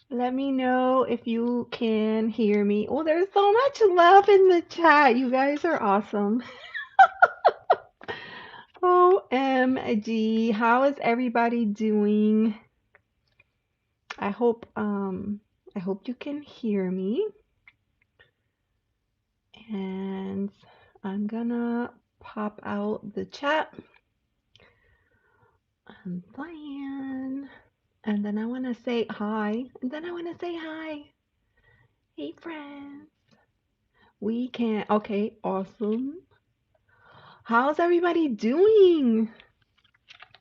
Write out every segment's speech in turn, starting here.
Let me know if you can hear me. Oh, there's so much love in the chat. You guys are awesome. OMG. How is everybody doing? I hope I hope you can hear me. And I'm gonna pop out the chat and plan. And then I wanna say hi. And then I wanna say hi. Hey friends. We can okay, awesome. How's everybody doing?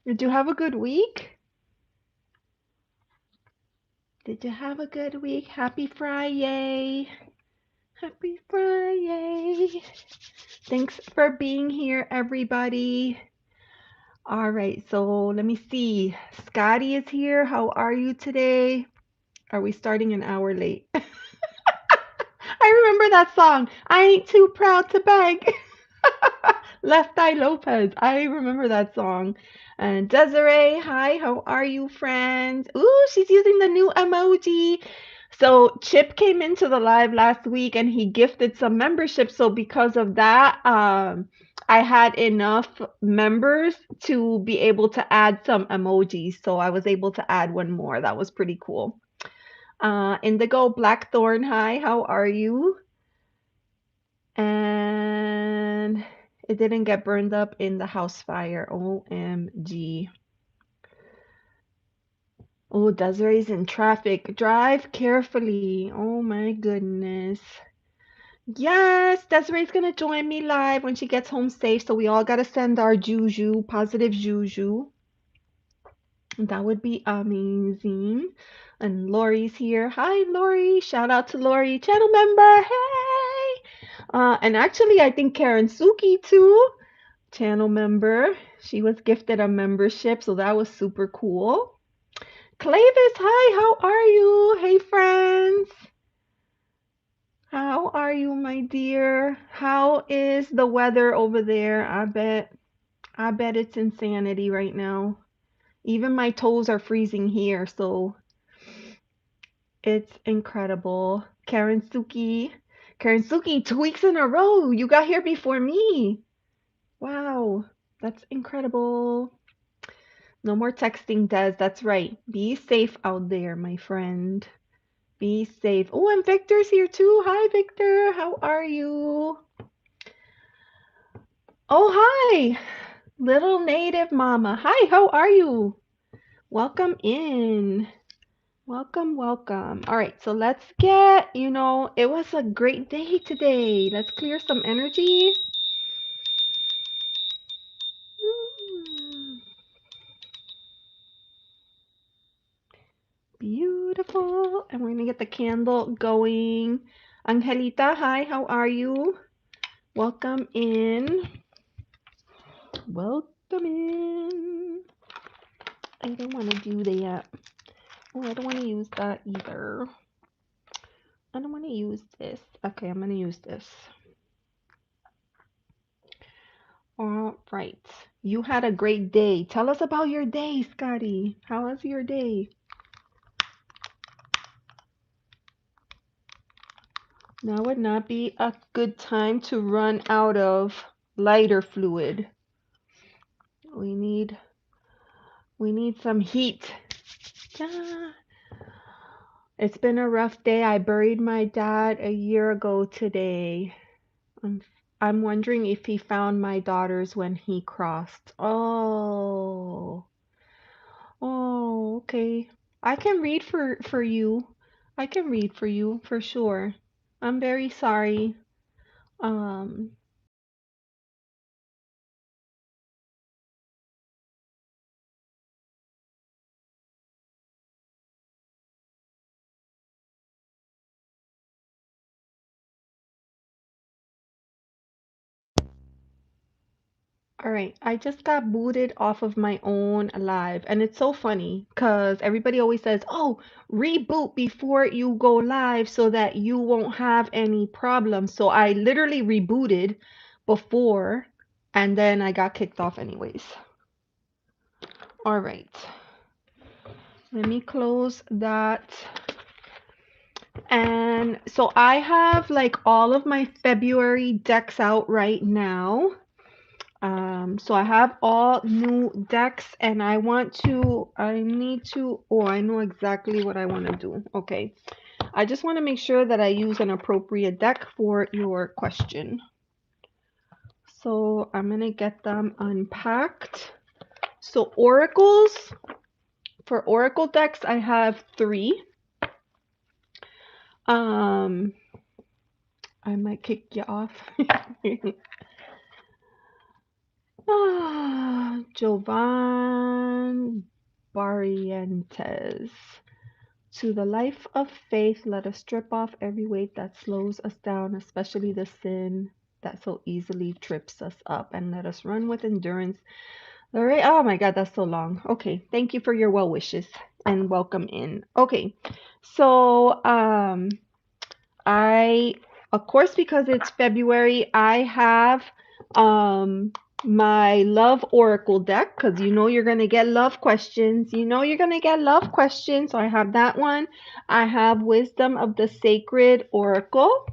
Did you have a good week? Did you have a good week? Happy Friday. Happy Friday. Thanks for being here, everybody. All right, so let me see. Scotty is here. How are you today? Are we starting an hour late? I remember that song. I ain't too proud to beg. Left Eye Lopez. I remember that song. And Desiree, hi, how are you, friend? Ooh, she's using the new emoji. So Chip came into the live last week and he gifted some membership. So because of that, I had enough members to be able to add some emojis. So I was able to add one more. That was pretty cool. Indigo Blackthorn, hi, how are you? And it didn't get burned up in the house fire. OMG. Oh, Desiree's in traffic. Drive carefully. Oh my goodness. Yes, Desiree's gonna join me live when she gets home safe. So we all gotta send our juju, positive juju. That would be amazing. And Lori's here. Hi, Lori. Shout out to Lori, channel member. Hey. And actually, I think Karen Suki too, channel member. She was gifted a membership, so that was super cool. Clavis, hi, how are you? Hey, friends. How are you, my dear? How is the weather over there? I bet it's insanity right now. Even my toes are freezing here, so it's incredible. Karen Suki, 2 weeks in a row. You got here before me. Wow, that's incredible. No more texting, Des. That's right. Be safe out there, my friend. Be safe. Oh, and Victor's here too. Hi, Victor. How are you? Oh, hi. Little native mama. Hi, how are you? Welcome in. Welcome, welcome. All right, so let's get, it was a great day today. Let's clear some energy. Mm, beautiful. And we're going to get the candle going. Angelita, hi, how are you? Welcome in. Welcome in. I don't want to do that. Oh, I don't want to use that either. I don't want to use this. Okay, I'm going to use this. All right. You had a great day. Tell us about your day, Scotty. How was your day? Now would not be a good time to run out of lighter fluid. We need some heat. Ah. It's been a rough day. I buried my dad a year ago today. I'm, I'm wondering if he found my daughters when he crossed. Oh. Oh, okay. I can read for you. I can read for you for sure. I'm very sorry. Um, all right. I just got booted off of my own live, and it's so funny because everybody always says, "Oh, reboot before you go live so that you won't have any problems." So I literally rebooted before, and then I got kicked off anyways. All right. Let me close that And so I have like all of my February decks out right now. So I have all new decks and I need to, oh, I know exactly what I want to do. Okay. I just want to make sure that I use an appropriate deck for your question. So I'm going to get them unpacked. So oracles, for oracle decks, I have 3. I might kick you off. Jovan Barrientes. To the life of faith, let us strip off every weight that slows us down, especially the sin that so easily trips us up, and let us run with endurance. All right. Oh my God, that's so long. Okay. Thank you for your well wishes and welcome in. Okay. So, I, of course, because it's February, I have my love oracle deck because you know you're going to get love questions. You know you're going to get love questions. So I have that one. I have wisdom of the sacred oracle.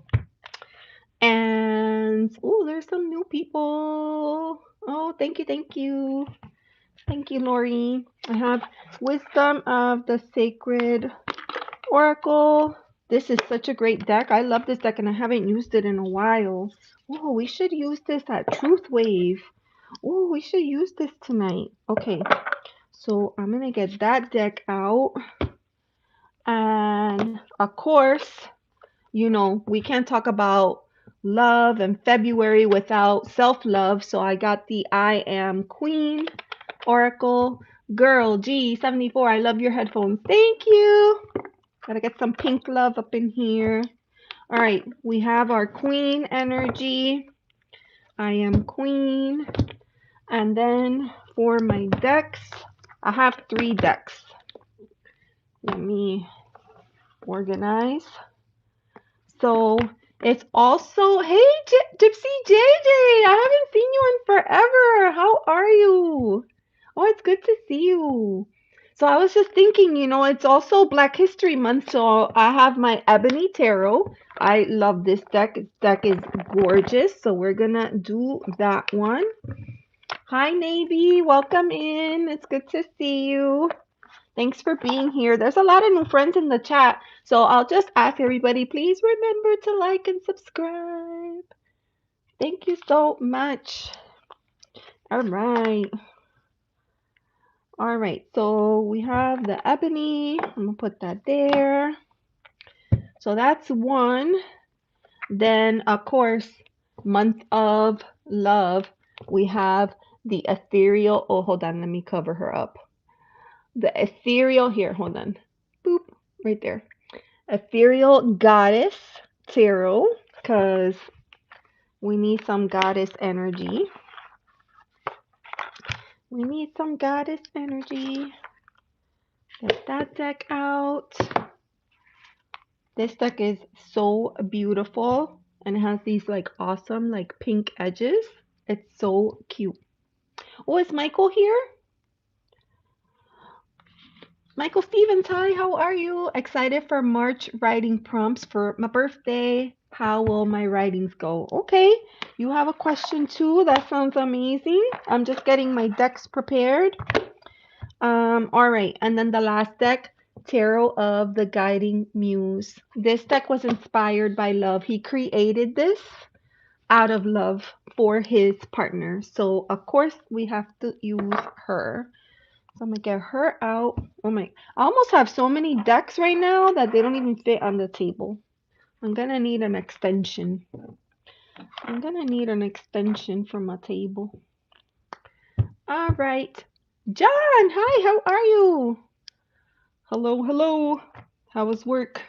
And oh, there's some new people. Oh, thank you, thank you. Thank you, Lori. I have wisdom of the sacred oracle. This is such a great deck. I love this deck and I haven't used it in a while. Oh, we should use this at Truth Wave. Oh, we should use this tonight. Okay, so I'm going to get that deck out. And of course, you know, we can't talk about love and February without self-love. So I got the I Am Queen Oracle. Girl G74, I love your headphones. Thank you. Gotta get some pink love up in here. All right, we have our queen energy. I am queen. And then for my decks, I have 3 decks. Let me organize. So it's also, hey, Gypsy JJ, I haven't seen you in forever. How are you? Oh, it's good to see you. So I was just thinking, you know, it's also Black History Month, so I have my Ebony Tarot. I love this deck. This deck is gorgeous, so we're gonna do that one. Hi, Navy. Welcome in. It's good to see you. Thanks for being here. There's a lot of new friends in the chat, so I'll just ask everybody, please remember to like and subscribe. Thank you so much. All right. All right, so we have the ebony. I'm gonna put that there. So that's one. Then, of course, month of love, we have the ethereal. Oh, hold on, let me cover her up. The ethereal, here, hold on. Boop, right there. Ethereal goddess tarot, because we need some goddess energy. We need some goddess energy. Get that deck out. This deck is so beautiful and it has these like awesome like pink edges. It's so cute. Oh, is Michael here? Michael Stevens, hi, how are you? Excited for March writing prompts for my birthday. How will my writings go? Okay, you have a question too. That sounds amazing. I'm just getting my decks prepared. All right, and then the last deck, Tarot of the Guiding Muse. This deck was inspired by love. He created this out of love for his partner. So of course we have to use her. So I'm gonna get her out. Oh my, I almost have so many decks right now that they don't even fit on the table. I'm gonna need an extension. I'm gonna need an extension for my table. All right. John, hi, how are you? Hello, hello. How was work?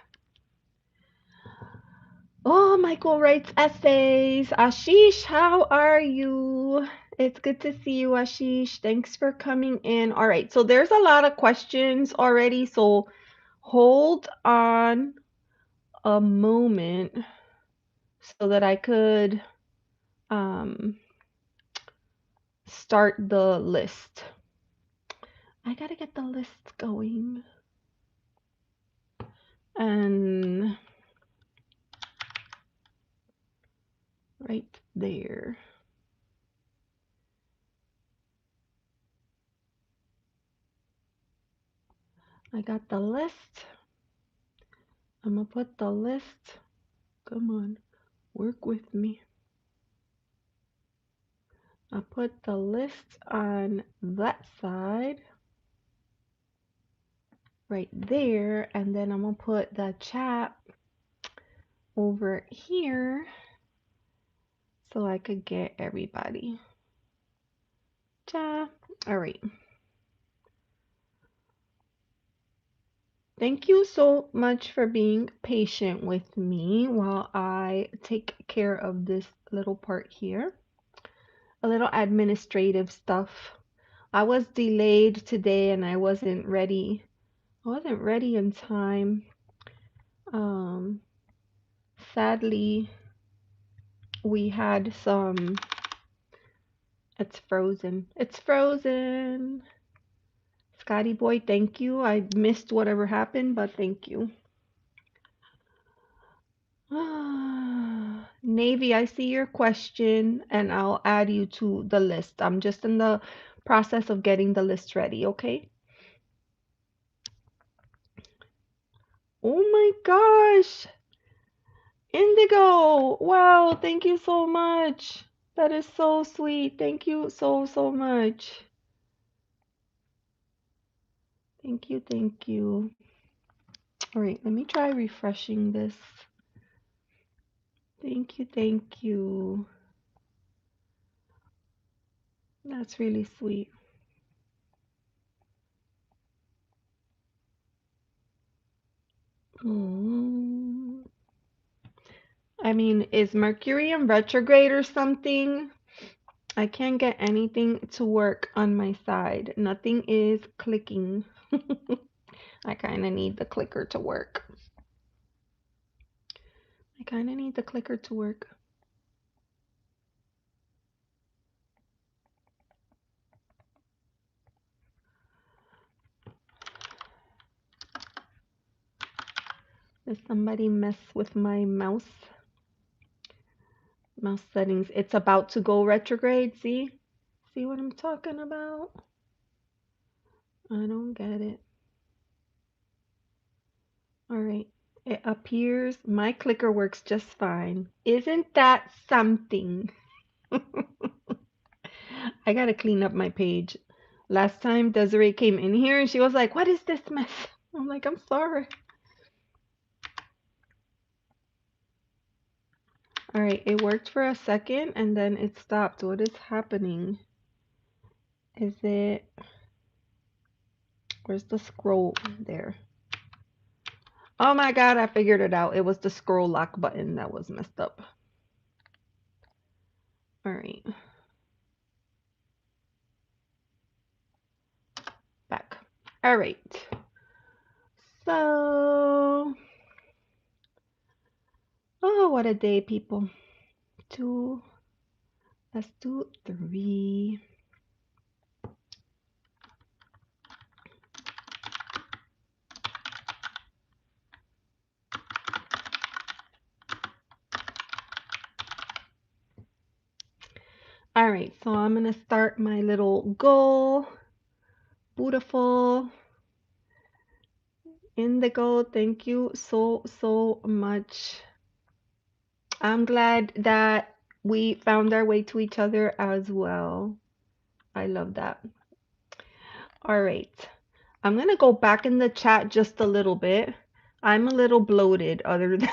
Oh, Michael writes essays. Ashish, how are you? It's good to see you, Ashish. Thanks for coming in. All right, so there's a lot of questions already, so hold on a moment so that I could start the list. I gotta get the list going. And right there. I got the list. I'm gonna put the list. Come on, work with me. I put the list on that side right there, and then I'm gonna put the chat over here so I could get everybody. Chat. All right. Thank you so much for being patient with me while I take care of this little part here. A little administrative stuff. I was delayed today and I wasn't ready. I wasn't ready in time. Um, Sadly, we had some. It's frozen. It's frozen. Scotty boy, thank you. I missed whatever happened, but thank you. Navy, I see your question and I'll add you to the list. I'm just in the process of getting the list ready, okay? Oh my gosh. Indigo. Wow, thank you so much. That is so sweet. Thank you so, so much. Thank you, thank you. All right, let me try refreshing this. Thank you, thank you. That's really sweet. Mm. I mean, is Mercury in retrograde or something? I can't get anything to work on my side. Nothing is clicking. I kind of need the clicker to work. I kind of need the clicker to work. Does somebody mess with my mouse settings? It's about to go retrograde. See what I'm talking about? I don't get it. All right, it appears my clicker works just fine. Isn't that something? I gotta clean up my page. Last time Desiree came in here and she was like, "What is this mess?" I'm like, "I'm sorry." All right, it worked for a second and then it stopped. What is happening? Is it... Where's the scroll? There. Oh my God, I figured it out. It was the scroll lock button that was messed up. All right. Back. All right. So, oh, what a day, people. Let's do 3. All right, so I'm gonna start my little goal. Beautiful. Indigo, thank you so, so much. I'm glad that we found our way to each other as well. I love that. All right. I'm going to go back in the chat just a little bit. I'm a little bloated other than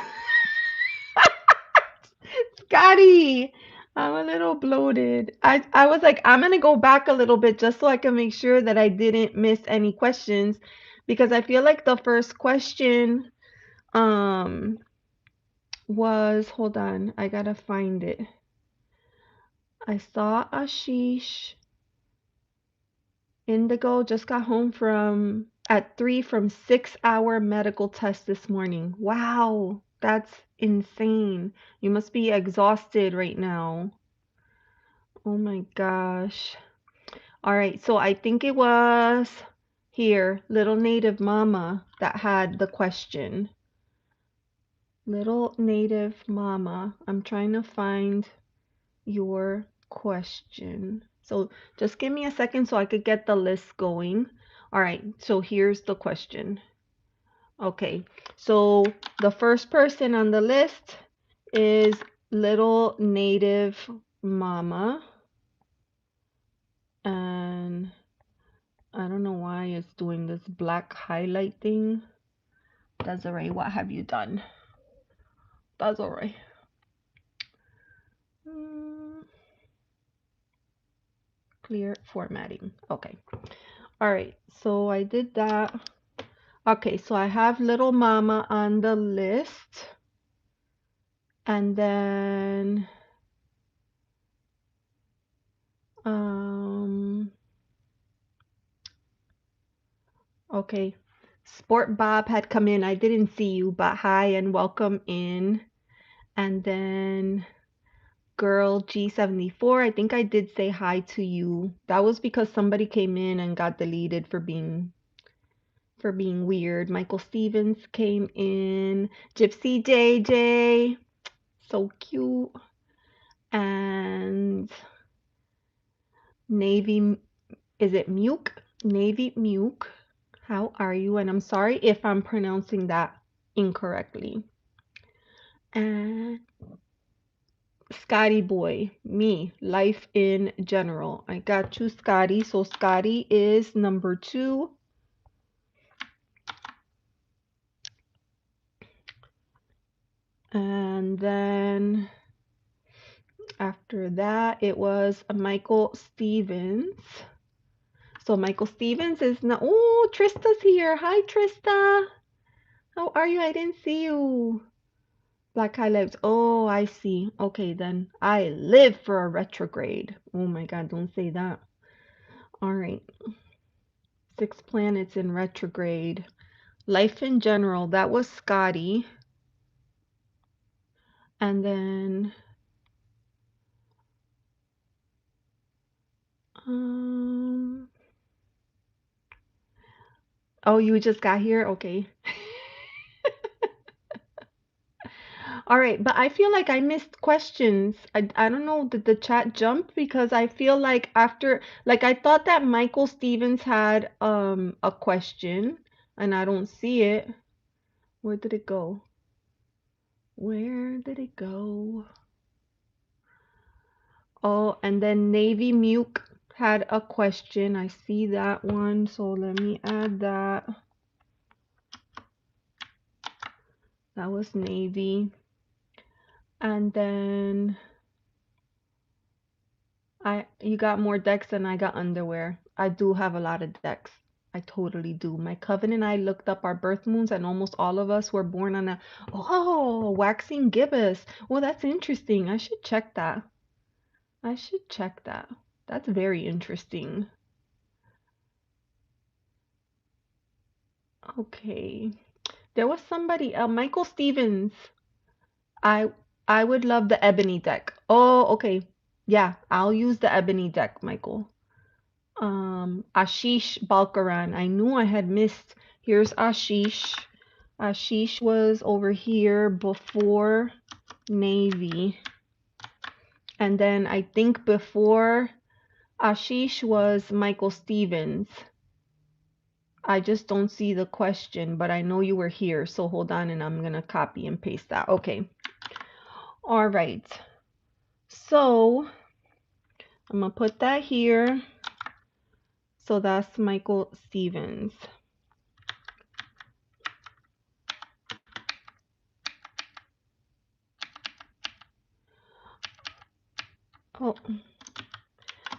Scotty. I'm a little bloated. I was like, I'm going to go back a little bit just so I can make sure that I didn't miss any questions because I feel like the first question was, hold on, I got to find it. I saw Ashish. Indigo just got home from at 3 from 6-hour medical test this morning. Wow, that's insane. You must be exhausted right now. Oh my gosh. All right, so I think it was here, Little Native Mama that had the question. Little Native Mama. I'm trying to find your question. So just give me a second so I could get the list going. All right, so here's the question. Okay, so the first person on the list is Little Native Mama. And I don't know why it's doing this black highlight thing. Desiree, what have you done? Desiree. Clear formatting. Okay. All right, so I did that. Okay, so I have Little Mama on the list. And then okay. Sport Bob had come in. I didn't see you, but hi and welcome in. And then Girl G74, I think I did say hi to you. That was because somebody came in and got deleted for being weird. Michael Stevens came in. Gypsy JJ, so cute. And Navy, is it Muke? Navy Muke. How are you? And I'm sorry if I'm pronouncing that incorrectly. And Scotty boy, me, life in general. I got you, Scotty. So Scotty is number 2. And then after that, it was Michael Stevens. So Michael Stevens is now. Oh, Trista's here. Hi, Trista. How are you? I didn't see you. Black highlights. Oh, I see. Okay, then I live for a retrograde. Oh my God, don't say that. All right. 6 planets in retrograde. Life in general. That was Scotty. And then oh, you just got here? Okay. All right, but I feel like I missed questions. I don't know, did the chat jump? Because I feel like after, like I thought that Michael Stevens had a question and I don't see it. Where did it go? Where did it go? Oh, and then Navy Muke had a question. I see that one, so let me add that. That was Navy. And then you got more decks than I got underwear. I do have a lot of decks. I totally do. My cousin and I looked up our birth moons, and almost all of us were born on a waxing gibbous. Well, that's interesting. I should check that. I should check that. That's very interesting. Okay. There was somebody, Michael Stevens. I I would love the ebony deck. Oh, okay. Yeah, I'll use the ebony deck, Michael. Ashish Balkaran. I knew I had missed. Here's Ashish. Ashish was over here before Navy. And then I think before Ashish was Michael Stevens. I just don't see the question, but I know you were here. So hold on and I'm going to copy and paste that. Okay. All right. So I'm going to put that here. So that's Michael Stevens. Oh.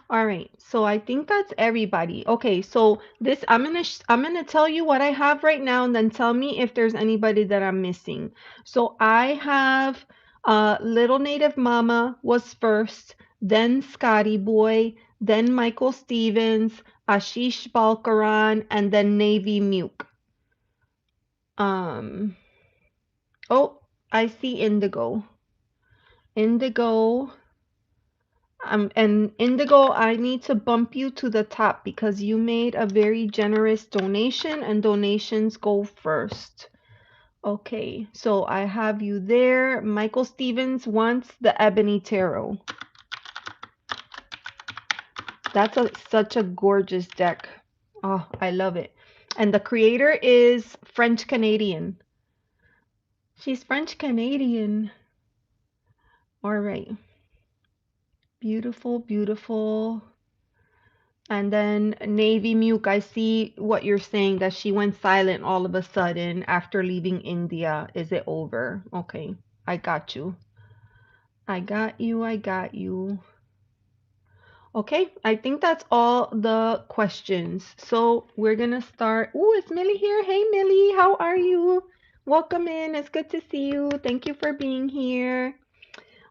All right, so I think that's everybody. Okay, so this I'm gonna tell you what I have right now, and then tell me if there's anybody that I'm missing. So I have Little Native Mama was first, then Scotty Boy, then Michael Stevens, Ashish Balkaran, and then Navy Muke. Oh, I see Indigo. Indigo. And Indigo, I need to bump you to the top because you made a very generous donation and donations go first. Okay, so I have you there. Michael Stevens wants the Ebony Tarot. That's such a gorgeous deck. Oh, I love it. And the creator is French Canadian. She's French Canadian. All right. Beautiful, beautiful. And then Navy Muke, I see what you're saying, that she went silent all of a sudden after leaving India. Is it over? Okay. I got you. I got you. I got you. Okay, I think that's all the questions. So we're gonna start. Oh, is Millie here? Hey, Millie, how are you? Welcome in. It's good to see you. Thank you for being here.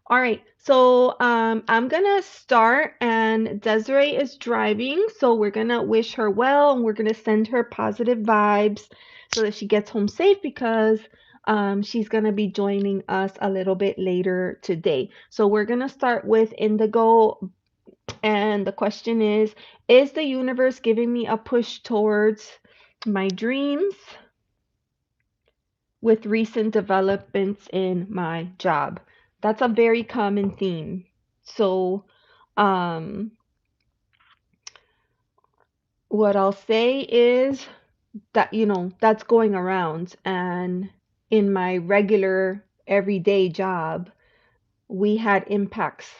All right, so I'm gonna start, and Desiree is driving, so we're gonna wish her well, and we're gonna send her positive vibes so that she gets home safe, because she's gonna be joining us a little bit later today. So we're gonna start with Indigo, and the question is the universe giving me a push towards my dreams with recent developments in my job? That's a very common theme. So, um, what I'll say is that, that's going around. And in my regular everyday job, we had impacts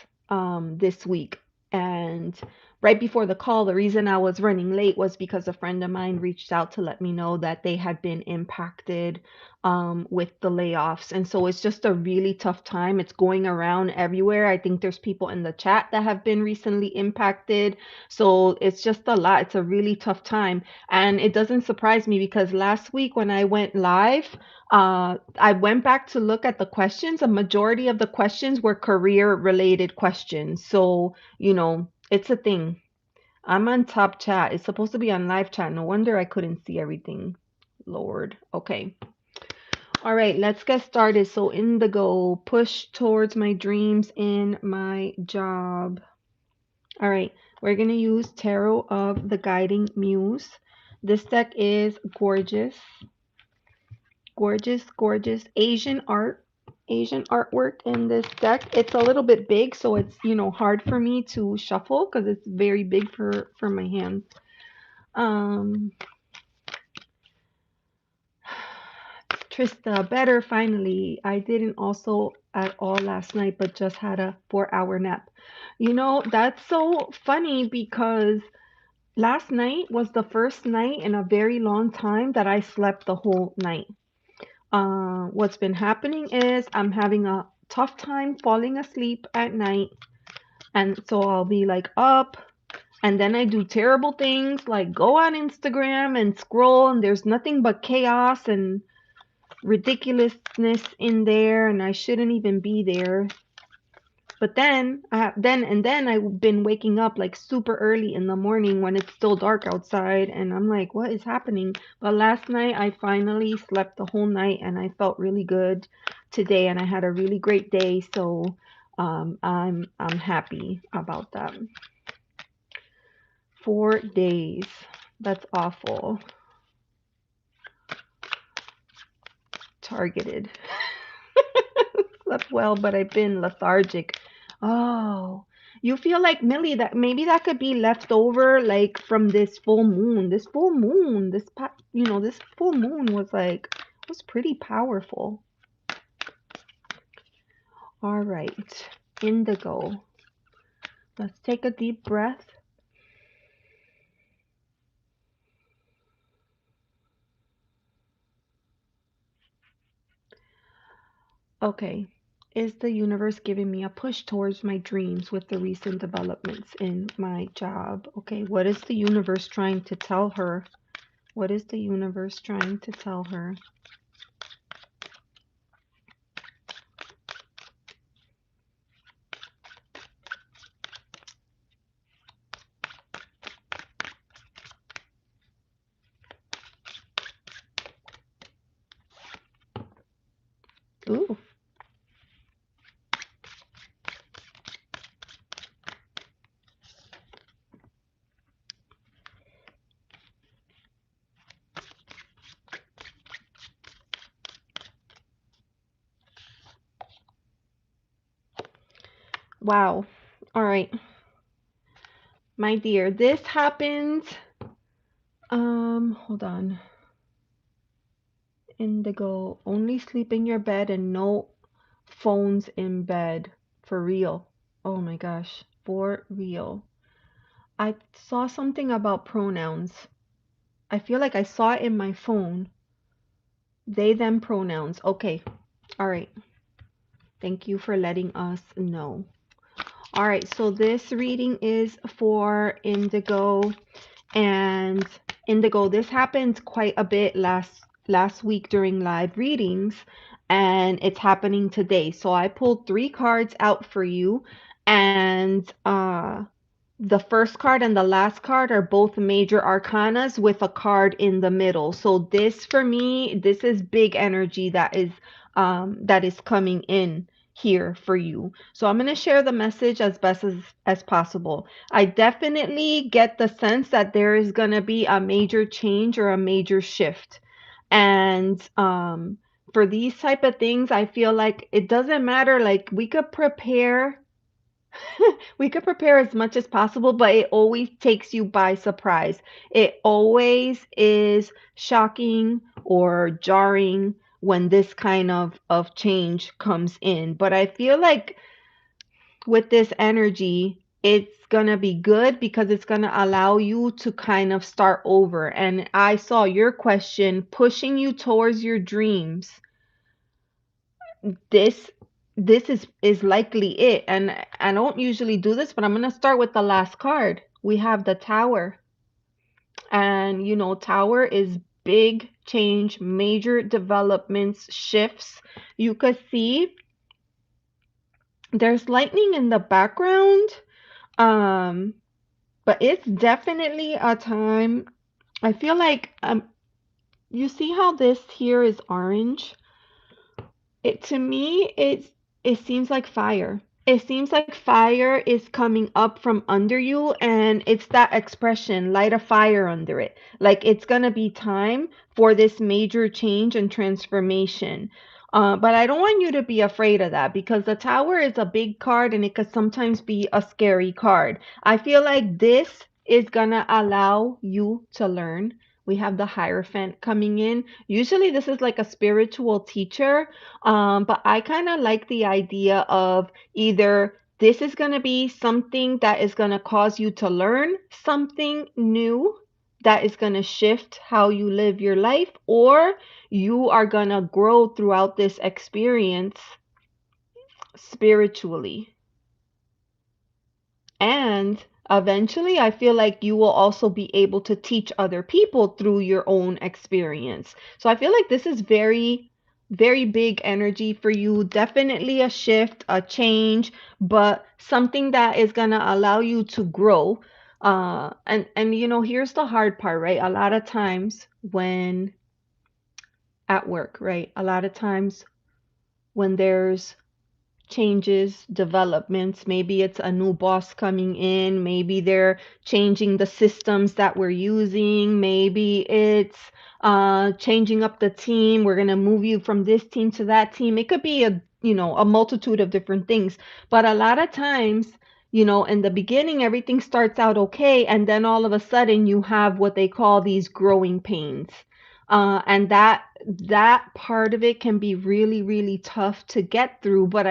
this week. And right before the call, the reason I was running late was because a friend of mine reached out to let me know that they had been impacted with the layoffs. And so it's just a really tough time. It's going around everywhere. I think there's people in the chat that have been recently impacted. So it's just a lot. It's a really tough time. And it doesn't surprise me, because last week when I went live, I went back to look at the questions. A majority of the questions were career related questions. So, it's a thing. I'm on top chat. It's supposed to be on live chat. No wonder I couldn't see everything. Lord. Okay. All right, let's get started. So, Indigo, push towards my dreams in my job. All right, we're going to use Tarot of the Guiding Muse. This deck is gorgeous. Gorgeous, gorgeous Asian artwork in this deck. It's a little bit big, so it's, hard for me to shuffle because it's very big for my hand. Trista, better finally. I didn't also at all last night, but just had a 4-hour nap. That's so funny, because last night was the first night in a very long time that I slept the whole night. What's been happening is I'm having a tough time falling asleep at night. And so I'll be like up, and then I do terrible things like go on Instagram and scroll, and there's nothing but chaos and ridiculousness in there, and I shouldn't even be there. But then I've been waking up like super early in the morning when it's still dark outside, and I'm like, what is happening? But last night I finally slept the whole night, and I felt really good today, and I had a really great day. So I'm happy about that. 4 days. That's awful. Targeted. Slept well, but I've been lethargic. Oh, you feel like, Millie, that maybe that could be left over, like from this full moon. This full moon, this full moon was pretty powerful. All right, Indigo. Let's take a deep breath. Okay. Is the universe giving me a push towards my dreams with the recent developments in my job? Okay, what is the universe trying to tell her? What is the universe trying to tell her? Ooh. Wow. All right. My dear, this happened. Hold on. Indigo, only sleep in your bed and no phones in bed. For real. Oh my gosh. For real. I saw something about pronouns. I feel like I saw it in my phone. They, them pronouns. Okay. All right. Thank you for letting us know. All right. So this reading is for Indigo. And Indigo, this happened quite a bit last week during live readings, and it's happening today. So I pulled 3 cards out for you, and the first card and the last card are both major arcanas with a card in the middle. So this, for me, this is big energy that is coming in here for you. So I'm going to share the message as best as possible. I definitely get the sense that there is going to be a major change or a major shift. And for these type of things, I feel like it doesn't matter. Like we could prepare as much as possible, but it always takes you by surprise. It always is shocking or jarring when this kind of change comes in. But I feel like with this energy, it's gonna be good because it's gonna allow you to kind of start over. And I saw your question pushing you towards your dreams. This is likely it. And I don't usually do this, but I'm going to start with the last card. We have the Tower. And Tower is big change, major developments, shifts. You could see there's lightning in the background. um but it's definitely a time. I feel like you see how this here is orange. It to me, it seems like fire. It seems like fire is coming up from under you, and it's that expression, light a fire under it. Like it's gonna be time for this major change and transformation. But I don't want you to be afraid of that because the Tower is a big card and it could sometimes be a scary card. I feel like this is gonna allow you to learn. We have the Hierophant coming in. Usually, this is like a spiritual teacher, but I kind of like the idea of either this is going to be something that is going to cause you to learn something new that is going to shift how you live your life, or you are going to grow throughout this experience spiritually. And eventually, I feel like you will also be able to teach other people through your own experience. So I feel like this is very, very big energy for you. Definitely a shift, a change, but something that is going to allow you to grow. And here's the hard part, right? A lot of times when at work, right? A lot of times when there's changes, developments. Maybe it's a new boss coming in. Maybe they're changing the systems that we're using. Maybe it's changing up the team. We're going to move you from this team to that team. It could be a multitude of different things. But a lot of times, in the beginning, everything starts out okay. And then all of a sudden you have what they call these growing pains. And that part of it can be really, really tough to get through. But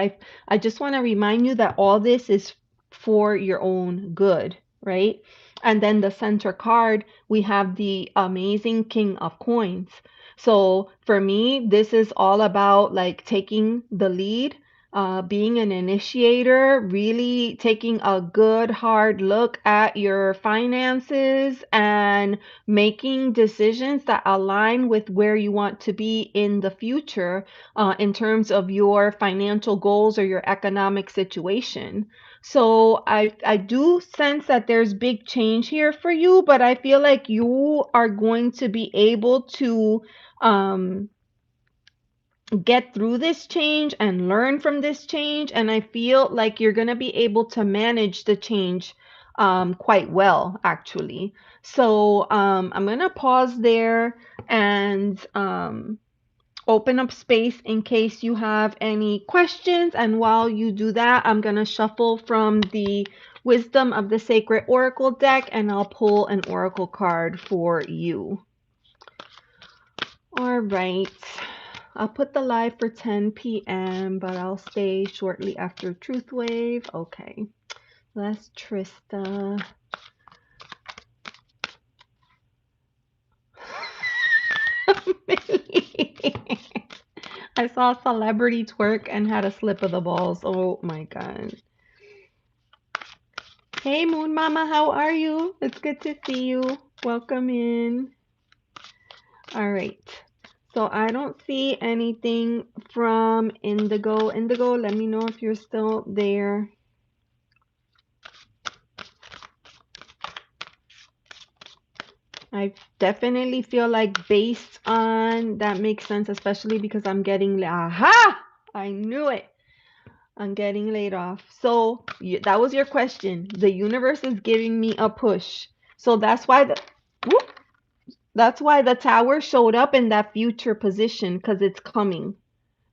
I just want to remind you that all this is for your own good, right? And then the center card, we have the amazing King of Coins. So for me, this is all about like taking the lead, being an initiator, really taking a good hard look at your finances and making decisions that align with where you want to be in the future, in terms of your financial goals or your economic situation. So I do sense that there's big change here for you, but I feel like you are going to be able to um, get through this change and learn from this change. And I feel like you're going to be able to manage the change quite well, actually. So I'm going to pause there and open up space in case you have any questions. And while you do that, I'm going to shuffle from the Wisdom of the Sacred Oracle deck, and I'll pull an oracle card for you. All right. I'll put the live for 10 p.m., but I'll stay shortly after Truth Wave. Okay. That's Trista. I saw a celebrity twerk and had a slip of the balls. Oh my god. Hey Moon Mama, how are you? It's good to see you. Welcome in. All right. So I don't see anything from Indigo. Indigo, let me know if you're still there. I definitely feel like based on that makes sense, especially because I'm getting, aha! I knew it. I'm getting laid off. So that was your question. The universe is giving me a push. So that's why the tower showed up in that future position, because it's coming,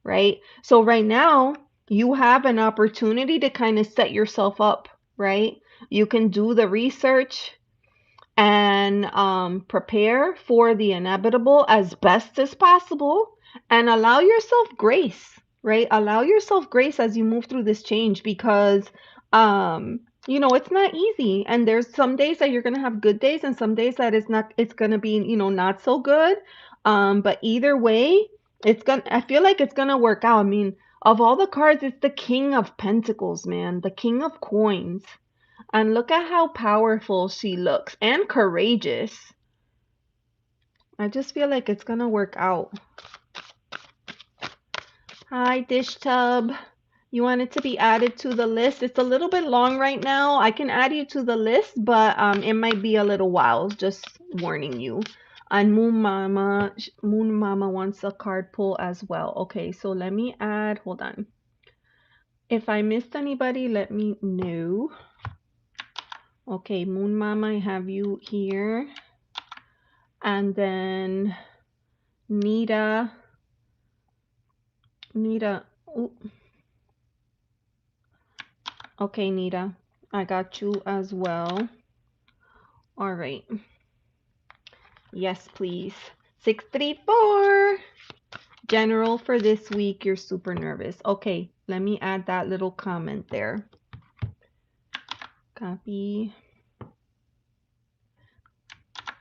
right? So right now you have an opportunity to kind of set yourself up, right? You can do the research and prepare for the inevitable as best as possible, and allow yourself grace, right? Allow yourself grace as you move through this change, because it's not easy, and there's some days that you're going to have good days and some days that it's going to be not so good, but either way I feel like it's going to work out. I mean, of all the cards, it's the King of Pentacles, man, the King of Coins. And look at how powerful she looks and courageous. I just feel like it's going to work out. Hi, Dish Tub. You want it to be added to the list? It's a little bit long right now. I can add you to the list, but it might be a little while. Just warning you. And Moon Mama wants a card pull as well. Okay, so let me add. Hold on. If I missed anybody, let me know. Okay, Moon Mama, I have you here. And then Nita. Ooh. Okay, Nita, I got you as well. All right. Yes, please. 634. General, for this week, you're super nervous. Okay, let me add that little comment there. Copy.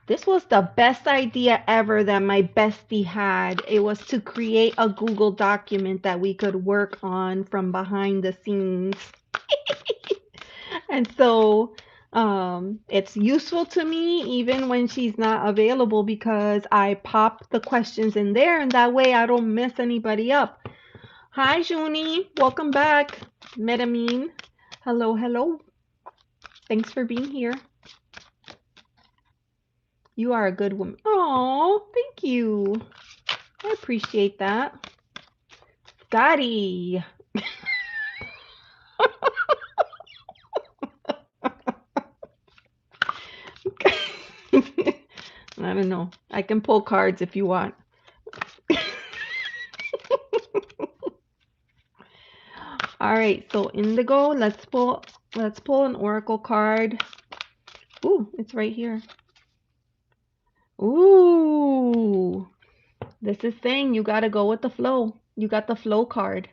This was the best idea ever that my bestie had. It was to create a Google document that we could work on from behind the scenes. And so it's useful to me even when she's not available, because I pop the questions in there and that way I don't mess anybody up. Hi, Junie. Welcome back. Metamine. Hello, hello. Thanks for being here. You are a good woman. Oh, thank you. I appreciate that. Scotty. I don't know. I can pull cards if you want. All right, so Indigo, let's pull an oracle card. Ooh, it's right here. Ooh. This is saying you got to go with the flow. You got the flow card.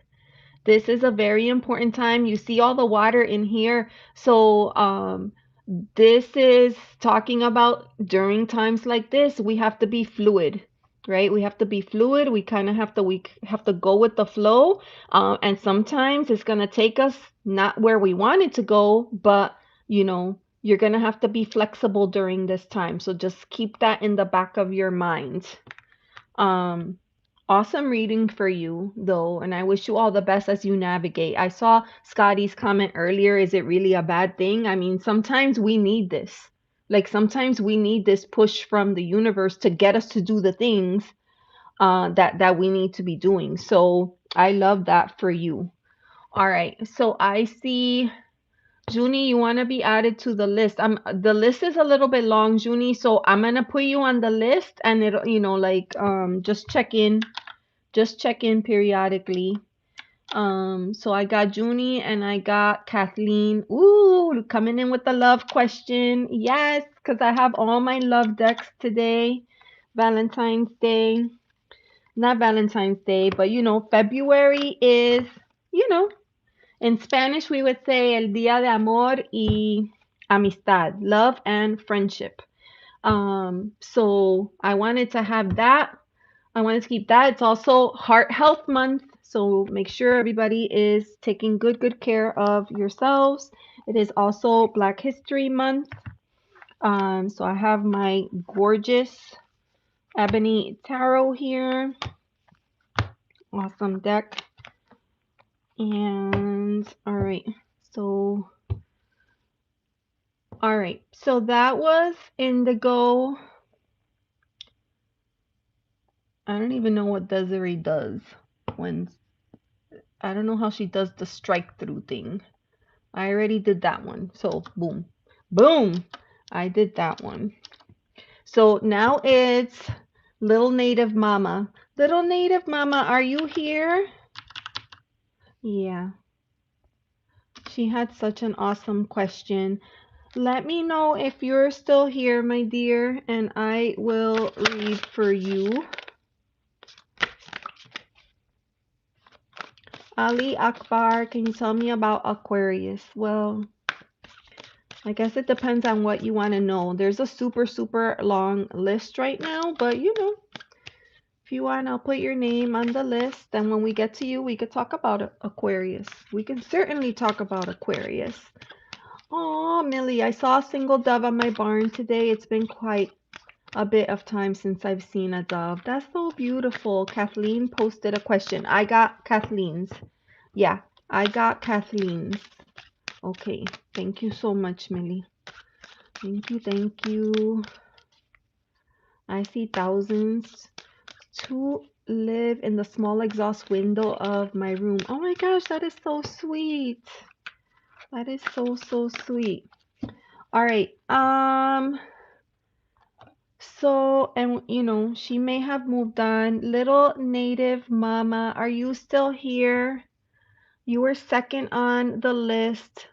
This is a very important time. You see all the water in here. So this is talking about during times like this, we have to be fluid, right? We have to be fluid. We have to go with the flow. And sometimes it's going to take us not where we want it to go, but you're going to have to be flexible during this time. So just keep that in the back of your mind. Awesome reading for you, though, and I wish you all the best as you navigate. I saw Scotty's comment earlier, is it really a bad thing? I mean, sometimes we need this. Like, sometimes we need this push from the universe to get us to do the things that we need to be doing. So I love that for you. All right, so I see... Junie, you want to be added to the list. The list is a little bit long, Junie, so I'm gonna put you on the list, and it'll, just check in periodically. So I got Junie and I got Kathleen. Ooh, coming in with the love question. Yes, because I have all my love decks today. Valentine's Day. Not Valentine's Day, but February is, you know, in Spanish we would say El Día de Amor y Amistad, love and friendship. So I wanted to have that. I wanted to keep that. It's also Heart Health Month, so make sure everybody is taking good care of yourselves. It is also Black History Month. So I have my gorgeous Ebony Tarot here. Awesome deck. And so all right, so that was Indigo. I don't even know what Desiree does when I don't know how she does the strike through thing. I already did that one. So boom. Boom. I did that one. So now it's Little Native Mama. Little Native Mama, are you here? Yeah. She had such an awesome question. Let me know if you're still here, my dear, and I will read for you. Ali Akbar, can you tell me about Aquarius? Well, I guess it depends on what you want to know. There's a super long list right now, but if you want, I'll put your name on the list. And when we get to you, we could talk about Aquarius. We can certainly talk about Aquarius. Oh, Millie, I saw a single dove on my barn today. It's been quite a bit of time since I've seen a dove. That's so beautiful. Kathleen posted a question. I got Kathleen's. Yeah, I got Kathleen's. Okay, thank you so much, Millie. Thank you. I see thousands to live in the small exhaust window of my room. Oh my gosh, that is so sweet. That is so sweet. All right. So, and she may have moved on. Little Native Mama, are you still here? You were second on the list.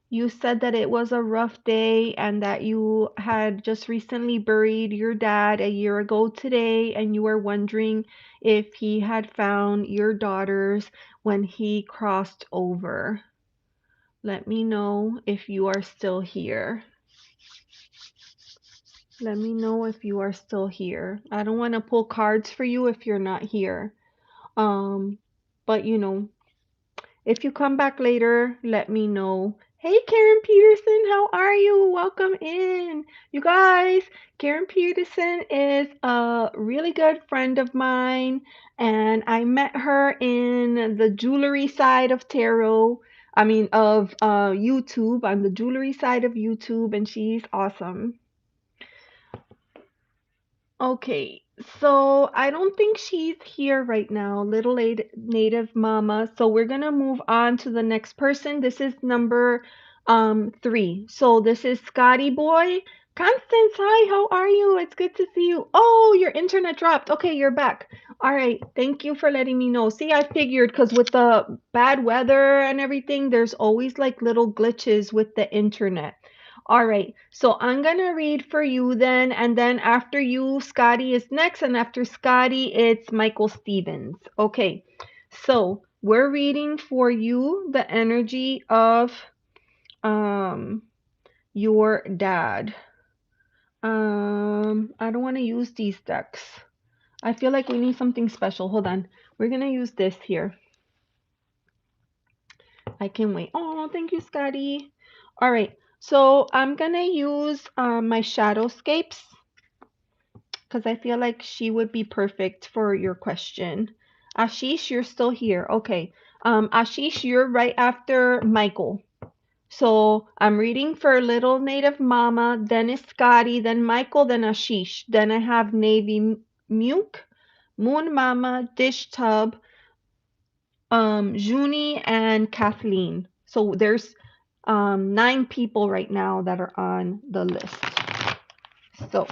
You said that it was a rough day and that you had just recently buried your dad a year ago today, and you were wondering if he had found your daughters when he crossed over. Let me know if you are still here. Let me know if you are still here. I don't want to pull cards for you if you're not here. But if you come back later, let me know. Hey, Karen Peterson, how are you? Welcome in. You guys, Karen Peterson is a really good friend of mine, and I met her in the jewelry side of tarot. I mean, of YouTube, on the jewelry side of YouTube, and she's awesome. Okay, so I don't think she's here right now, Little Native Mama. So we're gonna move on to the next person. This is number 3. So this is Scotty Boy. Constance, hi, how are you? It's good to see you. Oh, your internet dropped. Okay, you're back. All right, thank you for letting me know. See, I figured because with the bad weather and everything, there's always like little glitches with the internet. All right, so I'm gonna read for you then, and then after you, Scotty is next, and after Scotty, it's Michael Stevens. Okay, so we're reading for you the energy of your dad. I don't want to use these decks. I feel like we need something special. Hold on, we're gonna use this here. I can wait. Oh, thank you, Scotty. All right, so I'm gonna use my shadowscapes because I feel like she would be perfect for your question. Ashish, you're still here. Okay. Ashish, you're right after Michael. So I'm reading for Little Native Mama, then is Scotty, then Michael, then Ashish. Then I have Navy Muke, Moon Mama, Dish Tub, Junie, and Kathleen. So there's 9 people right now that are on the list. So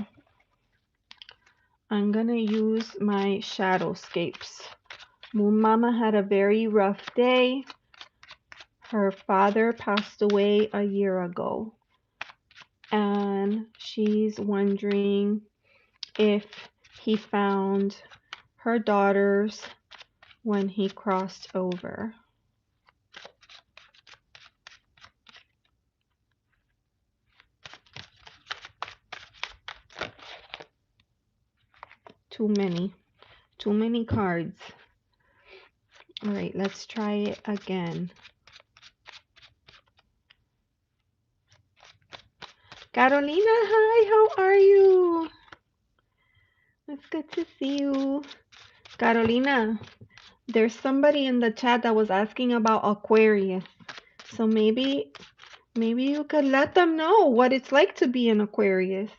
I'm gonna use my shadowscapes Moon Mama had a very rough day. Her father passed away a year ago, and she's wondering if he found her daughters when he crossed over. Too many cards. All right, let's try it again. Carolina, hi, how are you? It's good to see you. Carolina, there's somebody in the chat that was asking about Aquarius. So maybe you could let them know what it's like to be an Aquarius.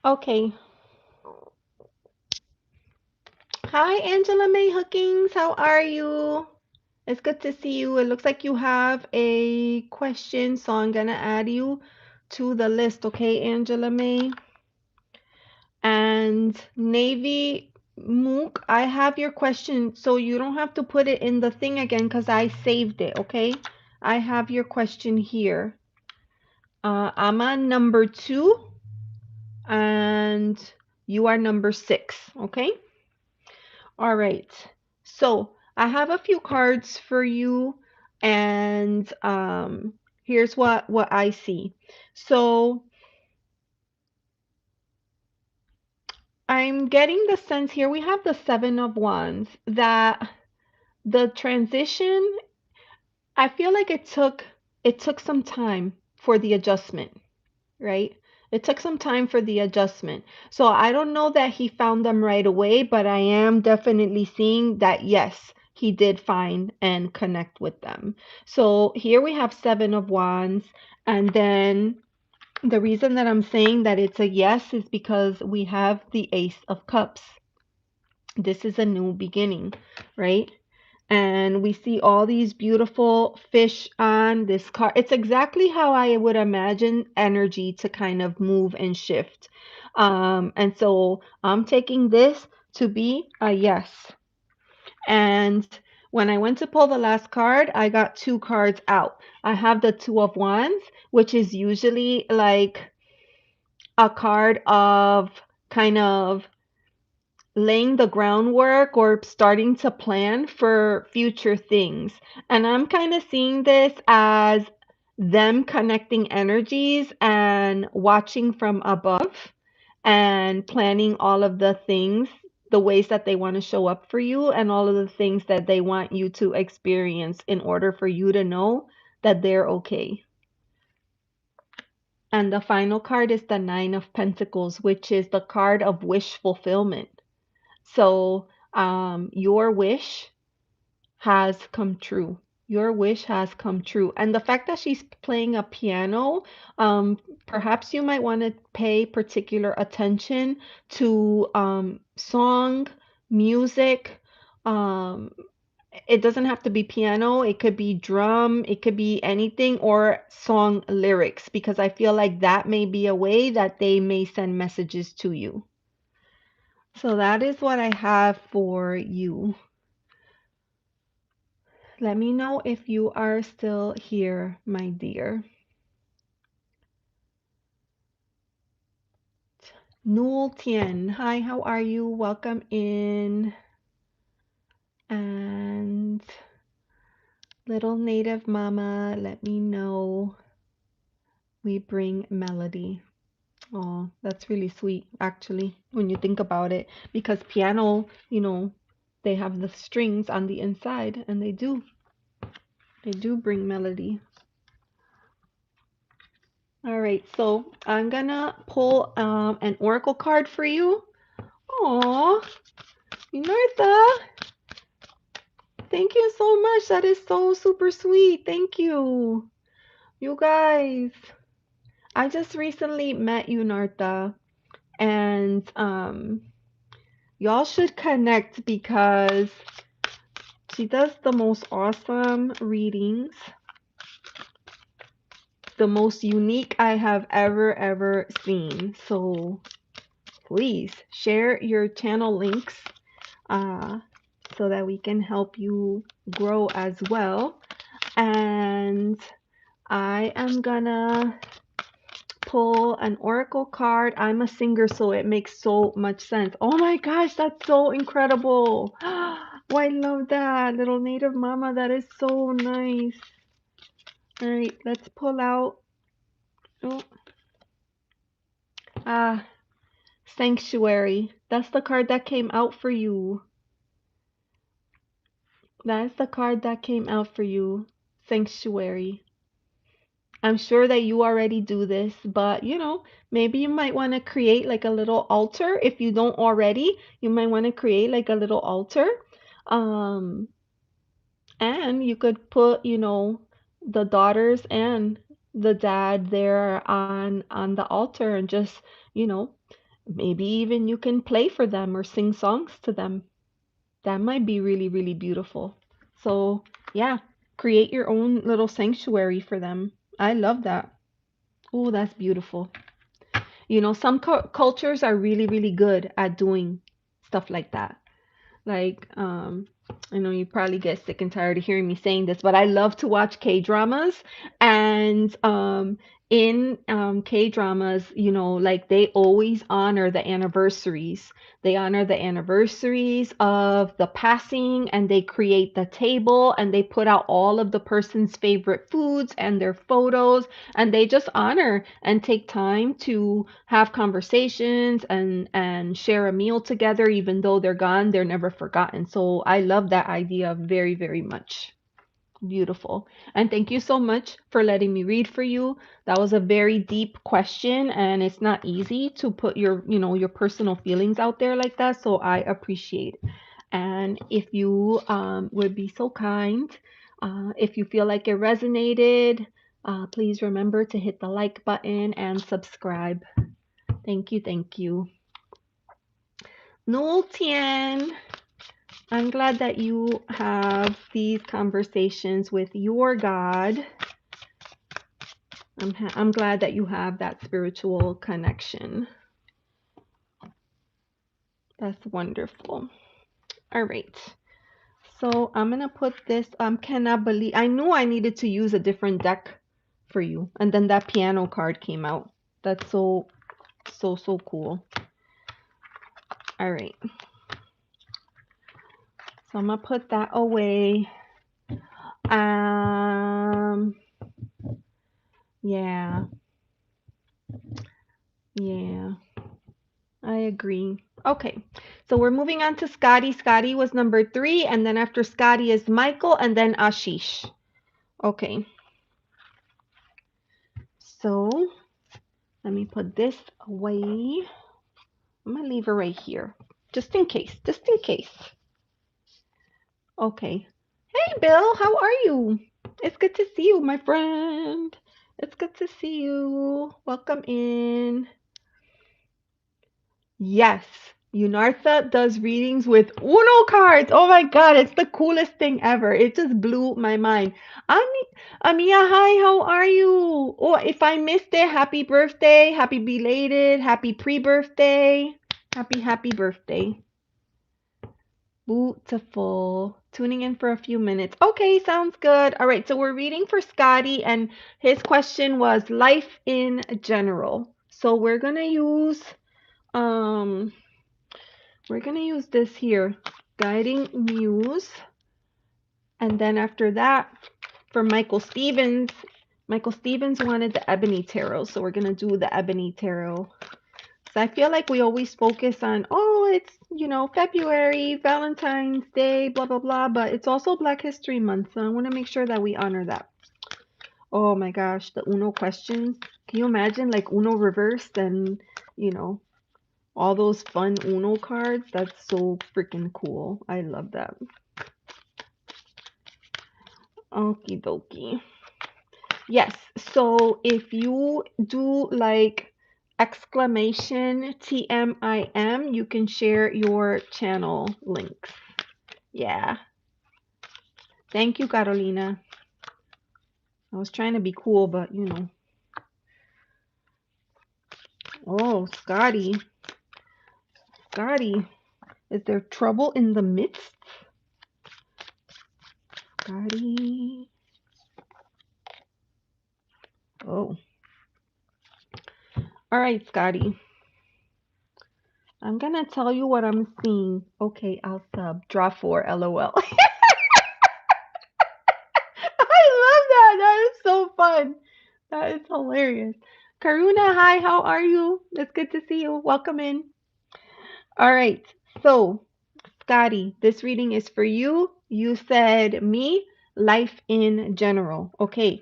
Okay. Hi, Angela May Hookings. How are you? It's good to see you. It looks like you have a question, so I'm going to add you to the list, okay, Angela May? And Navy Mook, I have your question, so you don't have to put it in the thing again because I saved it, okay? I have your question here. I'm on number 2, and you are number 6, okay? All right. So I have a few cards for you, and here's what I see. So I'm getting the sense here we have the 7 of Wands that the transition, I feel like it took some time for the adjustment, right? It took some time for the adjustment. So I don't know that he found them right away, but I am definitely seeing that yes, he did find and connect with them. So here we have 7 of Wands, and then the reason that I'm saying that it's a yes is because we have the Ace of Cups. This is a new beginning, right? And we see all these beautiful fish on this card. It's exactly how I would imagine energy to kind of move and shift. And so I'm taking this to be a yes. And when I went to pull the last card, I got 2 cards out. I have the 2 of Wands, which is usually like a card of kind of laying the groundwork or starting to plan for future things. And I'm kind of seeing this as them connecting energies and watching from above and planning all of the things, the ways that they want to show up for you, and all of the things that they want you to experience in order for you to know that they're okay. And the final card is the 9 of Pentacles, which is the card of wish fulfillment. So your wish has come true. Your wish has come true. And the fact that she's playing a piano, perhaps you might want to pay particular attention to song, music. Um, it doesn't have to be piano, it could be drum, it could be anything, or song lyrics, because I feel like that may be a way that they may send messages to you. So that is what I have for you. Let me know if you are still here, my dear. Nul Tien. Hi, how are you? Welcome in. And little native mama, let me know. We bring melody. Oh, that's really sweet, actually, when you think about it. Because piano, they have the strings on the inside, and they do bring melody. All right, so I'm gonna pull an oracle card for you. Aw, Martha, thank you so much. That is so super sweet. Thank you. You guys, I just recently met you, Narta, and y'all should connect because she does the most awesome readings, the most unique I have ever seen. So please share your channel links so that we can help you grow as well. And I am gonna pull an oracle card. I'm a singer, so it makes so much sense. Oh my gosh, that's so incredible. Oh, I love that. Little native mama, that is so nice. All right, let's pull out. Oh, ah, Sanctuary. That's the card that came out for you. That is the card that came out for you. Sanctuary. I'm sure that you already do this, but maybe you might want to create like a little altar. If you don't already, you might want to create like a little altar. Um, and you could put, the daughters and the dad there on the altar and just, maybe even you can play for them or sing songs to them. That might be really, really beautiful. So, yeah, create your own little sanctuary for them. I love that. Oh, that's beautiful. Some cultures are really, really good at doing stuff like that. Like, I know you probably get sick and tired of hearing me saying this, but I love to watch K-dramas. And in K-dramas, like they always honor the anniversaries. They honor the anniversaries of the passing, and they create the table, and they put out all of the person's favorite foods and their photos, and they just honor and take time to have conversations and share a meal together. Even though they're gone, they're never forgotten. So I love that idea very, very much. Beautiful. And thank you so much for letting me read for you. That was a very deep question, and it's not easy to put your personal feelings out there like that. So I appreciate it. And if you would be so kind, if you feel like it resonated, please remember to hit the like button and subscribe. Thank you, thank you. Nul Tien, I'm glad that you have these conversations with your God. I'm glad that you have that spiritual connection. That's wonderful. All right. So I'm gonna put this. Cannot believe I knew I needed to use a different deck for you, and then that piano card came out. That's so cool. All right. So I'm gonna put that away. Yeah. Yeah. I agree. Okay. So we're moving on to Scotty. Scotty was number 3, and then after Scotty is Michael, and then Ashish. Okay. So let me put this away. I'm gonna leave it right here. Just in case. Just in case. Okay. Hey Bill, how are you? It's good to see you, my friend. It's good to see you. Welcome in. Yes, Unartha does readings with Uno cards. Oh my God, it's the coolest thing ever. It just blew my mind. Amia, hi, how are you? Oh, if I missed it, happy birthday, happy belated, happy pre-birthday. Happy birthday. Beautiful. Tuning in for a few minutes. Okay, sounds good. All right, so we're reading for Scotty, and his question was life in general. So um we're gonna use this here, guiding muse, and then after that, for Michael Stevens wanted the ebony tarot, so we're gonna do the ebony tarot. So I feel like we always focus on, oh, it's, February, Valentine's Day, blah, blah, blah, but it's also Black History Month, so I want to make sure that we honor that. Oh my gosh, the Uno questions. Can you imagine like Uno reversed and, you know, all those fun Uno cards? That's so freaking cool. I love that. Okie dokie. Yes, so if you do like exclamation TMIM, you can share your channel links. Yeah. Thank you, Carolina. I was trying to be cool, but Oh, Scotty. Scotty. Is there trouble in the midst? Scotty. Oh. All right, Scotty. I'm gonna tell you what I'm seeing. Okay, I'll sub. Draw 4, LOL. I love that. That is so fun. That is hilarious. Karuna, hi, how are you? It's good to see you. Welcome in. All right. So, Scotty, this reading is for you. You said me, life in general. Okay.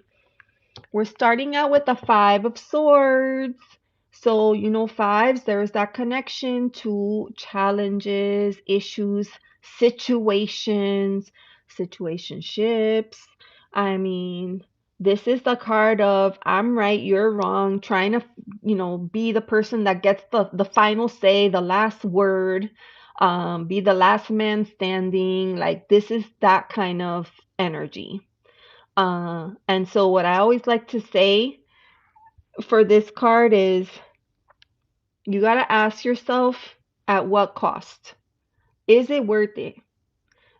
We're starting out with the 5 of Swords. So, fives, there's that connection to challenges, issues, situations, situationships. I mean, this is the card of I'm right, you're wrong, trying to, be the person that gets the final say, the last word, be the last man standing. Like, this is that kind of energy. And so what I always like to say for this card is you got to ask yourself, at what cost? Is it worth it?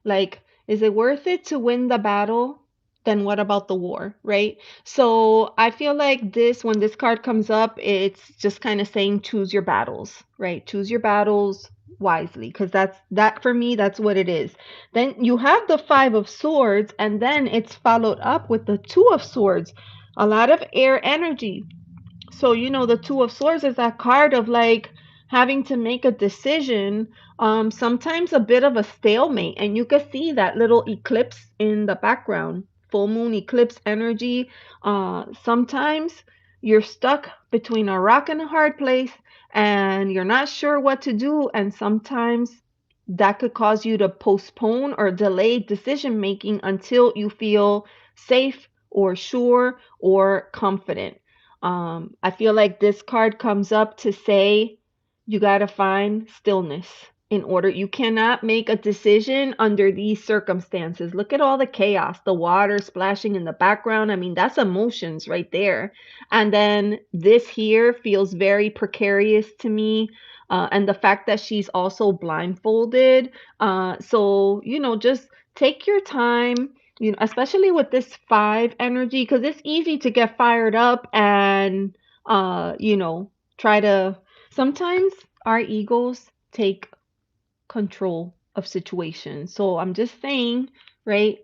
Like, is it worth it to win the battle? Then what about the war, right? So I feel like when this card comes up, it's just kind of saying choose your battles, right? Choose your battles wisely, because that for me, that's what it is. Then you have the 5 of Swords, and then it's followed up with the 2 of Swords. A lot of air energy. So, the 2 of Swords is that card of like having to make a decision, sometimes a bit of a stalemate. And you can see that little eclipse in the background, full moon eclipse energy. Sometimes you're stuck between a rock and a hard place and you're not sure what to do. And sometimes that could cause you to postpone or delay decision making until you feel safe or sure or confident. I feel like this card comes up to say you got to find stillness in order. You cannot make a decision under these circumstances. Look at all the chaos, the water splashing in the background. I mean, that's emotions right there. And then this here feels very precarious to me. And the fact that she's also blindfolded. So, just take your time, especially with this 5 energy, because it's easy to get fired up and, try to. Sometimes our egos take control of situations. So I'm just saying, right?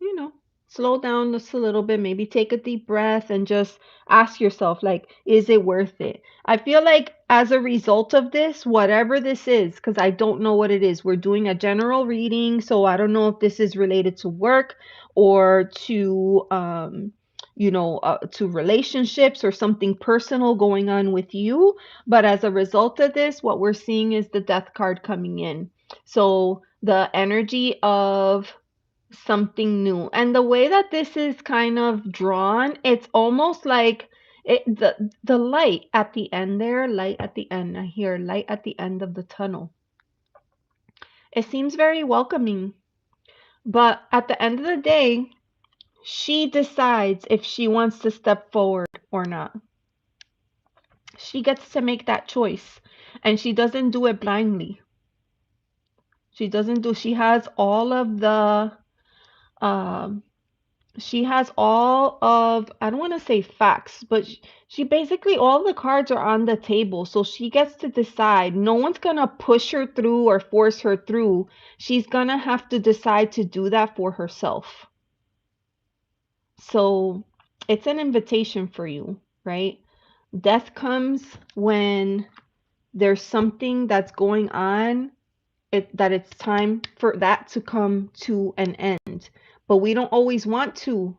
you know, slow down just a little bit, maybe take a deep breath and just ask yourself, like, is it worth it? I feel like as a result of this, whatever this is, because I don't know what it is, we're doing a general reading, so I don't know if this is related to work or to relationships or something personal going on with you. But as a result of this, what we're seeing is the death card coming in. So the energy of something new. And the way that this is kind of drawn, it's almost like the light at the end there, light at the end. I hear light at the end of the tunnel. It seems very welcoming. But at the end of the day, she decides if she wants to step forward or not. She gets to make that choice. And she doesn't do it blindly. She has all of the, um, she has all of, I don't want to say facts, but she basically, all the cards are on the table. So she gets to decide. No one's going to push her through or force her through. She's going to have to decide to do that for herself. So it's an invitation for you, right? Death comes when there's something that's going on, that it's time for that to come to an end. But we don't always want to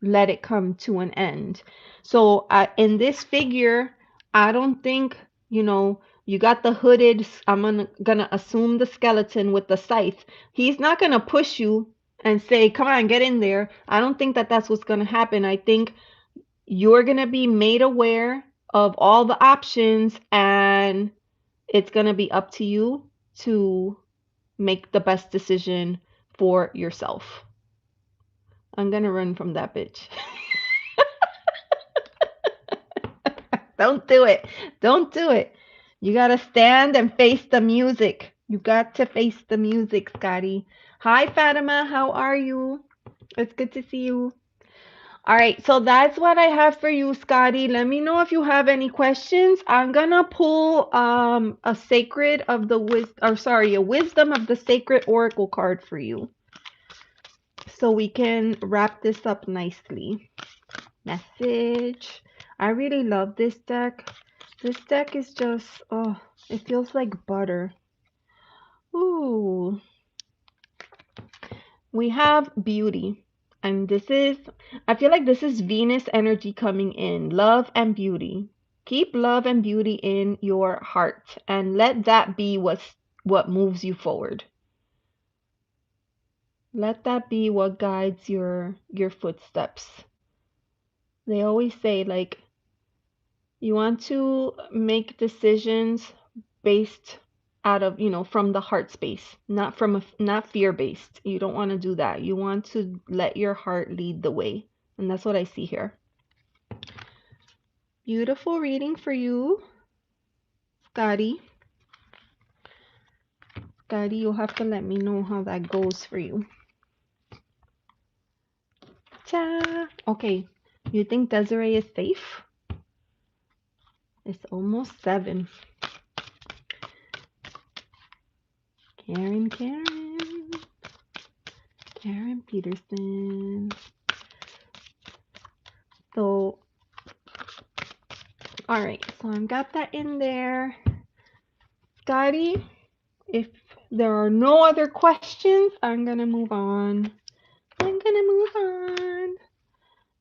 let it come to an end. So in this figure, I don't think, you got the hooded, I'm gonna assume the skeleton with the scythe. He's not gonna push you and say, come on, get in there. I don't think that that's what's gonna happen. I think you're gonna be made aware of all the options, and it's gonna be up to you to make the best decision for yourself. I'm gonna run from that bitch. Don't do it. Don't do it. You gotta stand and face the music. You got to face the music, Scotty. Hi, Fatima. How are you? It's good to see you. All right, so that's what I have for you, Scotty. Let me know if you have any questions. I'm gonna pull a sacred of the a wisdom of the sacred oracle card for you, so we can wrap this up nicely. Message. I really love this deck. This deck is just, oh, it feels like butter. Ooh. We have beauty. And I feel like this is Venus energy coming in. Love and beauty. Keep love and beauty in your heart, and let that be what moves you forward. Let that be what guides your footsteps. They always say, like, you want to make decisions based out of, from the heart space, not fear based. You don't want to do that. You want to let your heart lead the way. And that's what I see here. Beautiful reading for you, Scotty. Scotty, you'll have to let me know how that goes for you. Ta. Okay. You think Desiree is safe? It's almost 7. Karen Peterson. So, all right. So I've got that in there. Scotty, if there are no other questions, I'm going to move on.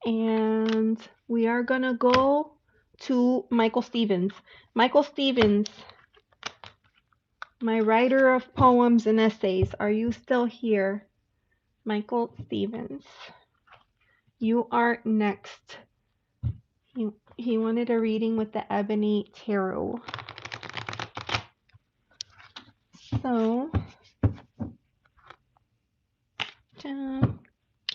And we are going to go to Michael Stevens. Michael Stevens, my writer of poems and essays, are you still here? Michael Stevens, you are next. He wanted a reading with the Ebony Tarot. So,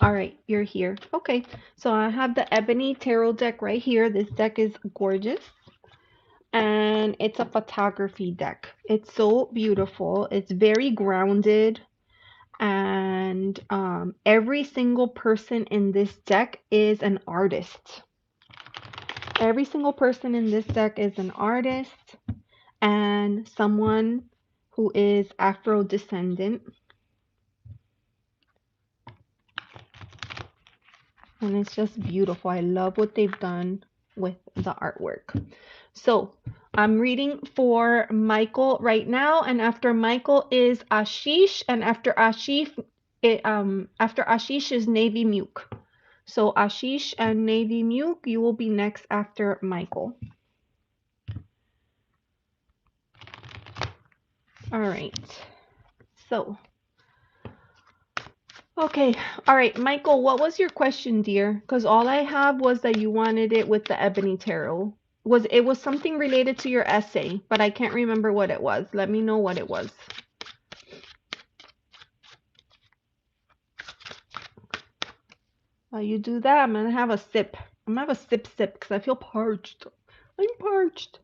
all right, you're here. Okay, so I have the Ebony Tarot deck right here. This deck is gorgeous, and it's a photography deck. It's so beautiful. It's very grounded, and every single person in this deck is an artist. Every single person in this deck is an artist and someone who is Afro-descendant. And it's just beautiful. I love what they've done with the artwork. So I'm reading for Michael right now, and after Michael is Ashish, and after Ashish is Navy Muke. So Ashish and Navy Muke, you will be next after Michael. All right. So, okay. All right, Michael, what was your question, dear? Because all I have was that you wanted it with the Ebony Tarot. It was something related to your essay, but I can't remember what it was. Let me know what it was. While you do that, I'm gonna have a sip. I'm gonna have a sip because I feel parched. I'm parched.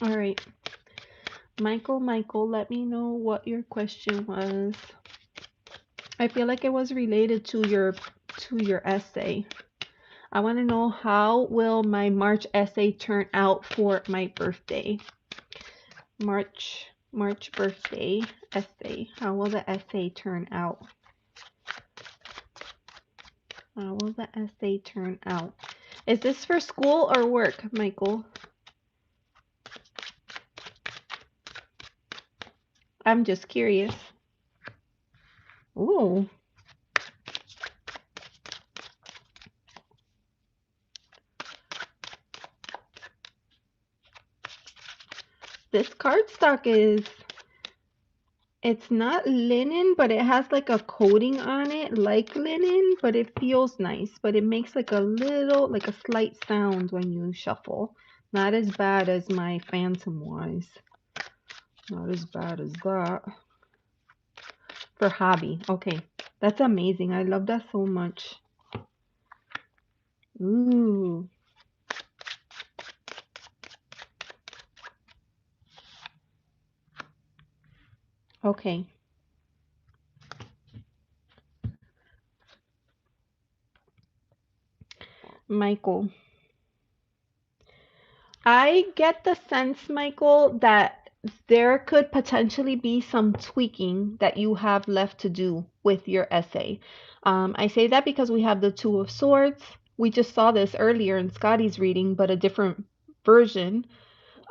All right. Michael, let me know what your question was. I feel like it was related to your essay. I want to know, how will my March essay turn out for my birthday? March birthday essay. How will the essay turn out? How will the essay turn out? Is this for school or work, Michael? I'm just curious. Ooh. This cardstock is, it's not linen, but it has like a coating on it like linen, but it feels nice. But it makes like a little, like a slight sound when you shuffle. Not as bad as my Phantom was. Not as bad as that. For hobby. Okay. That's amazing. I love that so much. Ooh. Okay. Michael. I get the sense, Michael, that there could potentially be some tweaking that you have left to do with your essay. I say that because we have the Two of Swords. We just saw this earlier in Scotty's reading, but a different version.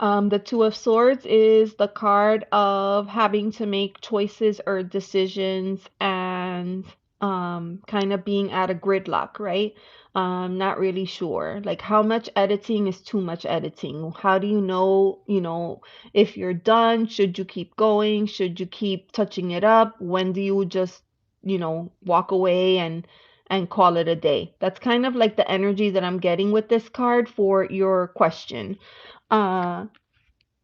The Two of Swords is the card of having to make choices or decisions and kind of being at a gridlock, right? Not really sure. Like, how much editing is too much editing? How do you know, if you're done? Should you keep going? Should you keep touching it up? When do you just, walk away and call it a day? That's kind of like the energy that I'm getting with this card for your question. Uh,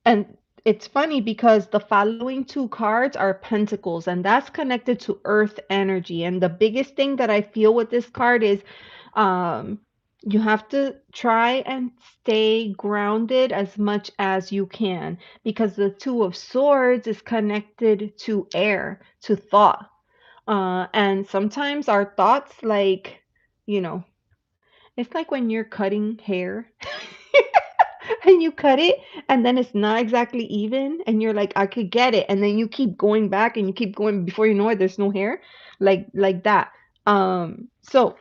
and it's funny because the following two cards are pentacles, and that's connected to earth energy. And the biggest thing that I feel with this card is um, you have to try and stay grounded as much as you can, because the Two of Swords is connected to air, to thought. And sometimes our thoughts, like, you know, it's like when you're cutting hair and you cut it and then it's not exactly even and you're like, I could get it, and then you keep going back and you keep going, before you know it there's no hair, like that. So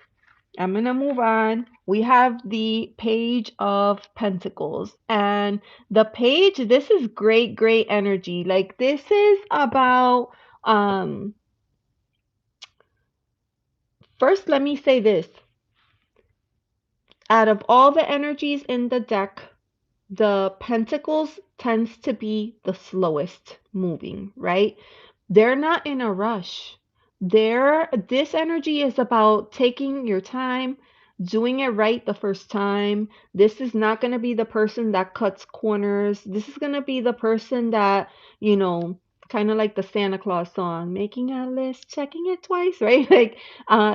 I'm gonna move on. We have the Page of Pentacles, and the page, this is great energy. Like, this is about first, let me say this: out of all the energies in the deck, the pentacles tends to be the slowest moving, right? They're not in a rush. This energy is about taking your time, doing it right the first time. This is not going to be the person that cuts corners. This is going to be the person that, you know, kind of like the Santa Claus song, making a list, checking it twice, right? Like,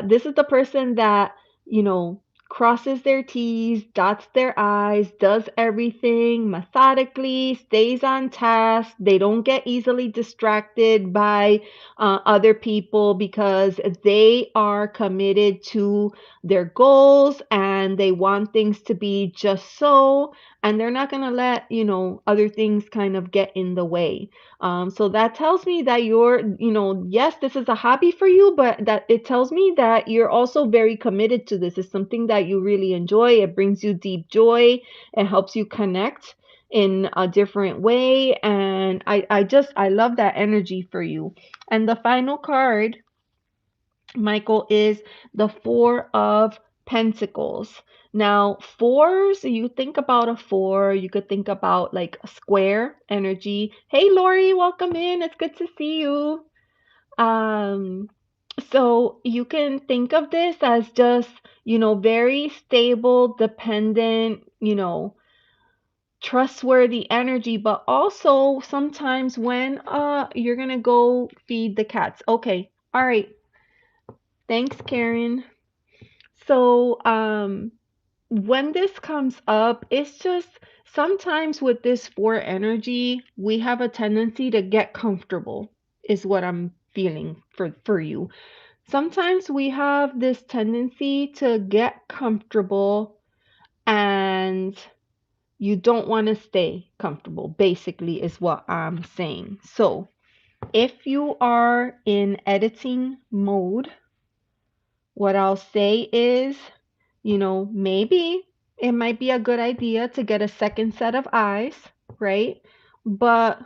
this is the person that, you know, crosses their T's, dots their I's, does everything methodically, stays on task. They don't get easily distracted by other people, because they are committed to their goals and they want things to be just so, and they're not going to let, other things kind of get in the way. So that tells me that you're, yes, this is a hobby for you, but that it tells me that you're also very committed to this. It's something that you really enjoy. It brings you deep joy. It helps you connect in a different way. And I love that energy for you. And the final card, Michael, is the Four of Pentacles. Now, fours, you think about a four, you could think about like a square energy. Hey, Lori, welcome in. It's good to see you. Um, so you can think of this as just, very stable, dependent, trustworthy energy, but also sometimes when you're gonna go feed the cats. Okay. All right. Thanks, Karen. So, when this comes up, it's just sometimes with this four energy, we have a tendency to get comfortable, is what I'm feeling for you. Sometimes we have this tendency to get comfortable and you don't want to stay comfortable, basically, is what I'm saying. So, if you are in editing mode, what I'll say is, maybe it might be a good idea to get a second set of eyes, right? But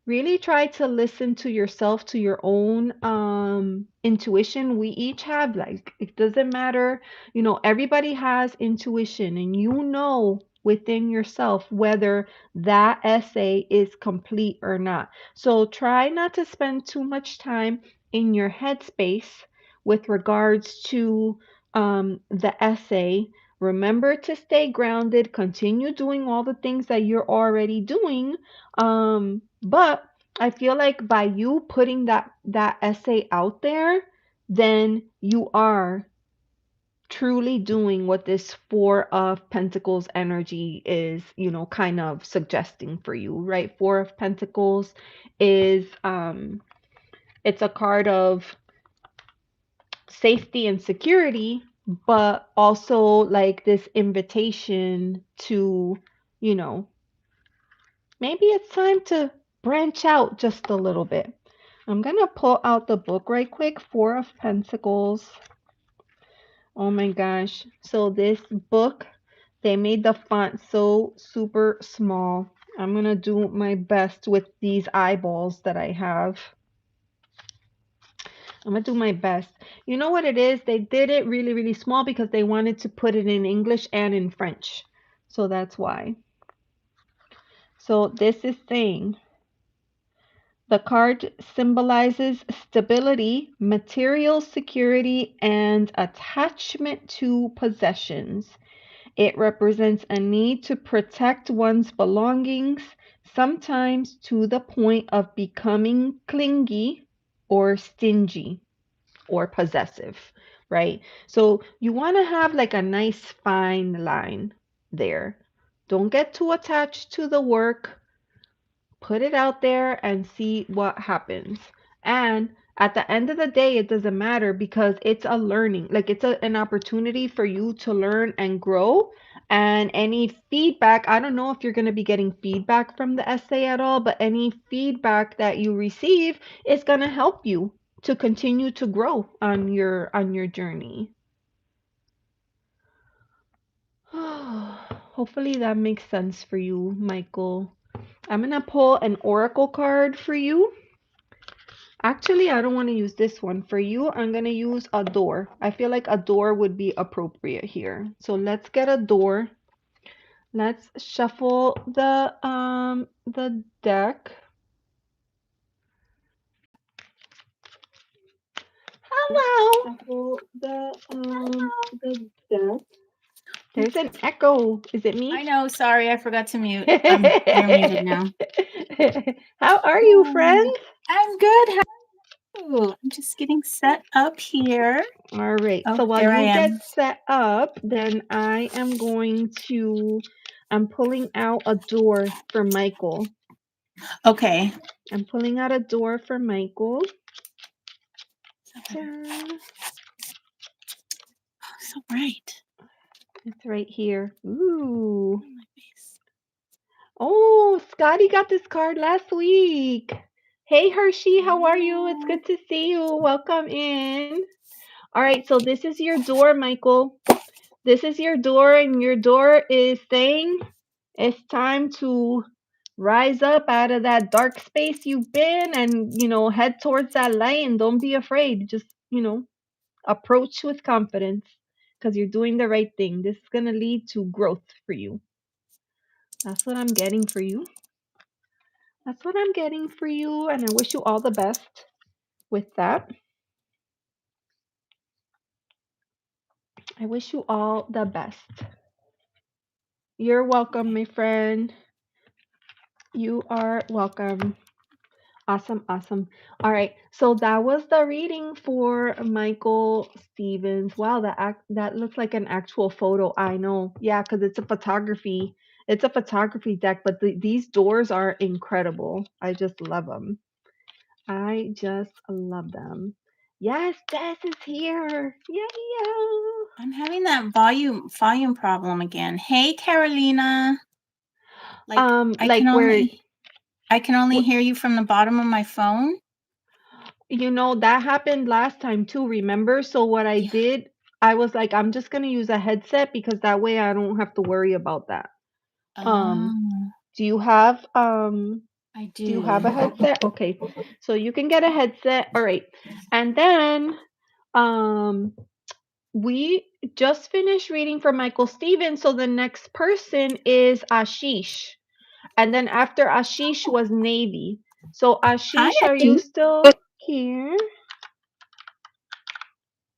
really try to listen to yourself, to your own intuition. We each have, like, it doesn't matter, everybody has intuition, and within yourself whether that essay is complete or not. So try not to spend too much time in your headspace with regards to the essay. Remember to stay grounded, continue doing all the things that you're already doing. But I feel like by you putting that essay out there, then you are truly doing what this Four of Pentacles energy is, kind of suggesting for you, right? Four of Pentacles is it's a card of safety and security, but also like this invitation to, you know, maybe it's time to branch out just a little bit. I'm going to pull out the book right quick. Four of Pentacles. Oh my gosh. So this book, they made the font so super small. I'm going to do my best with these eyeballs that I have. I'm gonna do my best. You know what it is? They did it really, really small because they wanted to put it in English and in French. So that's why. So this is saying the card symbolizes stability, material security, and attachment to possessions. It represents a need to protect one's belongings, sometimes to the point of becoming clingy or stingy or possessive, right? So you want to have like a nice fine line there. Don't get too attached to the work. Put it out there and see what happens. And at the end of the day, it doesn't matter because it's a learning, like it's an opportunity for you to learn and grow. And any feedback, I don't know if you're going to be getting feedback from the essay at all, but any feedback that you receive is going to help you to continue to grow on your journey. Hopefully that makes sense for you, Michael. I'm going to pull an oracle card for you. Actually, I don't want to use this one. For you, I'm going to use a door. I feel like a door would be appropriate here. So let's get a door. Let's shuffle the deck. Hello. Shuffle the deck. There's an echo. Is it me? I know. Sorry, I forgot to mute. You're muted now. How are you, friend? I'm good. How are you? I'm just getting set up here. All right. Oh, so while there I you am. get set up, then I am going to, I'm pulling out a door for Michael. Okay. I'm pulling out a door for Michael. Oh, so bright. It's right here. Ooh. On my face. Oh, Scotty got this card last week. Hey, Hershey, how are you? It's good to see you. Welcome in. All right, so this is your door, Michael. This is your door, and your door is saying it's time to rise up out of that dark space you've been and, head towards that light, and don't be afraid. Just, approach with confidence because you're doing the right thing. This is going to lead to growth for you. That's what I'm getting for you. That's what I'm getting for you, and I wish you all the best with that. I wish you all the best. You're welcome, my friend. You are welcome. Awesome, awesome. All right. So that was the reading for Michael Stevens. Wow, that looks like an actual photo. I know. Yeah, because it's a photography. It's a photography deck, but these doors are incredible. I just love them. I just love them. Yes, Des is here. Yeah. I'm having that volume problem again. Hey, Carolina. Like I can Like where, only I can only where hear you from the bottom of my phone. that happened last time too, remember? So what I Yeah. did, I was like, I'm just gonna use a headset because that way I don't have to worry about that. Um, Oh, do you have I do you have a do. headset? Okay. So you can get a headset. All right. And then um we just finished reading for Michael Stevens, so the next person is Ashish. And then after Ashish was Navy. So Hi, Ashish, are you Ashish. still here?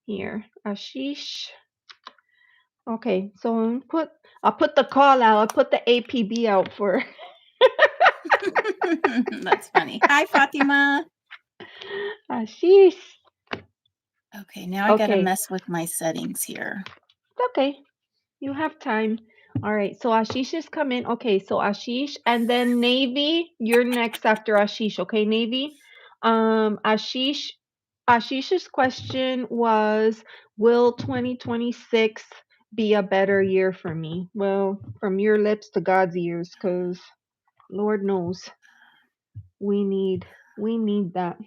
Here. Ashish. Okay, so I'll put the call out. I'll put the APB out for That's funny. Hi, Fatima. Ashish. Okay, now I gotta Okay, mess with my settings here. it's okay. You have time. All right, so Ashish is coming. Okay, so Ashish and then Navy, you're next after Ashish. Okay, Navy. Ashish's question was, will 2026 be a better year for me? Well, from your lips to God's ears, because Lord knows we need that.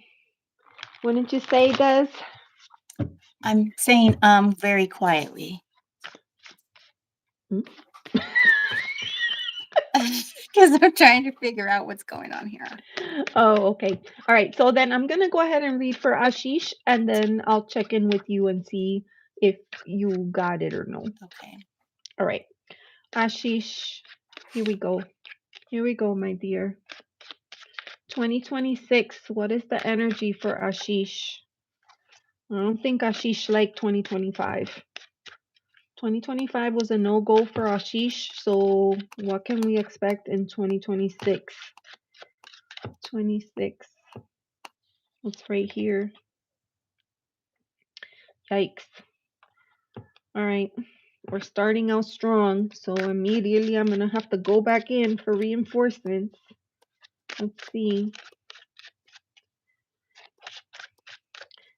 Wouldn't you say, Des? I'm saying very quietly. Hmm? Because I'm trying to figure out what's going on here. Oh, okay. All right. So then I'm gonna go ahead and read for Ashish, and then I'll check in with you and see if you got it or no. Okay. All right, Ashish. Here we go. Here we go, my dear. 2026. What is the energy for Ashish? I don't think Ashish liked 2025. 2025 was a no-go for Ashish. So what can we expect in 2026? 26. It's right here. Yikes. All right. We're starting out strong, so immediately I'm gonna have to go back in for reinforcements. Let's see.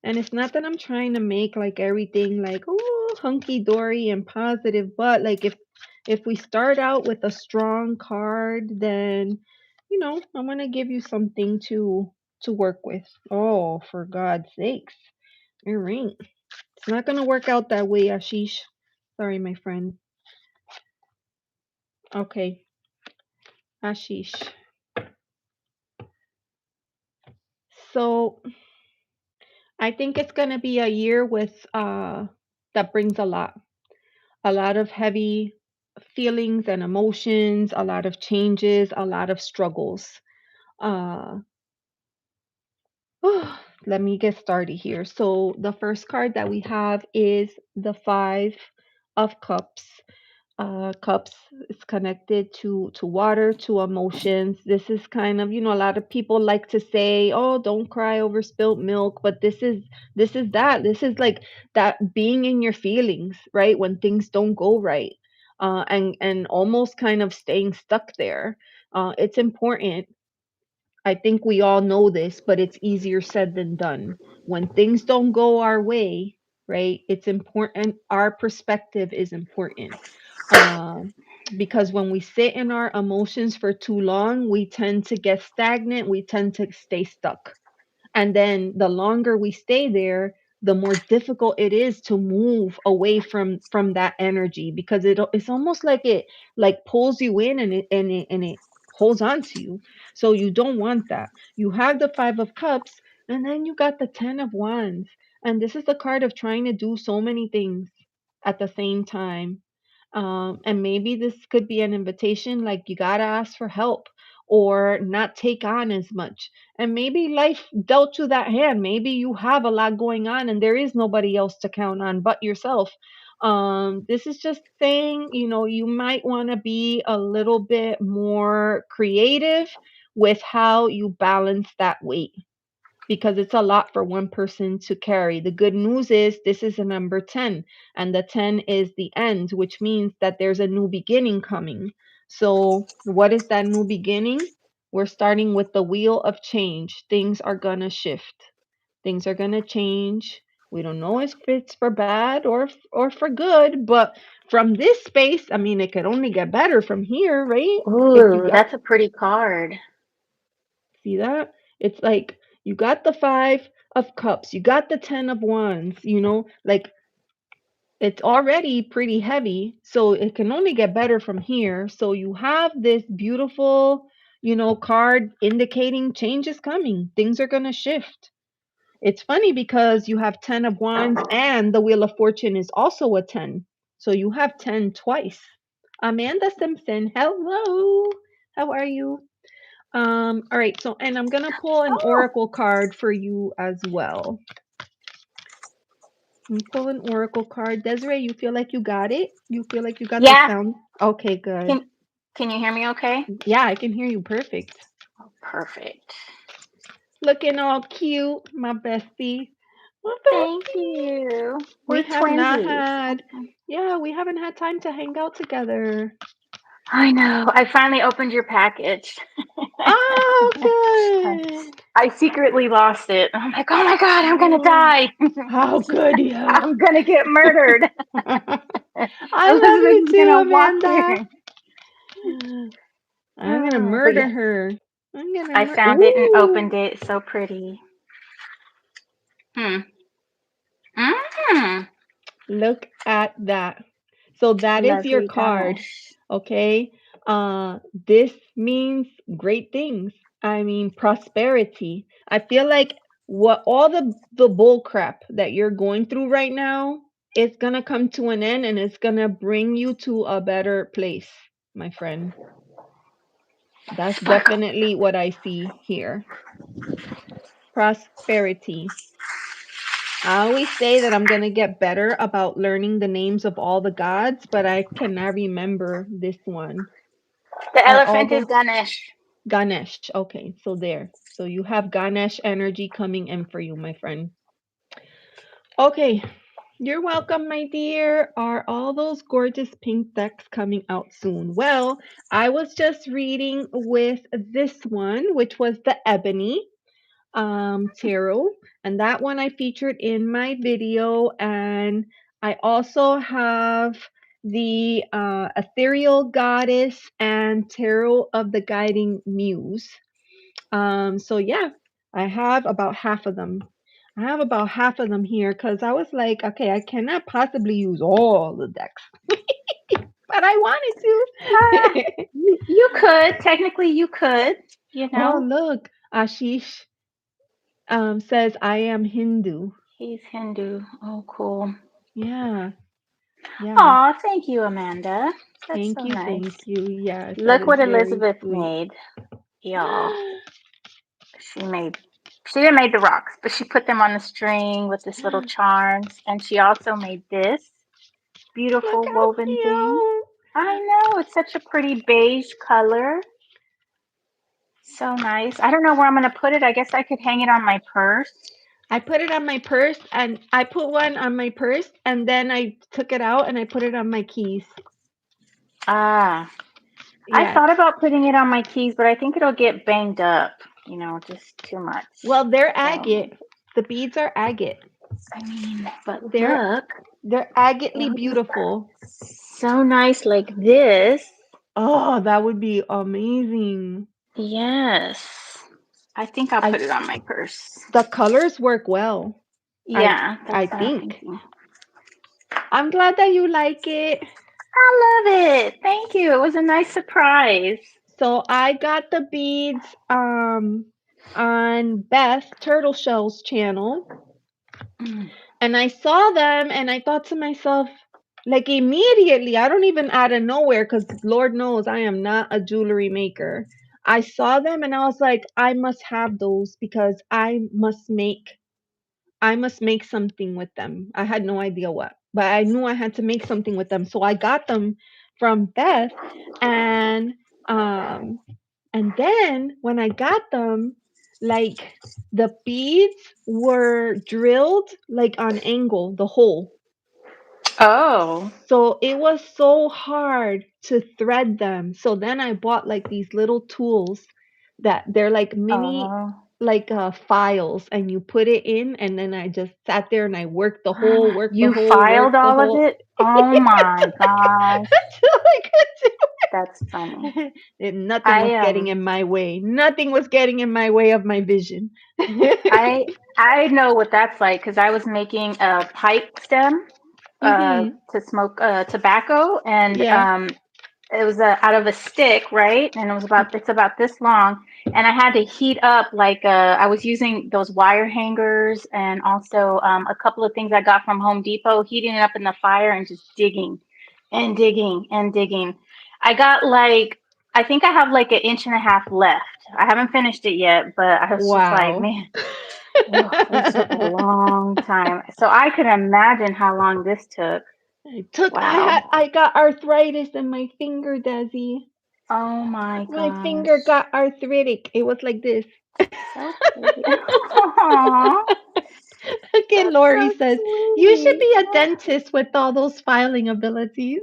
And it's not that I'm trying to make like everything like oh hunky dory and positive, but like if we start out with a strong card, then I'm gonna give you something to work with. Oh, for God's sakes. All right. It's not gonna work out that way, Ashish. Sorry, my friend. Okay, Ashish. So I think it's going to be a year with that brings a lot of heavy feelings and emotions, a lot of changes, a lot of struggles. Uh, let me get started here. So the first card that we have is the Five of Cups. Cups is connected to water, to emotions. This is kind of, a lot of people like to say, oh, don't cry over spilt milk, but this is like that being in your feelings, right, when things don't go right, and almost kind of staying stuck there. It's important. I think we all know this, but it's easier said than done. When things don't go our way, right? It's important. Our perspective is important. Um, because when we sit in our emotions for too long, we tend to get stagnant, we tend to stay stuck. And then the longer we stay there, the more difficult it is to move away from that energy because it's almost like it like pulls you in and it holds on to you. So you don't want that. You have the 5 of cups, and then you got the 10 of wands, and this is the card of trying to do so many things at the same time. And maybe this could be an invitation like you got to ask for help or not take on as much. And maybe life dealt you that hand. Maybe you have a lot going on and there is nobody else to count on but yourself. This is just saying, you might want to be a little bit more creative with how you balance that weight because it's a lot for one person to carry. The good news is this is a number 10, and the 10 is the end, which means that there's a new beginning coming. So, what is that new beginning? We're starting with the wheel of change. Things are going to shift. Things are going to change. We don't know if it's for bad or for good, but from this space, I mean, it could only get better from here, right? If you Ooh, got that's a pretty card. See that? It's like you got the 5 of cups, you got the 10 of wands, like it's already pretty heavy, so it can only get better from here. So you have this beautiful, card indicating change is coming. Things are going to shift. It's funny because you have 10 of wands and the wheel of fortune is also a 10. So you have 10 twice. Amanda Simpson, hello. How are you? All right, so and I'm gonna pull an Oh, oracle card for you as well. Pull an oracle card. Desiree, you feel like you got it? You feel like you got the yeah. sound? Okay, good. Can can you hear me okay? Yeah, I can hear you perfect. Oh, perfect. Looking all cute, my bestie. My Thank bestie. you. We We're have not twinsies. had, yeah, we haven't had time to hang out together. I know. I finally opened your package. Oh, good. I secretly lost it. I'm like, oh my God, I'm gonna Oh, die. how good, yeah. I'm gonna get murdered. I love Elizabeth you is too, gonna walk Amanda. here. I'm gonna But murder yeah, her. I'm gonna I murder. found it and Ooh, opened it. It's so pretty. Hmm. Mm. look at that. So that is your Lovely card. Ganesh. Okay. This means great things. I mean prosperity. I feel like what all the bull crap that you're going through right now is gonna come to an end and it's gonna bring you to a better place, my friend. That's definitely what I see here. Prosperity. I always say that I'm going to get better about learning the names of all the gods, but I cannot remember this one. The Are all elephant is those Ganesh. Ganesh? Okay, so there. So you have Ganesh energy coming in for you, my friend. Okay, you're welcome, my dear. Are all those gorgeous pink decks coming out soon? Well, I was just reading with this one, which was the Ebony tarot, and that one I featured in my video. And I also have the ethereal goddess and tarot of the guiding muse. So yeah, I have about half of them. I have about half of them here because I was like, okay, I cannot possibly use all the decks, but I Ah, wanted to. you could. Technically, you could. You Oh, know, look, Ashish says I am Hindu. he's Hindu. Oh, cool. Yeah, yeah. Aw, thank you, Amanda. That's Thank so you, nice. thank you. Yes, that Look is what very Elizabeth sweet. made, y'all. She made. She didn't make the rocks, but she put them on the string with this little charms, and she also made this Look beautiful how woven thing. cute. I know it's such a pretty beige color. So nice. I don't know where I'm gonna put it. I guess I could hang it on my purse. I put it on my purse and I put one on my purse and then I took it out and I put it on my keys. Ah, I Yes. thought about putting it on my keys, but I think it'll get banged up. Just too much. Well, they're So, agate. The beads are agate. I mean, but They're look, they're agately it would be beautiful. so nice like this. Oh, that would be amazing. Yes. I think I'll I put it on my purse. The colors work well. I Yeah, I that's what I'm think. thinking. I'm glad that you like it. I love it. Thank you. It was a nice surprise. So I got the beads on Beth Turtle Shell's channel Mm. and I saw them and I thought to myself, like immediately, I don't even out of nowhere, because Lord knows I am not a jewelry maker. I saw them and I was like, I must have those because I must make something with them. I had no idea what, but I knew I had to make something with them. So I got them from Beth and um And then when I got them, like the beads were drilled like on angle, the hole. Oh. So it was so hard to thread them. So then I bought like these little tools that they're like mini Oh. like files, and you put it in, and then I just sat there and I worked the hole, worked the You hole, filed worked the all of hole. it? Oh my gosh. Until I could That's funny. do it. And nothing was I getting in my way. Nothing was getting in my way of my vision. I I know what that's like because I was making a pipe stem Mhm. to smoke tobacco, and Yeah. it was out of a stick, right? And it's about this long, and I had to heat up like I was using those wire hangers and also a couple of things I got from Home Depot, heating it up in the fire and just digging and digging and digging. I got like I think I have like an inch and a half left. I haven't finished it yet, but I was just like, Wow. man, oh, this took a long time. So I could imagine how long this took. Wow. I got arthritis in my finger, Desi. Oh my My finger gosh. got arthritic. It was like this. So pretty. Aw, Okay, that's Lori so says, you should sweet. be a dentist with all those filing abilities.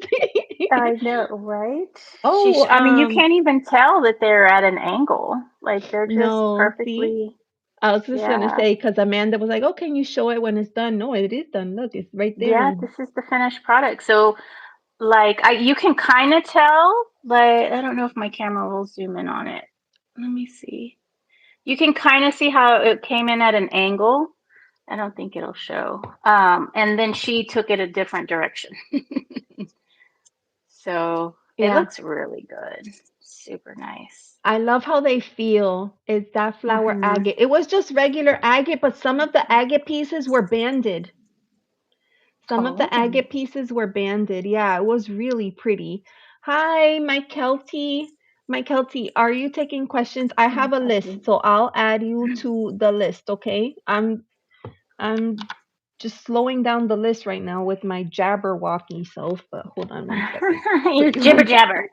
I know, right? Oh, I mean, you can't even tell that they're at an angle. Like they're just no, see? perfectly, I was just gonna yeah. say, because Amanda was like, oh, can you show it when it's done? No, it is done. Look, it's right there. Yeah, this is the finished product. So, like, you can kind of tell, like, I don't know if my camera will zoom in on it. Let me see. You can kind of see how it came in at an angle. I don't think it'll show. And then she took it a different direction. So it Yeah. looks really good. Super nice. I love how they feel. It's that flower Mm-hmm. agate. It was just regular agate, but some of the agate pieces were banded. Some of the Oh, agate pieces were banded. Yeah, it was really pretty. Hi, Mike Kelty. Mike Kelty, are you taking questions? I my have a list, puppy. so I'll add you to the list, okay? I'm just slowing down the list right now with my Jabberwocky self, but hold on one second. You Put you jibber on. jabber.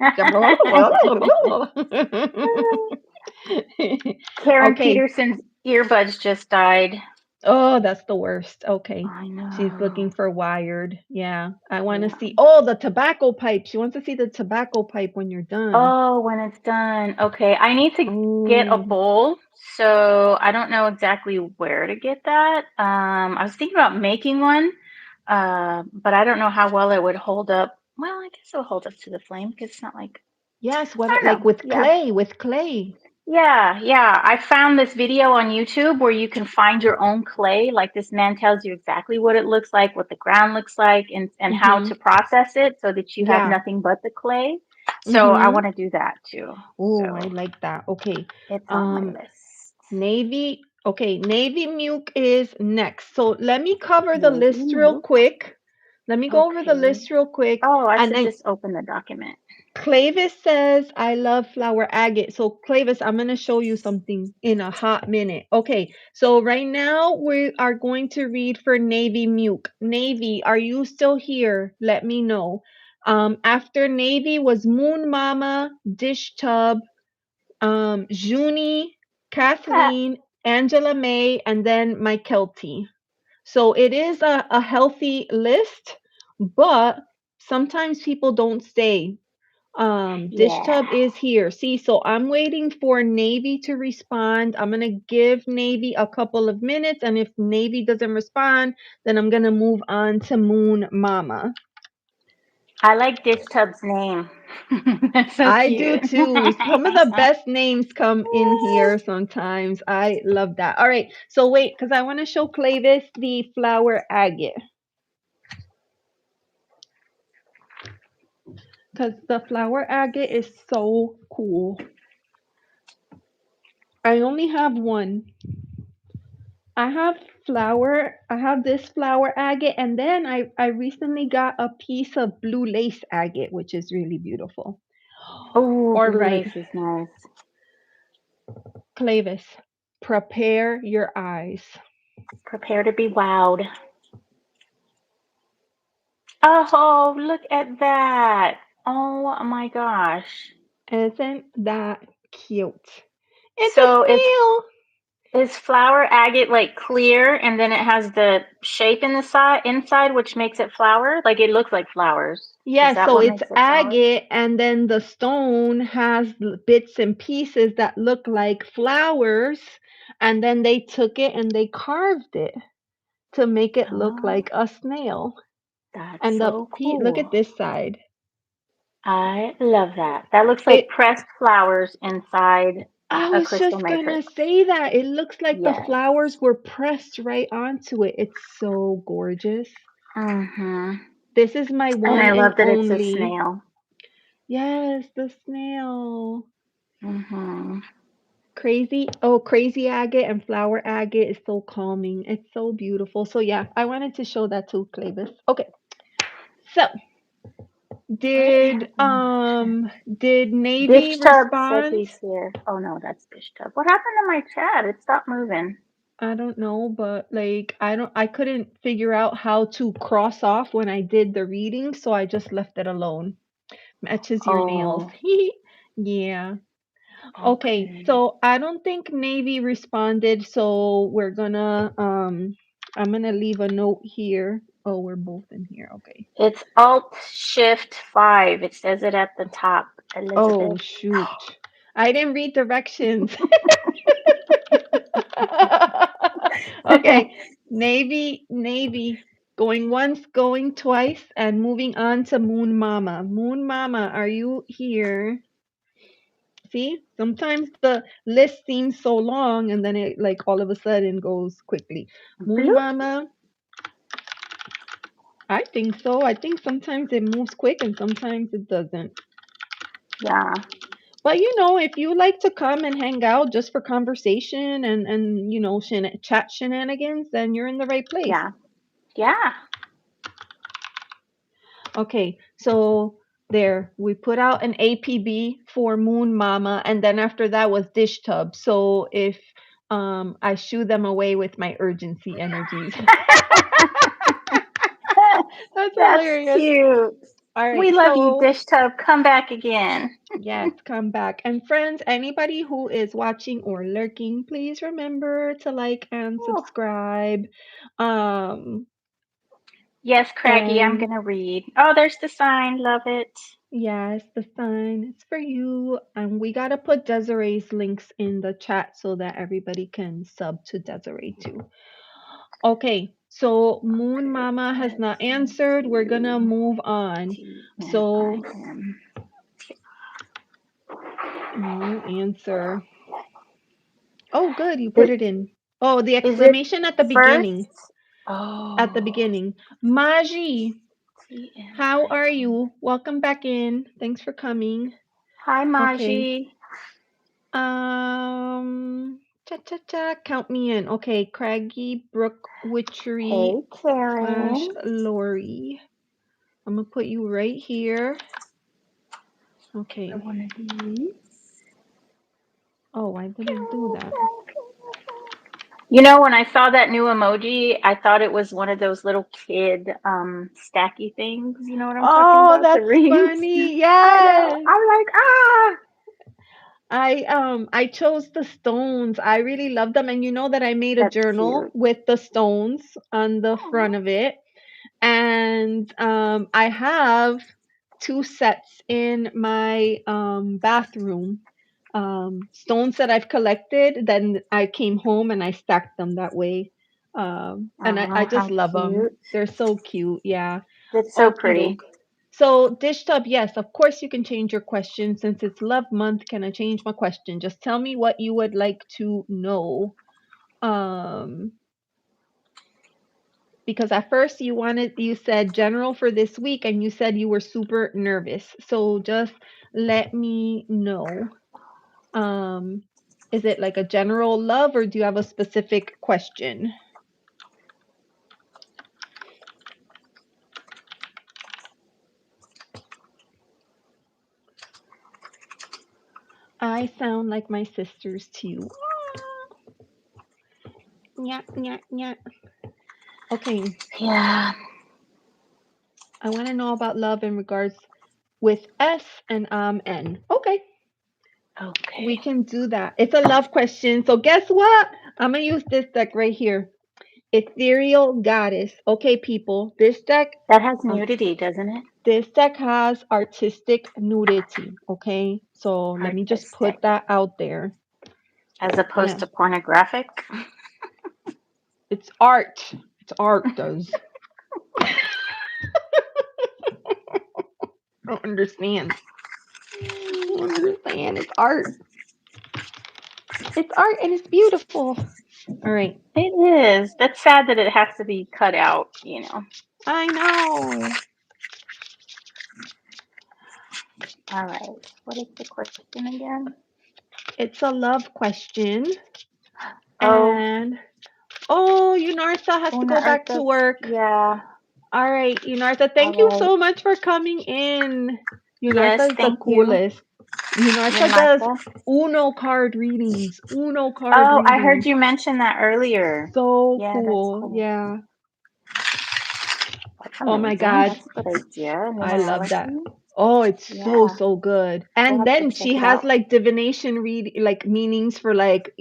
Karen Okay. Peterson's earbuds just died. Oh, that's the worst. Okay. I She's looking know. for wired. Yeah. I want to Yeah. see. Oh, the tobacco pipe. She wants to see the tobacco pipe when you're done. Oh, when it's done. Okay. I need to get a Oh, bowl, so I don't know exactly where to get that. I was thinking about making one, but I don't know how well it would hold up. Well, I guess it'll hold up to the flame because it's not like yes. I What, don't like know. with Yeah. clay, with clay. Yeah, yeah. I found this video on YouTube where you can find your own clay. Like this man tells you exactly what it looks like, what the ground looks like, and how Mm-hmm. to process it so that you have Yeah. nothing but the clay. So I Mm-hmm. want to do that too. Oh, I So like that. Okay. it's on my Um, list. navy. Okay, navy muke is next. So let me cover the Navy list real milk. quick. Let me go over the Okay. list real quick. Oh, I And should then just open the document. Clavis says, I love flower agate. So, Clavis, I'm going to show you something in a hot minute. Okay, so right now we are going to read for Navy Muke. Navy, are you still here? Let me know. After Navy was Moon Mama, Dish Tub, Junie, Kathleen, Angela May, and then my Kelty. So it is a healthy list, but sometimes people don't stay. Dish Yeah. Tub is here. See, so I'm waiting for Navy to respond. I'm gonna give Navy a couple of minutes, and if Navy doesn't respond, then I'm gonna move on to Moon Mama. I like Dish Tub's name. That's so I do cute. too. Some of the best names come in here sometimes. I love that. All right, so wait, because I want to show Clavis the flower agate. Because the flower agate is so cool. I only have one. I have this flower agate, and then I recently got a piece of blue lace agate, which is really beautiful. Oh, All blue right, lace is nice. Clavis, prepare your eyes. Prepare to be wowed. Oh, look at that. Oh my gosh. Isn't that cute. It's a So it's snail. is flower agate like clear and then it has the shape in the side inside which makes it flower? Like it looks like flowers. Is Yeah, that so what it's makes it flowers? agate, and then the stone has bits and pieces that look like flowers, and then they took it and they carved it to make it look Oh, like a snail. that's And the so feet, look at cool. this side. I love that. That looks like It pressed flowers inside I a was crystal just gonna matrix. say that. It looks like the Yes. flowers were pressed right onto it. It's so gorgeous. Mm-hmm. This is my And one I and love that it's a only. snail. Yes, the snail. Mm-hmm. Crazy agate and flower agate is so calming. It's so beautiful. So yeah, I wanted to show that to Clavis. Okay. So What did happened? Navy Dish Tub said respond? he's here. Oh no, that's Dish Tub. What happened to my chat? It stopped moving. I don't know, but like I couldn't figure out how to cross off when I did the reading, so I just left it alone. Matches your nails. Oh, Yeah. Okay, okay. so I don't think Navy responded, so I'm gonna leave a note here. Oh, we're both in here. Okay. It's Alt Shift 5. It says it at the top, Oh Elizabeth. shoot. I didn't read directions. Okay. Navy. Going once, going twice, and moving on to Moon Mama. Moon Mama, are you here? See, sometimes the list seems so long and then it like all of a sudden goes quickly. Moon Bloop. Mama, I think so. I think sometimes it moves quick and sometimes it doesn't. Yeah, But if you like to come and hang out just for conversation and chat shenanigans, then you're in the right place. yeah, yeah. Okay, so there we put out an APB for Moon Mama, and then after that was Dish Tub. So if I shoo them away with my urgency energies. That's That's hilarious. cute. All We right, love you, so Dish Tub. Come back again. yes, come back. And friends, anybody who is watching or lurking, please remember to like and Oh. subscribe. Um, Yes, Craggy, I'm and gonna read. Oh, there's the sign. Love it. yes, the sign is for you. And we gotta put Desiree's links in the chat so that everybody can sub to Desiree too. Okay, so Moon Mama has not answered. We're gonna move on. So TNIM. no answer. Oh, good, you put Is, it in. Oh, the is it exclamation at the first? beginning. At the Oh, beginning. Maji, how are TNIM. you? Welcome back in. Thanks for coming. Hi, Okay. Maji. Cha cha cha. Count me in. Okay. Craggy Brook Witchery Hey, slash Karen. Lori. I'm gonna put you right here. I Okay. want to do. Oh, I didn't do that. You know, when I saw that new emoji, I thought it was one of those little kid stacky things. You know what I'm talking Oh, about? The that's rings. funny. I know. Yes. I'm like, ah, I chose the stones. I really love them, and you know that I made a that's journal cute. with the stones on the front of it. And I have two sets in my bathroom, stones that I've collected. Then I came home and I stacked them that way. And I Oh, just how love them. cute. They're so cute. Yeah. That's so Okie pretty. doke. So, Dish Tub, yes, of course you can change your question. Since it's love month, can I change my question? Just tell me what you would like to know. Um, because at first you said general for this week and you said you were super nervous. So just let me know. Um, is it like a general love or do you have a specific question? I sound like my sisters to you. Yeah, yeah, yeah. Okay, Yeah. I want to know about love in regards with S and N. Okay. Okay. We can do that. It's a love question. So guess what? I'm gonna use this deck right here. Ethereal Goddess. Okay, people. That has Um, nudity, doesn't it? this deck has artistic nudity. Okay, so let me just Artistic. put that out there. As opposed Yeah, to pornographic. it's art. It's art, does. I don't understand. I don't understand. It's art. It's art and it's beautiful. All right. It is. That's sad that it has to be cut out, you know. I know. All right. What is the question again? It's a love question. Oh, And oh, Unarsa has to Una go back to Ursa's. work. Yeah. All right, Unarsa, All thank you right. so much for coming in. Yes, Unarsa is the thank you, coolest. Unarsa does Martha. Uno card readings. Uno card Oh, I heard readings. you mention that earlier. So Yeah, that's cool. cool. Yeah. That's Oh my amazing. God. That's a good idea. I love that. Numerology. Oh, it's so, Yeah, so good. we'll And have to then check she it has out. like divination read like meanings for like,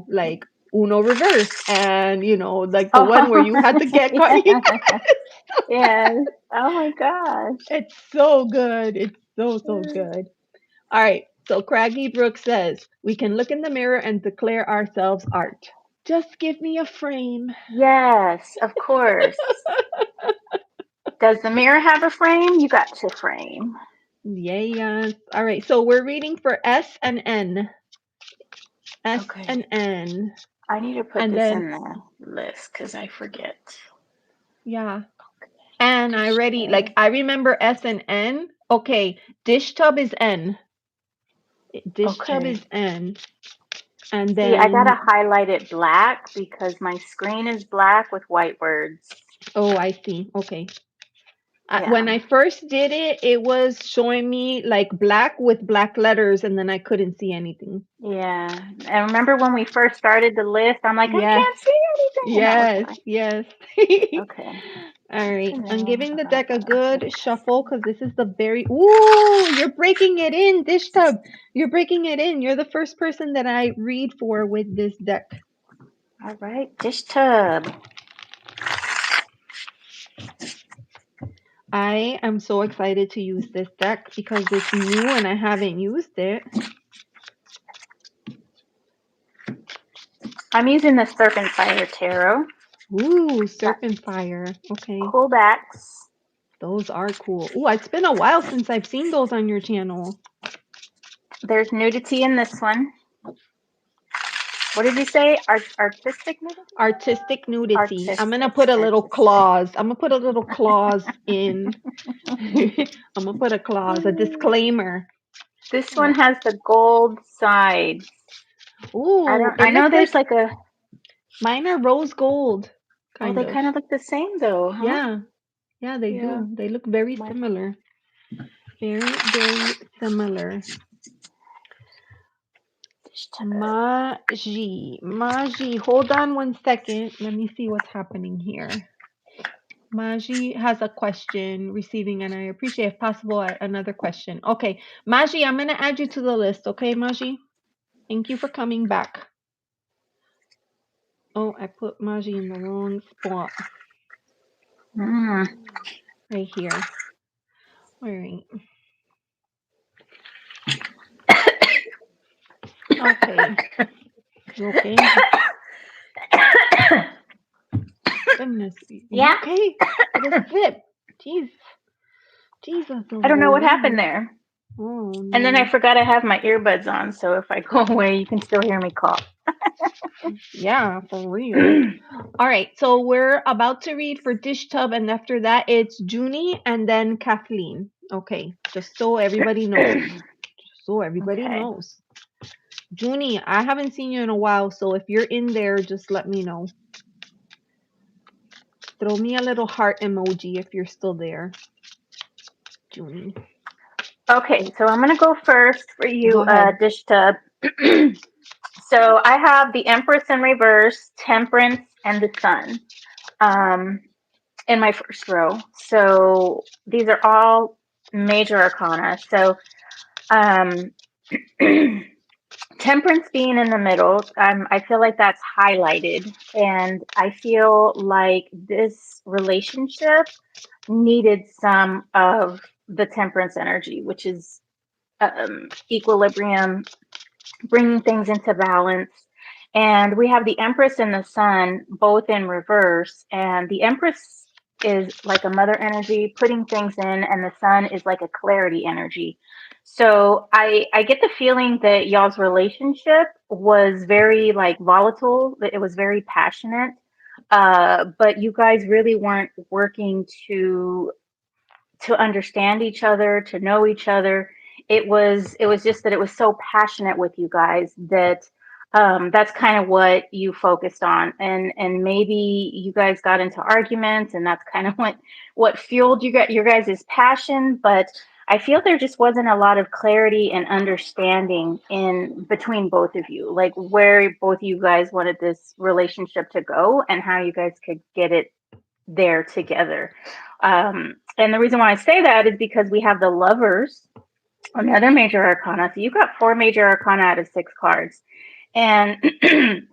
like Uno reverse and like the one where you Oh, had to get caught. yeah. Yes. Oh my gosh. It's so good. It's so, so good. All right. So Craggy Brooks says, we can look in the mirror and declare ourselves art. Just give me a frame. Yes, of course. Does the mirror have a frame? You got to frame. Yes. All right. So we're reading for S and N. S Okay. and N. I need to put And this then, in the list because I forget. yeah. And I Dish already, tub. like, I remember S and N. Okay. Dish tub is N. Dish tub Okay. is N. And See, I gotta then, highlight it black because my screen is black with white words. oh, I see. Okay. When Yeah. I first did it, it was showing me like black with black letters, and then I couldn't see anything. Yeah. And remember when we first started the list, I'm like, I Yes, can't see anything. And that was yes, why. yes. Okay. All Good right, to I'm know giving the about deck a that. good shuffle because this is the very. Ooh, you're breaking it in, Dish Tub. You're breaking it in. You're the first person that I read for with this deck. All right. Dish tub. I am so excited to use this deck because it's new and I haven't used it. I'm using the Serpent Fire Tarot. Ooh, Got Serpent Fire. Okay. cool backs. Those are cool. Ooh, it's been a while since I've seen those on your channel. There's nudity in this one. What did you say? Artistic nudity? Artistic nudity. I'm gonna Artistic. put a little Artistic. clause. I'm gonna put a little clause in. I'm gonna put a clause, a disclaimer. This All one right. has the gold sides. Ooh, I it know looks there's like like a, mine are rose gold, oh, kind they of. kind of look the same though, huh? Yeah, yeah, they Yeah. do. They look very My similar. Very, very similar. dish tub. Maji, hold on one second. Let me see what's happening here. Maji has a question receiving, and I appreciate, if possible, another question. Okay, Maji, I'm going to add you to the list. Okay, Maji? Thank you for coming back. Oh, I put Maji in the wrong spot. Mm. Right here. All right. Okay. You okay? Goodness. You Yeah. okay? What is it? Jeez. Jesus, I don't know what happened Louise. there. Oh, And then I no. forgot I have my earbuds on, so if I go away, you can still hear me cough. Yeah, for real. All right, so we're about to read for Dish Tub, and after that, it's Junie and then Kathleen. Okay, just so everybody knows. Just so everybody Okay. knows. Junie, I haven't seen you in a while, so if you're in there, just let me know. Throw me a little heart emoji if you're still there, Junie. Okay, so I'm gonna go first for Go you, ahead. dish tub. So I have the Empress in reverse, Temperance, and the Sun um, in my first row. So these are all major arcana. So um, Temperance being in the middle, I feel like that's highlighted, and I feel like this relationship needed some of the temperance energy, which is equilibrium, bringing things into balance. And we have the Empress and the Sun both in reverse. And the Empress is like a mother energy, putting things in, and the Sun is like a clarity energy. So I get the feeling that y'all's relationship was very like volatile, that it was very passionate. But you guys really weren't working to understand each other, to know each other. It was just that it was so passionate with you guys that that's kind of what you focused on, and maybe you guys got into arguments, and that's kind of what fueled your guys' passion. But I feel there just wasn't a lot of clarity and understanding in between both of you, like where both of you guys wanted this relationship to go and how you guys could get it there together. And the reason why I say that is because we have the lovers, another major arcana. So you've got four major arcana out of six cards. And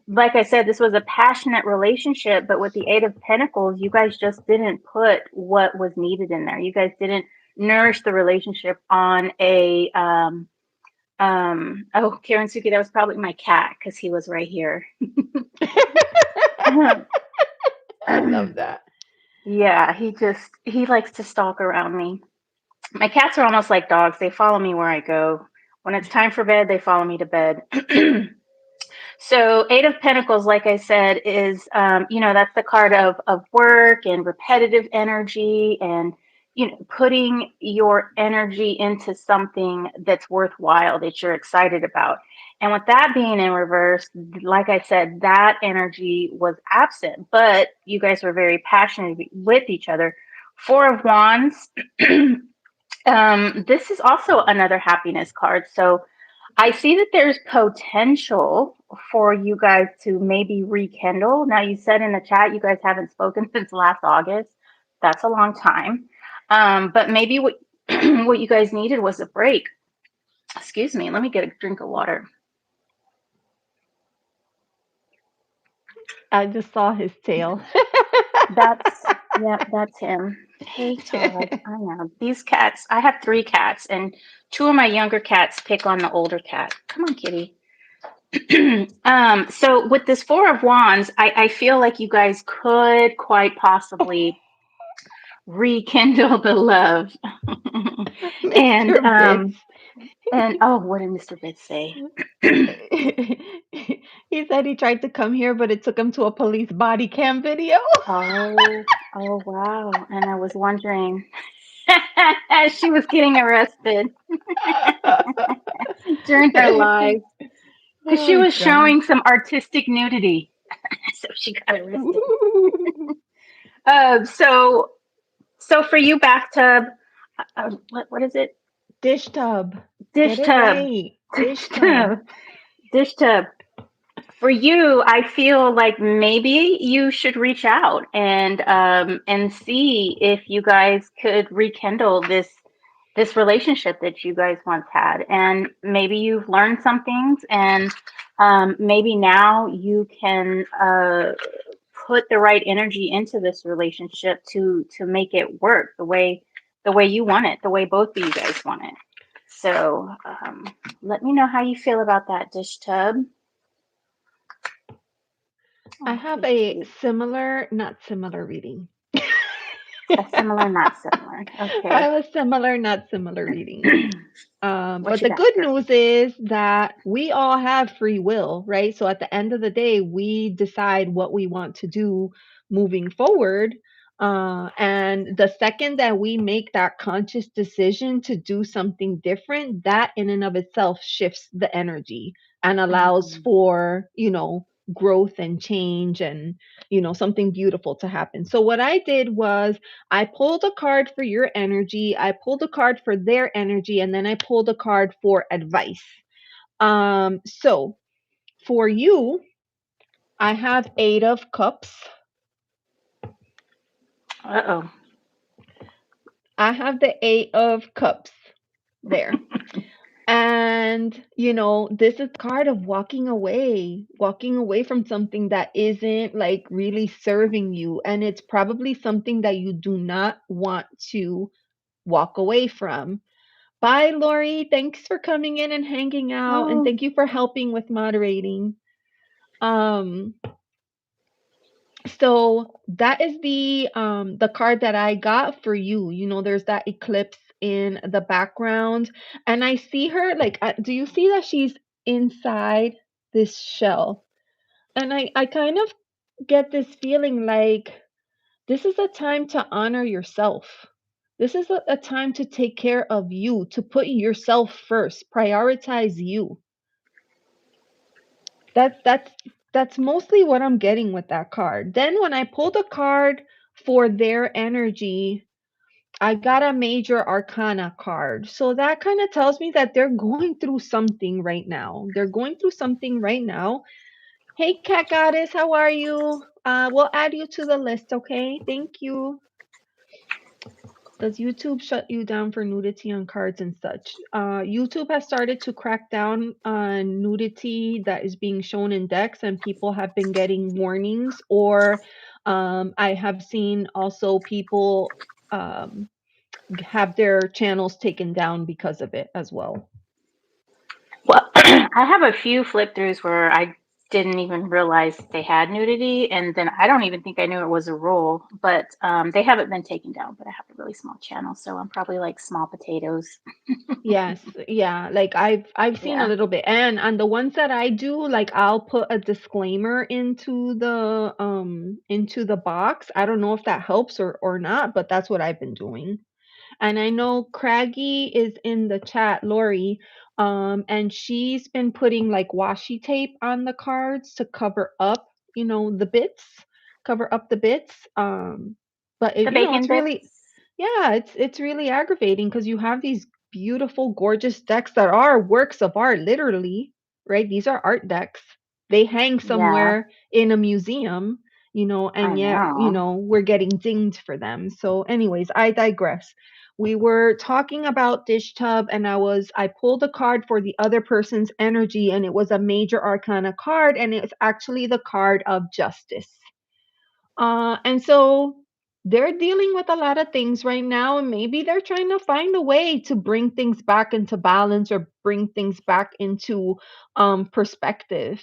like I said, this was a passionate relationship, but with the Eight of Pentacles, you guys just didn't put what was needed in there. You guys didn't nourish the relationship on a oh, Karen Suki, that was probably my cat because he was right here. I love that. Yeah, he likes to stalk around me. My cats are almost like dogs. They follow me where I go. When it's time for bed, they follow me to bed. So, Eight of Pentacles, like I said, is that's the card of work and repetitive energy, and putting your energy into something that's worthwhile, that you're excited about. And with that being in reverse, like I said, that energy was absent, but you guys were very passionate with each other. Four of Wands. This is also another happiness card. So I see that there's potential for you guys to maybe rekindle. Now, you said in the chat you guys haven't spoken since last August. That's a long time. But maybe what what you guys needed was a break. Excuse me. Let me get a drink of water. I just saw his tail. That's him. Hey, Todd. I know these cats. I have three cats, and two of my younger cats pick on the older cat. Come on, kitty. So with this Four of Wands, I feel like you guys could quite possibly rekindle the love. and Mr. Bits. oh, what did Mr. Bits say? He said he tried to come here, but it took him to a police body cam video. Oh wow. And I was wondering, she was getting arrested during her live because she Oh was God. showing some artistic nudity. So she got arrested. Ooh. So for you, bathtub, what is it? Dish tub. Dish Get it tub. right. Dish Dish tub. tub. Dish tub. For you, I feel like maybe you should reach out and see if you guys could rekindle this relationship that you guys once had. And maybe you've learned some things, and maybe now you can put the right energy into this relationship to make it work the way you want it, the way both of you guys want it. So let me know how you feel about that, dish tub. I Oh, have he's a cute. similar, not similar reading. A similar, not similar. I Okay. have a similar, not similar reading. What But you the got, good girl? news is that we all have free will, right? So at the end of the day, we decide what we want to do moving forward. And the second that we make that conscious decision to do something different, that in and of itself shifts the energy and allows Mm. for, growth and change and, something beautiful to happen. So what I did was I pulled a card for your energy, I pulled a card for their energy, and then I pulled a card for advice. So for you, I have 8 of Cups. Uh-oh. I have the 8 of Cups there. And, this is card of walking away from something that isn't like really serving you. And it's probably something that you do not want to walk away from. Bye, Lori. Thanks for coming in and hanging out. And Oh, thank you for helping with moderating. Um, so that is the card that I got for you. There's that eclipse in the background, and I see her like do you see that she's inside this shell? And I kind of get this feeling like this is a time to honor yourself. This is a time to take care of you, to put yourself first, prioritize you. That's mostly what I'm getting with that card. Then when I pulled a card for their energy, I got a major arcana card. So that kind of tells me that they're going through something right now. They're going through something right now. Hey, Cat Goddess, how are you? We'll add you to the list, okay? Thank you. Does YouTube shut you down for nudity on cards and such? YouTube has started to crack down on nudity that is being shown in decks, and people have been getting warnings, or I have seen also people have their channels taken down because of it as well. well, I have a few flip throughs where I didn't even realize they had nudity, and then I don't even think I knew it was a rule. But they haven't been taken down. But I have a really small channel, so I'm probably like small potatoes. Yes, yeah, like I've seen a Yeah. little bit. And on the ones that I do, like I'll put a disclaimer into the box. I don't know if that helps or not, but that's what I've been doing. And I know Craggy is in the chat, Lori, and she's been putting like washi tape on the cards to cover up, the bits, cover up the bits. But The it's bacon really, bits. yeah, it's really aggravating because you have these beautiful, gorgeous decks that are works of art, literally, right? These are art decks. They hang Yeah, somewhere in a museum, I and yet, know. we're getting dinged for them. So, anyways, I digress. We were talking about Dish Tub, and I pulled a card for the other person's energy, and it was a major arcana card, and it's actually the card of justice. And so they're dealing with a lot of things right now, and maybe they're trying to find a way to bring things back into balance or bring things back into perspective,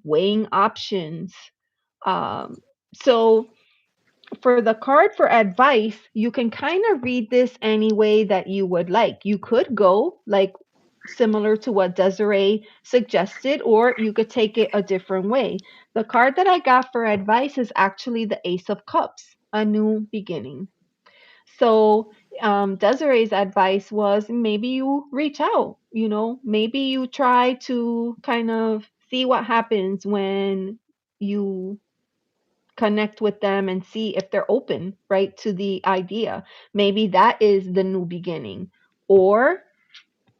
weighing options. So for the card for advice, you can kind of read this any way that you would like. You could go like similar to what Desiree suggested, or you could take it a different way. The card that I got for advice is actually the Ace of Cups, a new beginning. So, Desiree's advice was maybe you reach out, maybe you try to kind of see what happens when you connect with them and see if they're open, right, to the idea. Maybe that is the new beginning. Or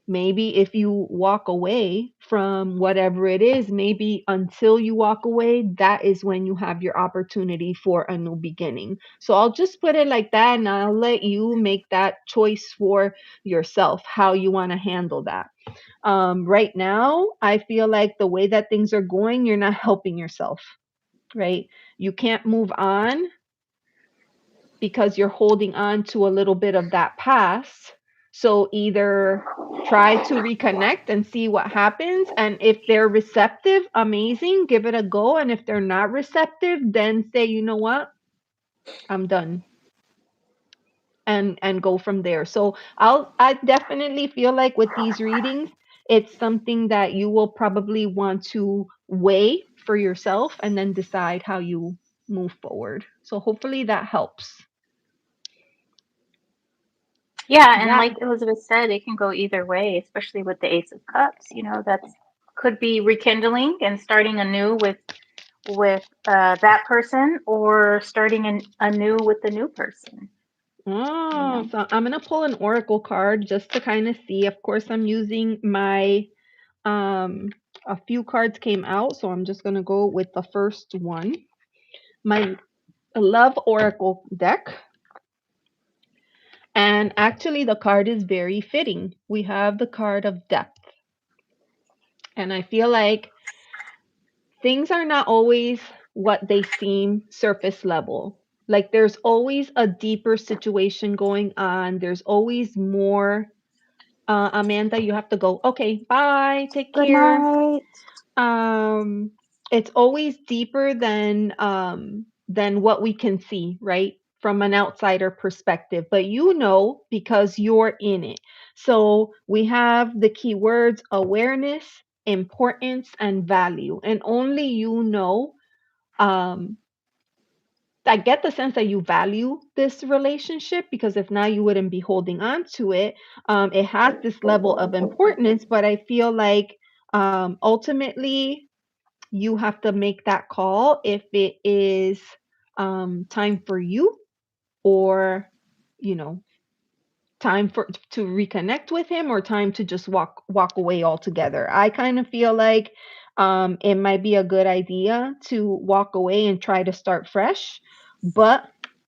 maybe if you walk away from whatever it is, maybe until you walk away, that is when you have your opportunity for a new beginning. So I'll just put it like that, and I'll let you make that choice for yourself, how you want to handle that. Right now, I feel like the way that things are going, you're not helping yourself, right? You can't move on because you're holding on to a little bit of that past. So either try to reconnect and see what happens. And if they're receptive, amazing, give it a go. And if they're not receptive, then say, you know what, I'm done. And go from there. So I definitely feel like with these readings, it's something that you will probably want to weigh for yourself and then decide how you move forward. So hopefully that helps. Yeah, and Yeah. like Elizabeth said, it can go either way, especially with the Ace of Cups. You know, that's could be rekindling and starting anew with that person, or starting anew with the new person. You Oh, know, so I'm gonna pull an oracle card just to kind of see. Of course, I'm using my um a few cards came out, so I'm just gonna go with the first one. My love oracle deck. And actually the card is very fitting. We have the card of depth. And I feel like things are not always what they seem surface level. Like there's always a deeper situation going on. There's always more. Amanda, you have to go. Okay, bye. Take Good care. night. um it's always deeper than what we can see, right, from an outsider perspective, but you know because you're in it. So we have the key words: awareness, importance, and value, and only you know. um I get the sense that you value this relationship, because if not, you wouldn't be holding on to it. It has this level of importance, but I feel like ultimately you have to make that call if it is time for you, or you know, time for to reconnect with him, or time to just walk away altogether. I kind of feel like it might be a good idea to walk away and try to start fresh, but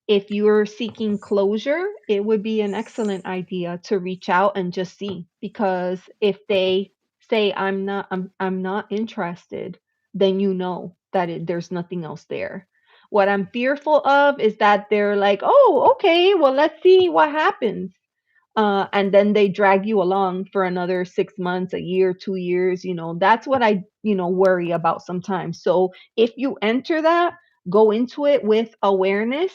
if you're seeking closure, it would be an excellent idea to reach out and just see, because if they say I'm not interested, then you know that there's nothing else there. What I'm fearful of is that they're like, oh, okay, well, let's see what happens. And then they drag you along for another 6 months, a year, 2 years. That's what I worry about sometimes. So if you enter that, go into it with awareness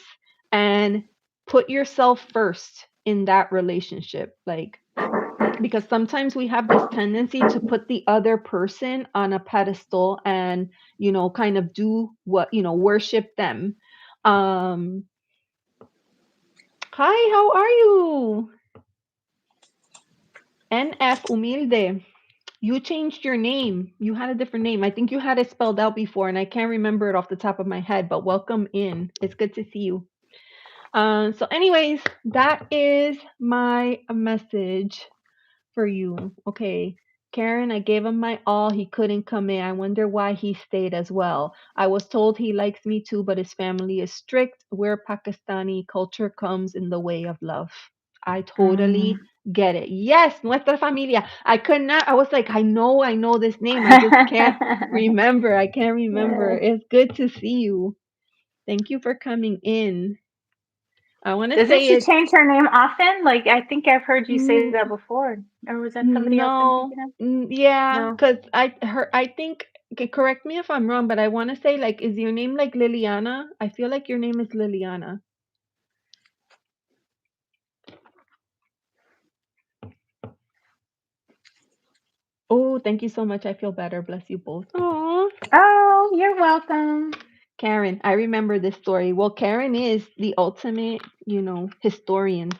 and put yourself first in that relationship. Like, because sometimes we have this tendency to put the other person on a pedestal and kind of do what, worship them. um Hi, how are you? NF Humilde. You changed your name. You had a different name. I think you had it spelled out before, and I can't remember it off the top of my head, but welcome in. It's good to see you. So, anyways, that is my message for you. Okay. Karen, I gave him my all. He couldn't come in. I wonder why he stayed as well. I was told he likes me too, but his family is strict. We're Pakistani. Culture comes in the way of love. I totally get it. Yes, nuestra familia. I could not. I was like, I know this name. I just can't remember. I can't remember. Yes. It's good to see you. Thank you for coming in. I want to Doesn't say she it. change her name often? Like, I think I've heard you say that mm, before. Or was that somebody else I'm thinking No, of? yeah, No. because I think, correct me if I'm wrong, but I want to say, like, is your name like Liliana? I feel like your name is Liliana. Oh, thank you so much. I feel better. Bless you both. Aw. Oh, you're welcome. Karen, I remember this story. Well, Karen is the ultimate, historian.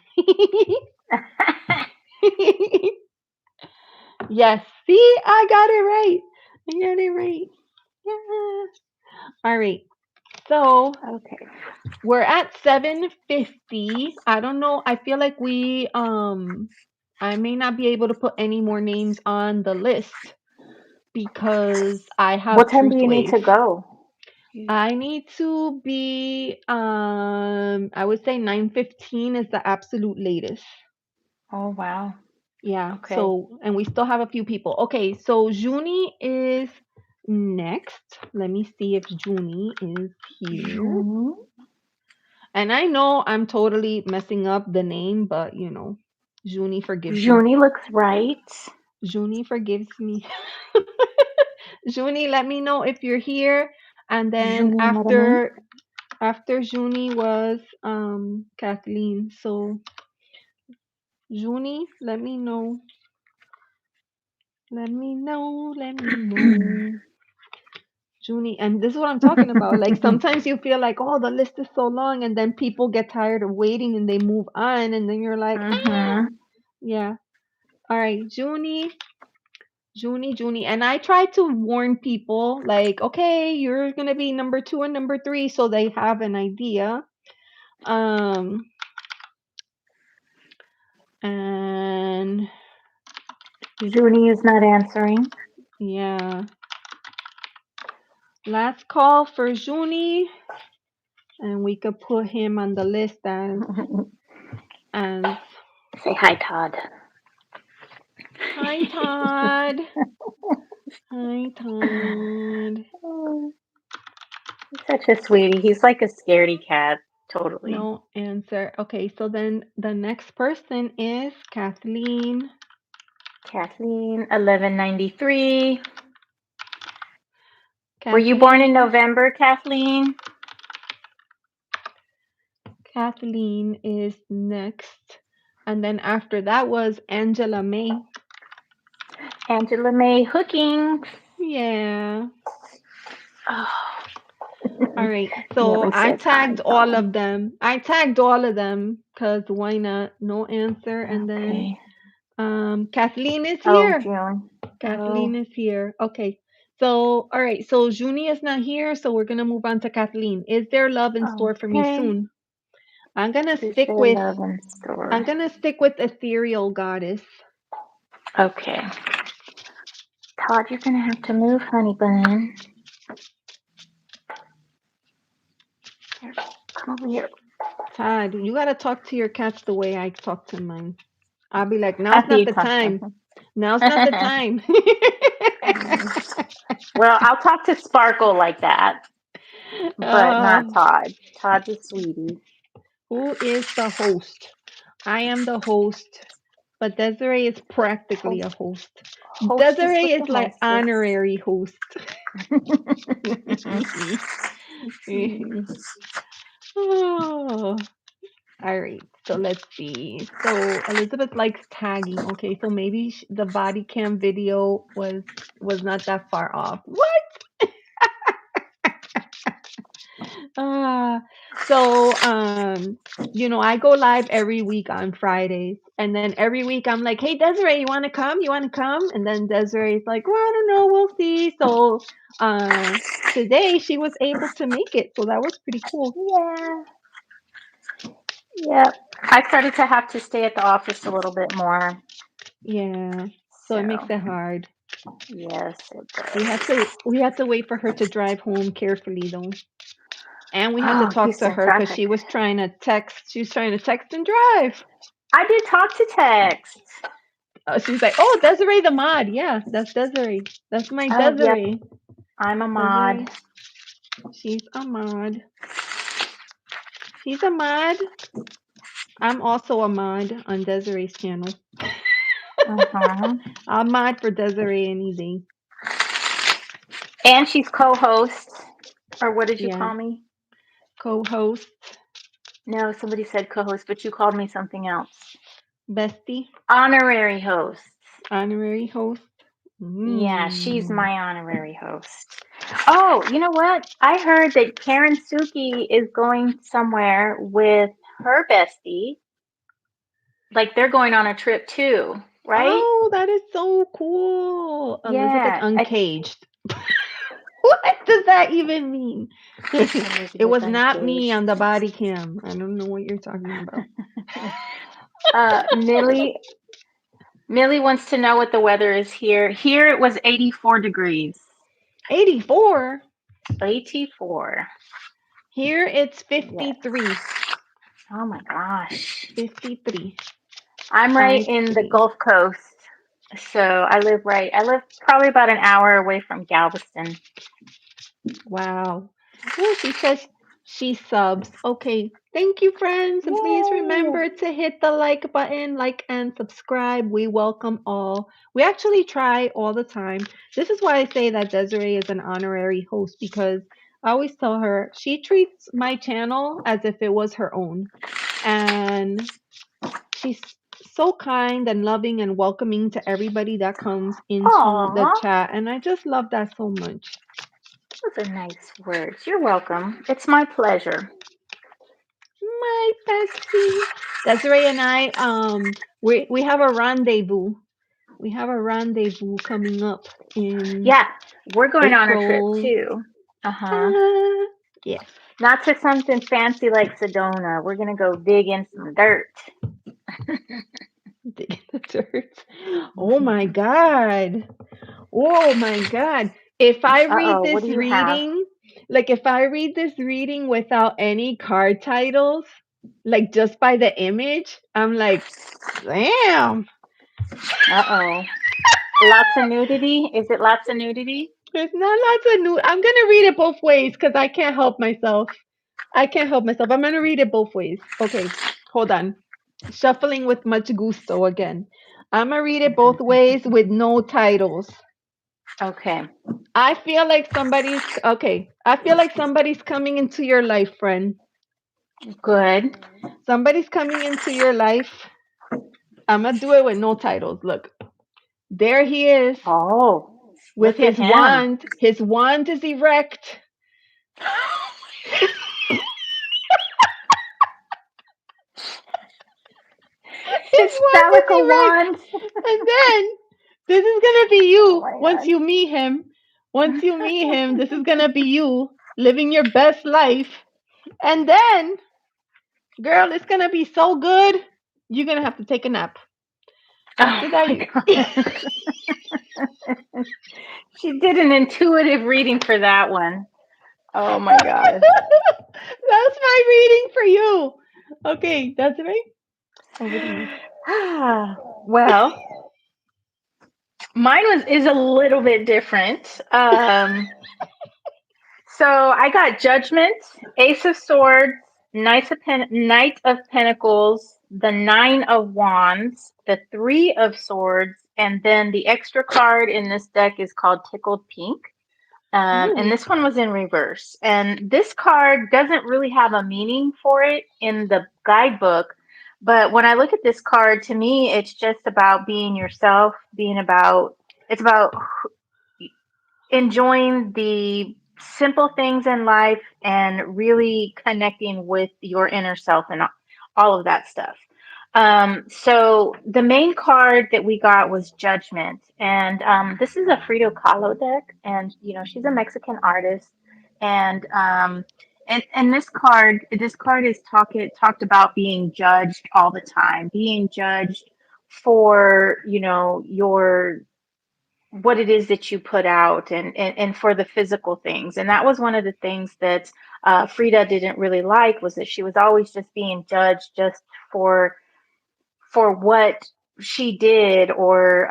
Yes, see, I got it right. I got it right. Yeah. All right. So Okay. we're at 7:50. I don't know. I feel like I may not be able to put any more names on the list because I have What time do Truth you need Wave. to go? I need to be I would say 9:15 is the absolute latest. Oh, wow. Yeah. Okay. So, and we still have a few people. Okay, so Juni is next. Let me see if Juni is here. June. And I know I'm totally messing up the name, but Juni forgives me. Junie looks right. Juni forgives me. Juni, let me know if you're here. And then Junie Merame. after Juni was Kathleen. So Juni, let me know. Let me know. Let me know. Juni, and this is what I'm talking about. Like sometimes you feel like, oh, the list is so long, and then people get tired of waiting and they move on, and then you're like, ah, Mm-hmm. yeah. All right, Junie. And I try to warn people, like, okay, you're gonna be number two and number three, so they have an idea. Um, and Junie is not answering. yeah, last call for Junie, and we could put him on the list as Say hi, Todd. hi Todd. Hi, Todd. Oh, he's such a sweetie. He's like a scaredy cat. Totally. No answer. Okay, so then the next person is Kathleen. Kathleen, 1193. Were you born in Kathleen. November, Kathleen? Kathleen is next. And then after that was Angela May. Angela May Hooking. Yeah. Oh, All right. So Millie I says hi, tagged all Tom. of them. I tagged all of them because why not? No answer. And then Okay. Kathleen is Oh, here. June. Oh, Kathleen is here. Okay. So, all right. So Junie is not here. So we're going to move on to Kathleen. Is there love in store for me okay. soon? I'm going to Is stick there with love in I'm store? going to stick with ethereal goddess. Okay. Todd, you're gonna have to move, honey bun. Here, come over here. Todd, you got to talk to your cats the way I talk to mine. I'll be like, How now's do not you the talk to time. him? Now's not the time. Well, I'll talk to Sparkle like that, but not um, Todd. Todd's a sweetie. who is the host? I am the host, but Desiree is practically a Host, host. hostess Desiree with the is like mostest. honorary host. Oh, all right. So let's see. So Elizabeth likes tagging. Okay, so maybe the body cam video was not that far off. What? Ah, so I go live every week on Fridays, and then every week I'm like, "Hey, Desiree, you want to come? You want to come?" And then Desiree's like, "Well, I don't know, we'll see." So, uh, today she was able to make it, so that was pretty cool. Yeah. Yep. I started to have to stay at the office a little bit more. Yeah, so it makes So, it hard. yes, it We had does. to wait for her to drive home carefully though, and we had to Oh, talk to Houston her because traffic. she was trying to text. She was trying to text and drive. I did talk to text. She's like, "Oh, Desiree the mod. Yeah, that's Desiree. That's my Oh, yep. Desiree. I'm a mod. Desiree. She's a mod. She's a mod. I'm also a mod on Desiree's channel. Uh-huh. I'll mod for Desiree anything. And she's co-host. Or what did you Yeah, call me? co-host, No, somebody said co-host, but you called me something else. bestie, Honorary host. honorary host. Yeah, she's Mm. my honorary host. Oh, you know what? I heard that Karen Suki is going somewhere with her bestie. Like they're going on a trip too, right? Oh, that is so cool. Elizabeth Yeah, Uncaged. What does that even mean? It Elizabeth was not me Uncaged. on the body cam. I don't know what you're talking about. Millie wants to know what the weather is here. Here it was 84 degrees. 84. 84. Here it's Yes. 53. Oh my gosh. 53. I'm right Five in the three. Gulf Coast. So I live probably about an hour away from Galveston. Wow. Oh, she says she subs. Okay. Thank you, friends. And please Yay! remember to hit the like button, like and subscribe. We welcome all. We actually try all the time. This is why I say that Desiree is an honorary host because I always tell her she treats my channel as if it was her own. And she's so kind and loving and welcoming to everybody that comes into the Aw, chat. And I just love that so much. those are nice words. You're welcome. It's my pleasure. My bestie. Desiree and I, we have a rendezvous. We have a rendezvous coming up in Yeah, we're going on a trip April. too. Uh huh. Ah, yes. Not to something fancy like Sedona. We're gonna go dig in some dirt. Digging the dirt. Oh my God. Oh my God. If I Uh read oh, what this do you have? reading, like if I read this reading without any card titles, like just by the image, I'm like, damn. Uh oh. Lots of nudity? Is it lots of nudity? There's not lots of new. I'm gonna read it both ways because I can't help myself. I can't help myself. I'm gonna read it both ways. Okay, hold on. Shuffling with much gusto again. I'm gonna read it both ways with no titles. Okay. I feel like somebody's okay. I feel like somebody's coming into your life, friend. Good. Somebody's coming into your life. I'm gonna do it with no titles. Look, there he is Oh, with look at his him. wand. His wand is erect. His His wand is phallical erect. wand. And then this is gonna be Oh you my once you meet him. Once you meet him, this is gonna be you living your best life. And then, girl, it's gonna be so good. You're gonna have to take a nap. God. After that, Oh my God. She did an intuitive reading for that one. Oh my gosh. that's my reading for you. Okay, that's right. Over to you. Well, mine was is a little bit different. So I got Judgment, Ace of Swords, Knight of Pentacles, the Nine of Wands, the Three of Swords, and then the extra card in this deck is called Tickled Pink. And Ooh. this one was in reverse. And this card doesn't really have a meaning for it in the guidebook. But when I look at this card, to me, it's just about being yourself, it's about enjoying the simple things in life and really connecting with your inner self and all of that stuff. So the main card that we got was Judgment, and this is a Frida Kahlo deck, and she's a Mexican artist, and this card is talked about being judged all the time, being judged for your what it is that you put out and for the physical things. And that was one of the things that Frida didn't really like, was that she was always just being judged just for what she did, or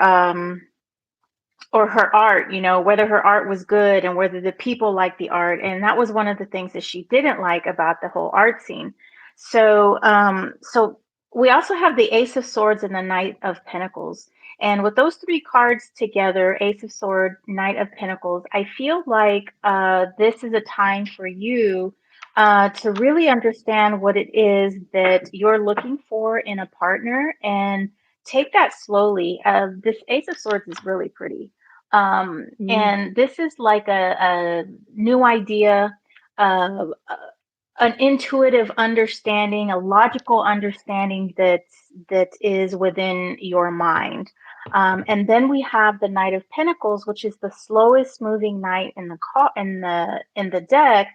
her art, whether her art was good and whether the people liked the art. And that was one of the things that she didn't like about the whole art scene. So we also have the Ace of Swords and the Knight of Pentacles. And with those three cards together, Ace of Swords, Knight of Pentacles, I feel like this is a time for you to really understand what it is that you're looking for in a partner, and take that slowly. This Ace of Swords is really pretty. Mm. And this is like a new idea, uh, an intuitive understanding, a logical understanding that is within your mind. And then we have the Knight of Pentacles, which is the slowest moving knight in the deck,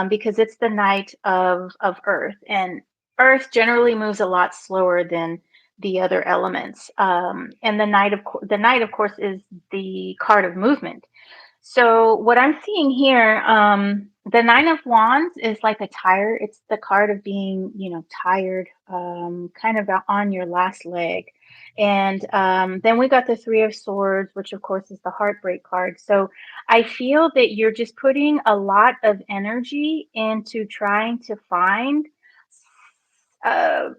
because it's the Knight of Earth, and Earth generally moves a lot slower than the other elements. And the Knight, of course, is the card of movement. So what I'm seeing here, the Nine of Wands is like a tire. It's the card of being, tired, kind of on your last leg. And then we got the Three of Swords, which of course is the heartbreak card. So I feel that you're just putting a lot of energy into trying to find uh,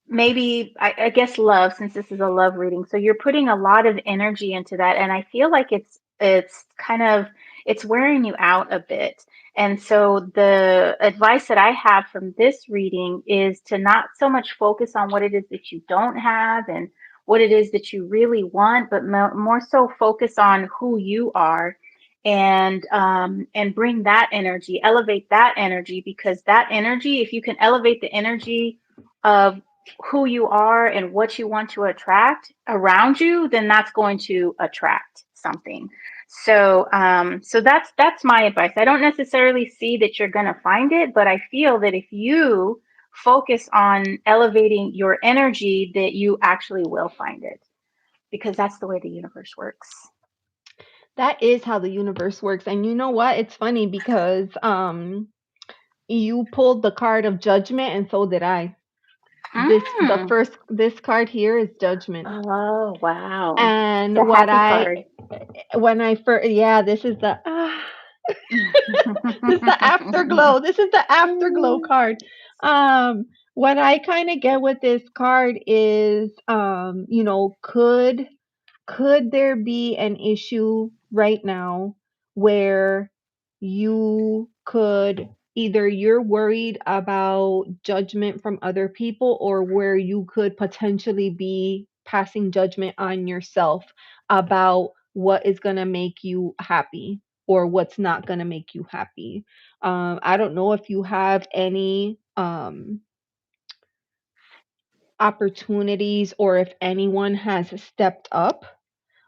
maybe I guess love, since this is a love reading. So you're putting a lot of energy into that, and I feel like it's kind of it's wearing you out a bit. And so the advice that I have from this reading is to not so much focus on what it is that you don't have and what it is that you really want, but more so focus on who you are, and bring that energy, elevate that energy, because that energy, if you can elevate the energy of who you are and what you want to attract around you, then that's going to attract something. So that's my advice. I don't necessarily see that you're going to find it, but I feel that if you focus on elevating your energy, that you actually will find it, because that's the way the universe works. That is how the universe works. And you know what? It's funny because you pulled the card of judgment and so did I. Mm. This card here is Judgment. Oh, wow. And The happy card. when I first, yeah, this is the this is the afterglow. This is the afterglow card. Um, what I kind of get with this card is, could there be an issue right now where you could either you're worried about judgment from other people, or where you could potentially be passing judgment on yourself about what is going to make you happy or what's not going to make you happy. I don't know if you have any opportunities, or if anyone has stepped up.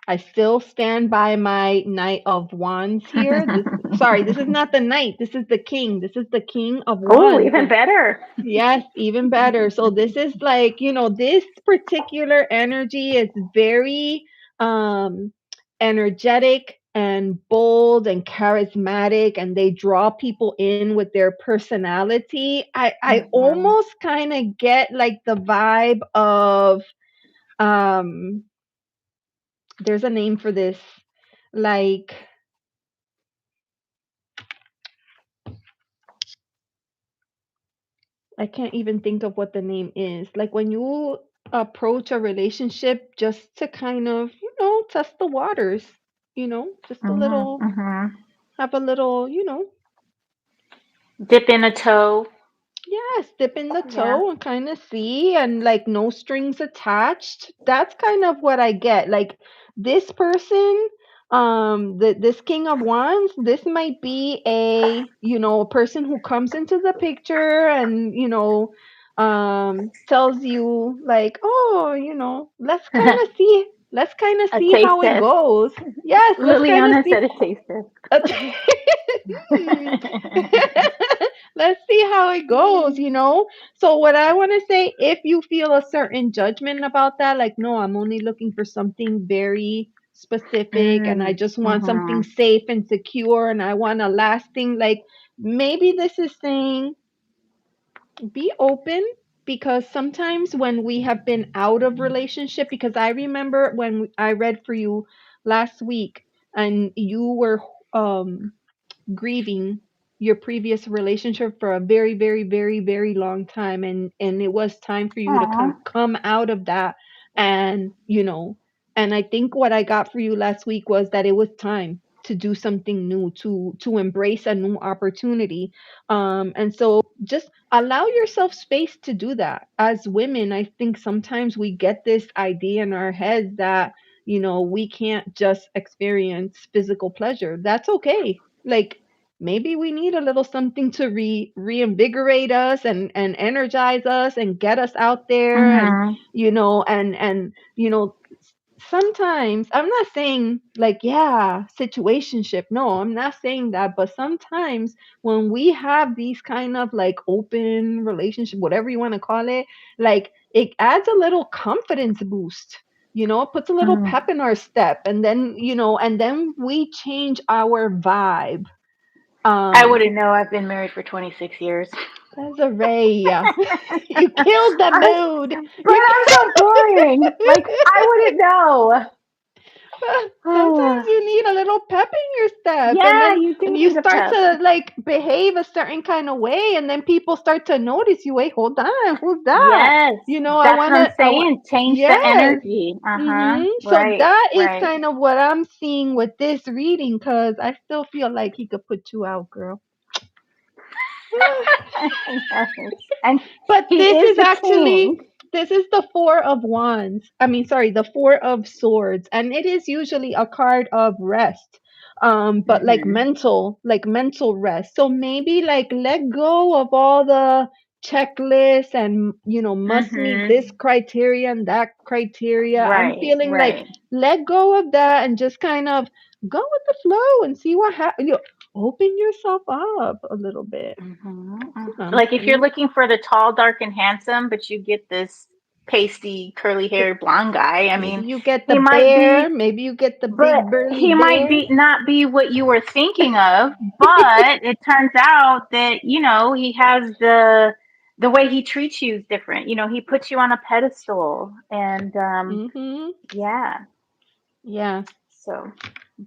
I still stand by my Knight of Wands here. This is not the Knight. This is the King. This is the King of Oh, Wands. even better. Yes, even better. So this is like, this particular energy is very um energetic and bold and charismatic, and they draw people in with their personality. I Hmm. almost kind of get like the vibe of um there's a name for this, like, I can't even think of what the name is. Like when you approach a relationship just to kind of, test the waters, just a Hmm. little, Hmm. have a little, Dip in a toe. yes, dip in the Yeah. toe and kind of see, and like no strings attached. That's kind of what I get. Like this person, this King of Wands, this might be a person who comes into the picture and, tells you like, oh, A let's kind of see taste how it test. goes. Yes, let's kind of Liliana see. said a taste test. Hmm. Let's see how it goes. So, what I want to say, if you feel a certain judgment about that, like, no, I'm only looking for something very specific, and I Mm. just want something Hmm. safe and secure, and I want a lasting, like, maybe this is saying be open, because sometimes when we have been out of relationship, because I remember when I read for you last week, and you were um grieving your previous relationship for a very, very, very, very long time, and it was time for you to Aw. come out of that. And and I think what I got for you last week was that it was time to do something new, to embrace a new opportunity. And so just allow yourself space to do that. As women, I think sometimes we get this idea in our heads that we can't just experience physical pleasure. That's okay. Like, maybe we need a little something to reinvigorate us and energize us and get us out there, and Hmm. sometimes, I'm not saying like, yeah, situationship, no, I'm not saying that, but sometimes when we have these kind of like open relationship, whatever you want to call it, like it adds a little confidence boost. It puts a little Mm. pep in our step, and then we change our vibe. I um wouldn't know. I've been married for 26 years. Desiree, you killed the I, mood. but You I'm so boring. Like, I wouldn't know. sometimes Oh, you need a little pep in your step, and yeah, then you do and you need a start pep. to like behave a certain kind of way, and then people start to notice you. Wait, hold on, who's that? Yes, I that's what want I'm to. saying. Change the Yes. energy. Uh-huh. So Right, that is right. kind of what I'm seeing with this reading, because I still feel like he could put you out, girl. Yes. And But he this is is the king. actually, this is the Four of Wands. I mean, sorry, the Four of Swords, and it is usually a card of rest. But Hmm. like mental rest. So maybe like let go of all the checklists and must meet Hmm. this criteria and that criteria. I'm Right, feeling like right. let go of that and just kind of go with the flow and see what happens. Open yourself up a little bit. Hmm. That's what I'm Like if you're saying. looking for the tall, dark, and handsome, but you get this pasty, curly haired blonde guy, I Maybe mean, you get the he might bear. be, Maybe you get the but big burly he might bear. be not be what you were thinking of, but it turns out that, he has the the way he treats you is different. You know, he puts you on a pedestal, and Mm-hmm. yeah. Yeah, So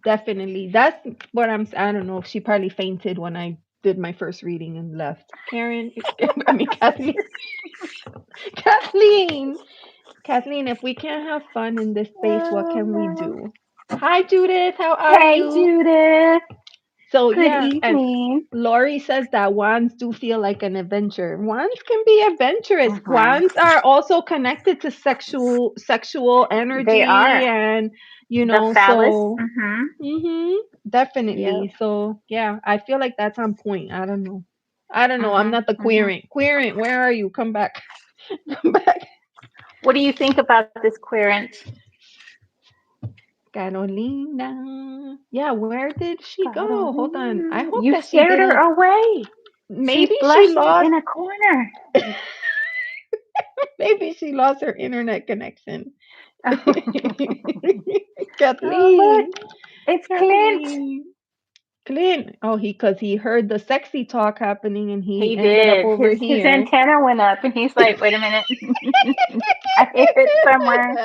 definitely. That's what I don't know. She probably fainted when I did my first reading and left. Karen, I mean Kathleen. Kathleen. Kathleen, if we can't have fun in this space, what can we do? Hi, Judith. How are hey, you? Judith. So Good yeah, and evening. Lori says that wands do feel like an adventure. Wands can be adventurous. Hmm. Wands are also connected to sexual They energy, are and the phallus. so Hmm. mhm, Yep. definitely. So yeah, I feel like that's on point. I don't know. I don't know. I'm Hmm. not the Hmm. queerant. Queerant, where are you? Come back. Come back. What do you think about this querent? Carolina. Yeah, where did she go? Hold on. I Carolina. hope You that she scared didn't. her away. She Maybe she blushed lost. in a corner. Maybe she lost her internet connection. Oh, look, Kathleen. it's Clint. Kathleen. Clint. Oh, because he heard the sexy talk happening and he He ended up did. over His here. antenna went up, and he's like, "Wait a minute, I hear it somewhere."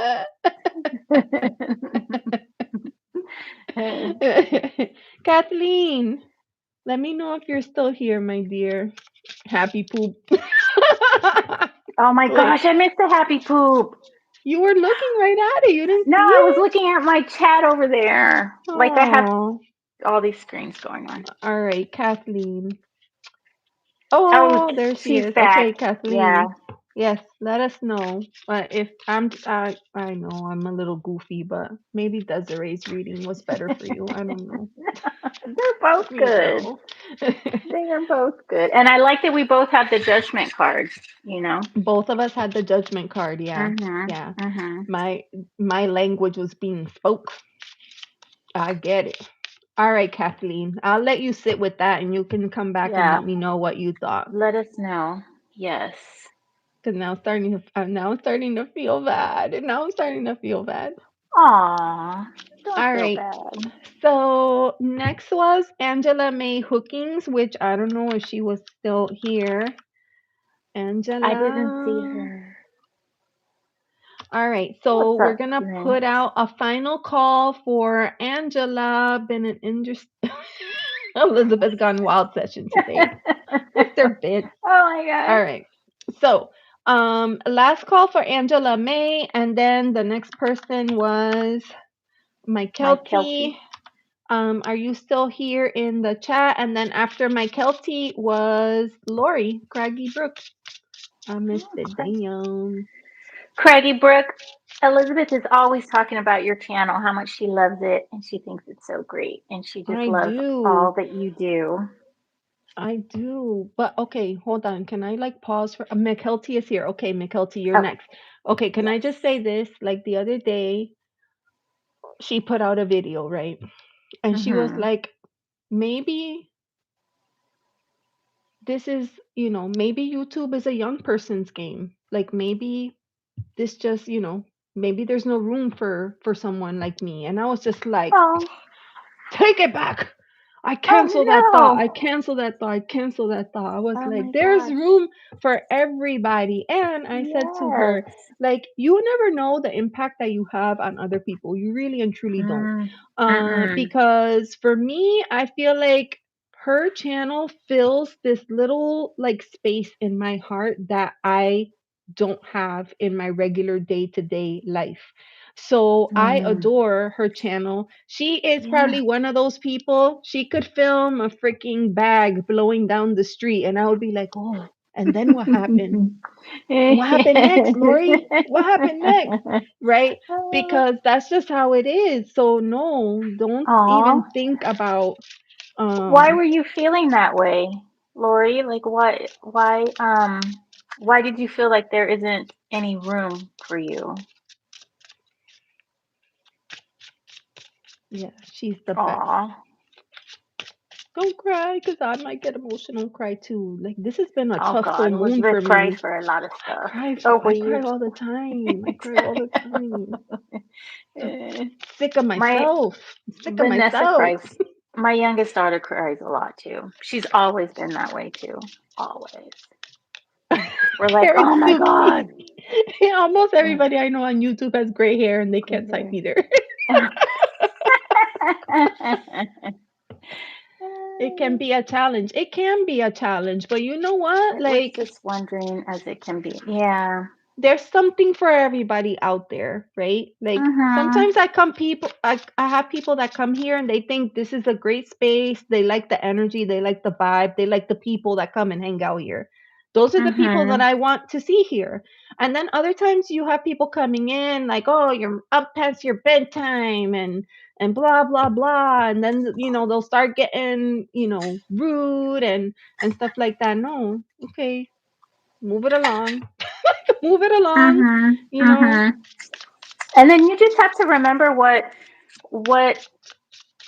Kathleen, let me know if you're still here, my dear. Happy poop. Oh my Clint. gosh, I missed the happy poop. You were looking right at it. You didn't No, see I was it? looking at my chat over there. Like I have Oh, all these screens going on. all right, Kathleen. Oh, Oh, there she she's is. back. Okay, Yeah. Kathleen. Yes, let us know. But if I know I'm a little goofy, but maybe Desiree's reading was better for you. I don't know. They're both You good. know. They are both good. And I like that we both have the judgment cards, you know? Both of us had the judgment card. Yeah, Mhm. yeah. Mhm. My my language was being spoke. I get it. All right, Kathleen. I'll let you sit with that, and you can come back and Yeah. let me know what you thought. Let us know. Yes. Because now I'm starting to feel bad, and now I'm starting to feel bad. Aw. Don't All feel right. bad. So next was Angela May Hookings, which I don't know if she was still here. I didn't see Angela. her. All right. So What's we're up, gonna Clint? put out a final call for Angela. Been an interest. Elizabeth's gone wild session today with their bits. Oh my All gosh. right. So last call for Angela May, and then the next person was Mike My Kelty. Kelty. Are you still here in the chat? And then after my Kelty was Lori Craggy Brooks. I missed it. Damn. Craggy Brook. Elizabeth is always talking about your channel, how much she loves it, and she thinks it's so great, and she just I loves all do. that you do. I do. But okay, hold on. Can I like pause for McKelty is here. Okay, McKelty, you're Oh, next. Okay, can I yes. just say this? Like the other day, she put out a video, right? And she was Mhm. like, maybe this is, maybe YouTube is a young person's game. Like maybe this just, maybe there's no room for someone like me. And I was just like, Oh, take it back. I oh cancel that thought. I no. cancel that thought. I cancel that thought. I was Oh like, my there's gosh. room for everybody. And I said to her, Yes. like, you never know the impact that you have on other people. You really and truly don't. Mm. Mm-mm. Because for me, I feel like her channel fills this little like space in my heart that I don't have in my regular day to day life. So I Mm. adore her channel. She is Yeah. probably one of those people, she could film a freaking bag blowing down the street, and I would be like, oh, and then what happened? What happened next, Lori? What happened next? Right? Because that's just how it is. So no, don't Aw. even think about Why um were you feeling that way, Lori? Like why did you feel like there isn't any room for you? yeah, she's the best. Aw. Don't cry, because I might get emotional and cry too. Like this has been a Oh tough full God, moon for Elizabeth cries me. for a lot of I stuff. cry Oh, will I you? cry all the time. I cry all the time. I'm Eh, sick of my myself. I'm sick of Vanessa myself. cries. My youngest daughter cries a lot too. She's always been that way too. Always. We're like, Karen oh my Suki. God. Almost everybody I know on YouTube has gray hair and they can't type either. It can be a challenge. It can be a challenge, but you know what? It was Like, just wondering as it can be. Yeah. there's something for everybody out there, right? Like Mm-hmm. sometimes I have people that come here and they think this is a great space. They like the energy, they like the vibe, they like the people that come and hang out here. Those are the people that Mm-hmm. I want to see here. And then other times you have people coming in like, oh, you're up past your bedtime and blah blah blah. And then they'll start getting, rude and stuff like that. No, okay, move it along. Move it along, Mm-hmm. you know. Mm-hmm. And then you just have to remember what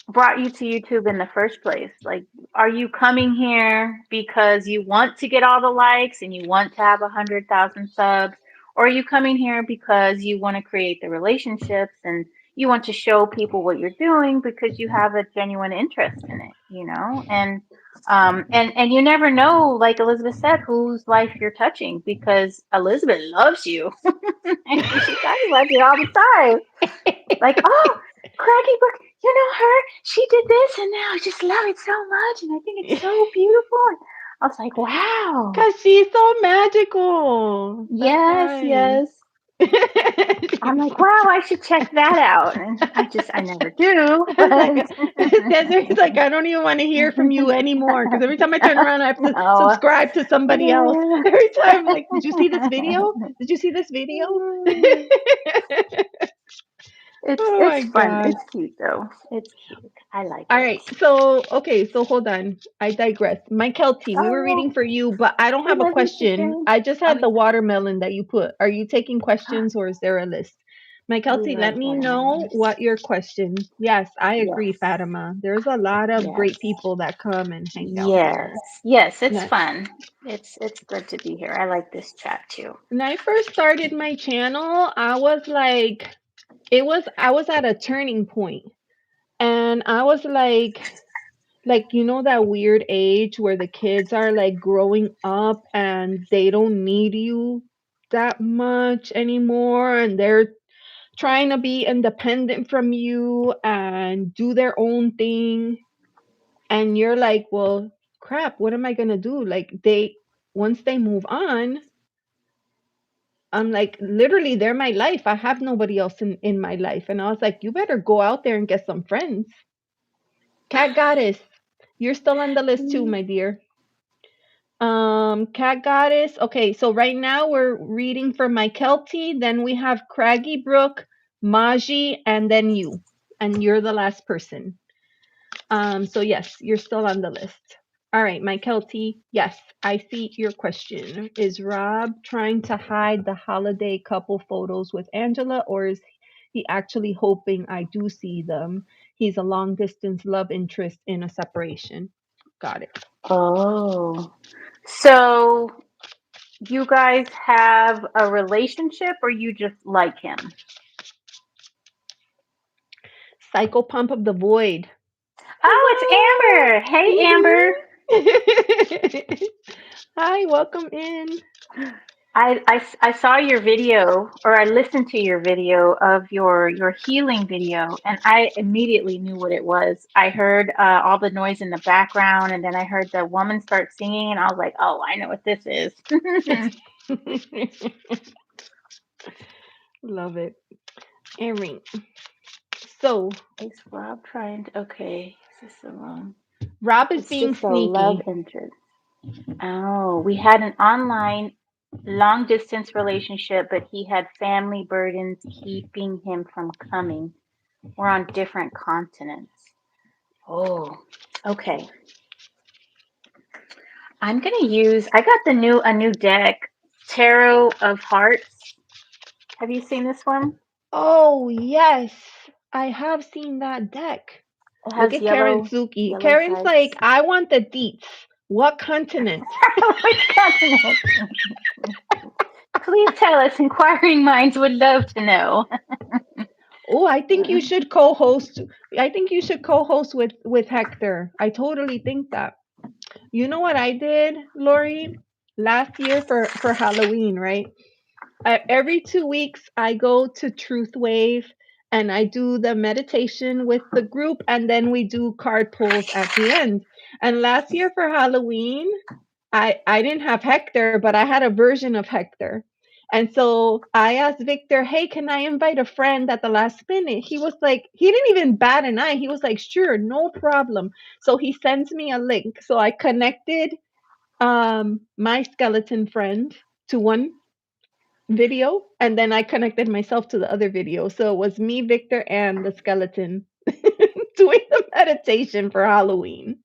brought you to YouTube in the first place? Like, are you coming here because you want to get all the likes and you want to have 100,000 subs? Or are you coming here because you want to create the relationships and you want to show people what you're doing because you have a genuine interest in it, you know? And you never know, like Elizabeth said, whose life you're touching because Elizabeth loves you. She talks about you all the time. Like, oh, Craggy Brook, you know her? She did this, and now I just love it so much, and I think it's so beautiful. And I was like, wow. Cause she's so magical. That's Yes, why. yes. I'm like, wow, I should check that out. And I never do, I was like, but Desiree's like, I don't even want to hear from you anymore. Because every time I turn around, I have to no. subscribe to somebody else. Every time, like, did you see this video? Did you see this video? Oh It's my fun. god. It's cute though. It's cute. I like All it. right. So, okay. So hold on. I digress. My Kelty, we were reading Oh, for you, but I don't we have a love you, question. Suzanne. I just Oh had the yeah. watermelon that you put. Are you taking questions or is there a list? My We Kelty, let love me know watermelons. what your question. Yes, I agree, Yes. Fatima. There's a lot of Yes. great people that come and hang out here. Yes. Yes, it's Yes. fun. It's good to be here. I like this chat too. When I first started my channel, I was like, I was at a turning point, and I was like that weird age where the kids are like growing up and they don't need you that much anymore and they're trying to be independent from you and do their own thing, and you're like, well, crap, what am I going to do? Like, they once they move on, I'm like, literally, they're my life. I have nobody else in my life. And I was like, you better go out there and get some friends. Cat Goddess, you're still on the list too, Mm. my dear. Cat Goddess. Okay, so right now we're reading for my Kelty. Then we have Craggy Brook, Maji, and then you. And you're the last person. So yes, you're still on the list. All right, my Kelty. Yes, I see your question. Is Rob trying to hide the holiday couple photos with Angela, or is he actually hoping I do see them? He's a long distance love interest in a separation. Got it. Oh. So you guys have a relationship or you just like him? Psycho Pump of the Void. Oh, it's Hello. Amber. Hey, Amber. Hi, welcome in. I saw your video or I listened to your video of your healing video and I immediately knew what it was. I heard all the noise in the background and then I heard the woman start singing and I was like, oh, I know what this is. Love it. Earring. So, Is Rob trying to, okay, is this the wrong? Rob is It's being just a love sneaky. interest. Oh, we had an online long distance relationship, but he had family burdens keeping him from coming. We're on different continents. Oh, okay. I got a new deck, Tarot of Hearts. Have you seen this one? Oh, yes. I have seen that deck. It Look has at Karen Suki. Karen's like, sides. I want the deets. What continent? Which continent? Please tell us. Inquiring minds would love to know. Oh, I think you should co-host. I think you should co-host with Hector. I totally think that. You know what I did, Lori? last year for Halloween, right? Every 2 weeks, I go to Truth Wave and I do the meditation with the group, and then we do card pulls at the end. And last year for Halloween, I didn't have Hector, but I had a version of Hector. And so I asked Victor, "Hey, can I invite a friend at the last minute?" He was like, he didn't even bat an eye. He was like, "Sure, no problem." So he sends me a link. So I connected my skeleton friend to one video, and then I connected myself to the other video. So it was me, Victor, and the skeleton doing the meditation for Halloween.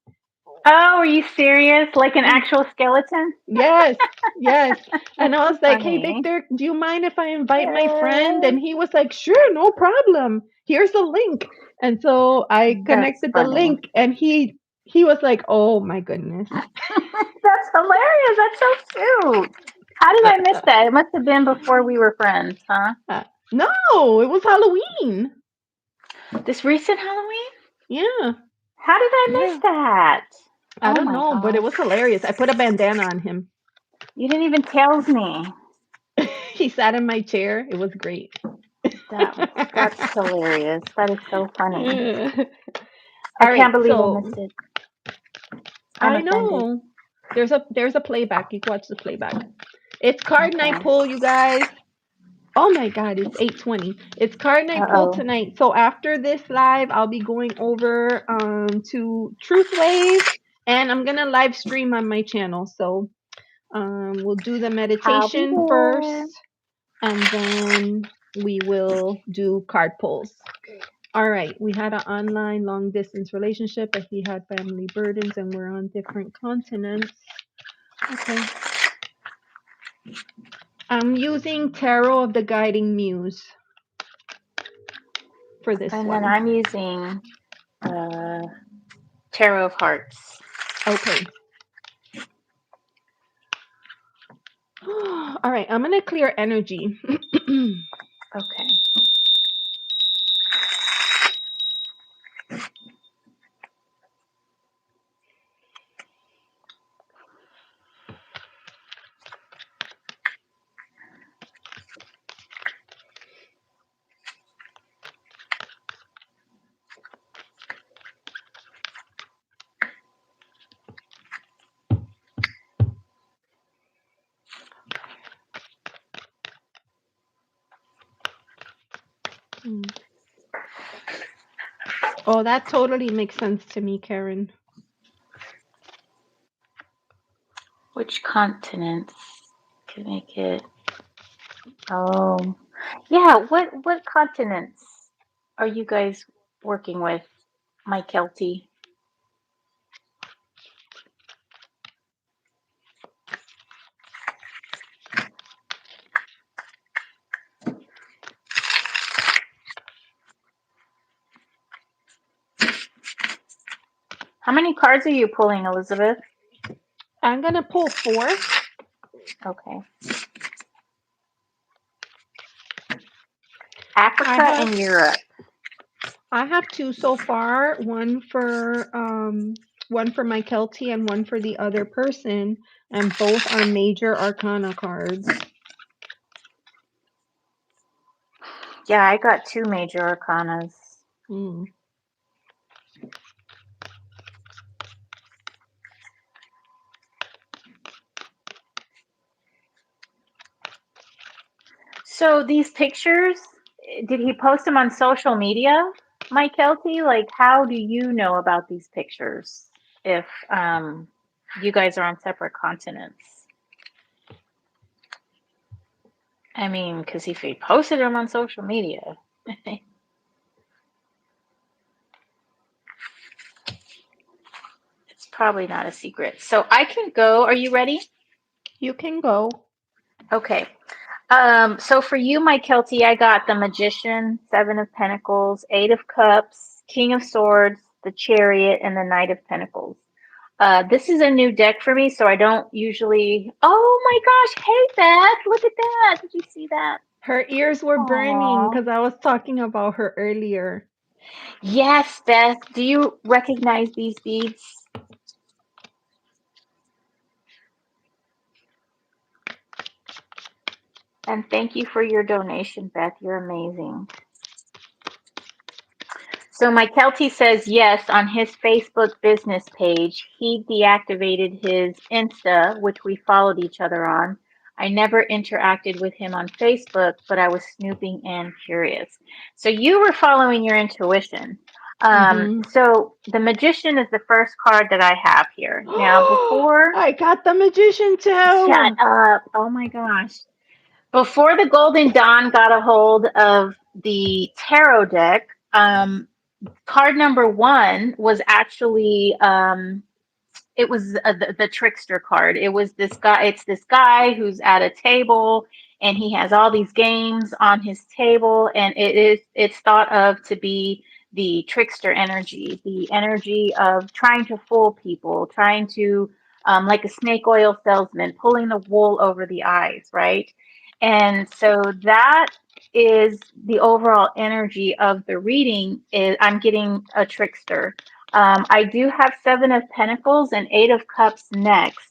Oh, are you serious? Like an Mm. actual skeleton? Yes, yes. And That's I so was like, "Hey, funny. Victor, do you mind if I invite my friend?" And he was like, "Sure, no problem. Here's the link." And so I That's connected the funny. link, and he was like, "Oh my goodness." That's hilarious. That's so cute. How did I miss that? It must have been before we were friends, huh? Uh, no, it was Halloween. This recent Halloween? Yeah, How did I miss yeah. that? I Oh don't my know, but it gosh. was hilarious. I put a bandana on him. You didn't even tell me. He sat in my chair. It was great. That's hilarious. That is so funny. I All can't right, believe I so missed it. I'm I offended. know there's a playback. You can watch the playback. It's card Okay. night pull, you guys. Oh my god, it's 8:20. It's card night pull Uh-oh. tonight. So after this live, I'll be going over to Truth Wave, and I'm gonna live stream on my channel. So we'll do the I'll be meditation there. first, and then we will do card pulls. All right, we had an online long distance relationship, but he had family burdens and we're on different continents. Okay. I'm using Tarot of the Guiding Muse for this And then one. I'm using uh, Tarot of Hearts. Okay. All right, I'm going to clear energy. Okay. Hmm. Oh, that totally makes sense to me, Karen. Which continents could make it? Oh, yeah. What continents are you guys working with, Mike Kelty? How many cards are you pulling, Elizabeth? I'm going to pull four. Okay. I Africa have and Europe. I have two so far, one for my Kelty and one for the other person, and both are major arcana cards. Yeah, I got two major arcanas. Mm. So these pictures, did he post them on social media, Mike Kelty? Like, how do you know about these pictures if you guys are on separate continents? I mean, because if he posted them on social media, it's probably not a secret. So I can go. Are you ready? You can go. Okay. So for you, Mike Kelty, I got the Magician, Seven of Pentacles, Eight of Cups, King of Swords, the Chariot, and the Knight of Pentacles. This is a new deck for me, so I don't usually. Oh my gosh! Hey, Beth, look at that! Did you see that? Her ears were burning Aw. because I was talking about her earlier. Yes, Beth. Do you recognize these beads? And thank you for your donation, Beth. You're amazing. So my Kelty says yes, on his Facebook business page, he deactivated his Insta, which we followed each other on. I never interacted with him on Facebook, but I was snooping and curious. So you were following your intuition. Mm-hmm. So the Magician is the first card that I have here. Now, before, I got the magician shut too. up. Oh my gosh. Before the Golden Dawn got a hold of the tarot deck, card number one was actually it was the trickster card. It was this guy. It's this guy who's at a table and he has all these games on his table, and it's thought of to be the trickster energy, the energy of trying to fool people, trying to like a snake oil salesman, pulling the wool over the eyes, right? And so that is the overall energy of the reading. Is I'm getting a trickster. I do have Seven of Pentacles and Eight of Cups next.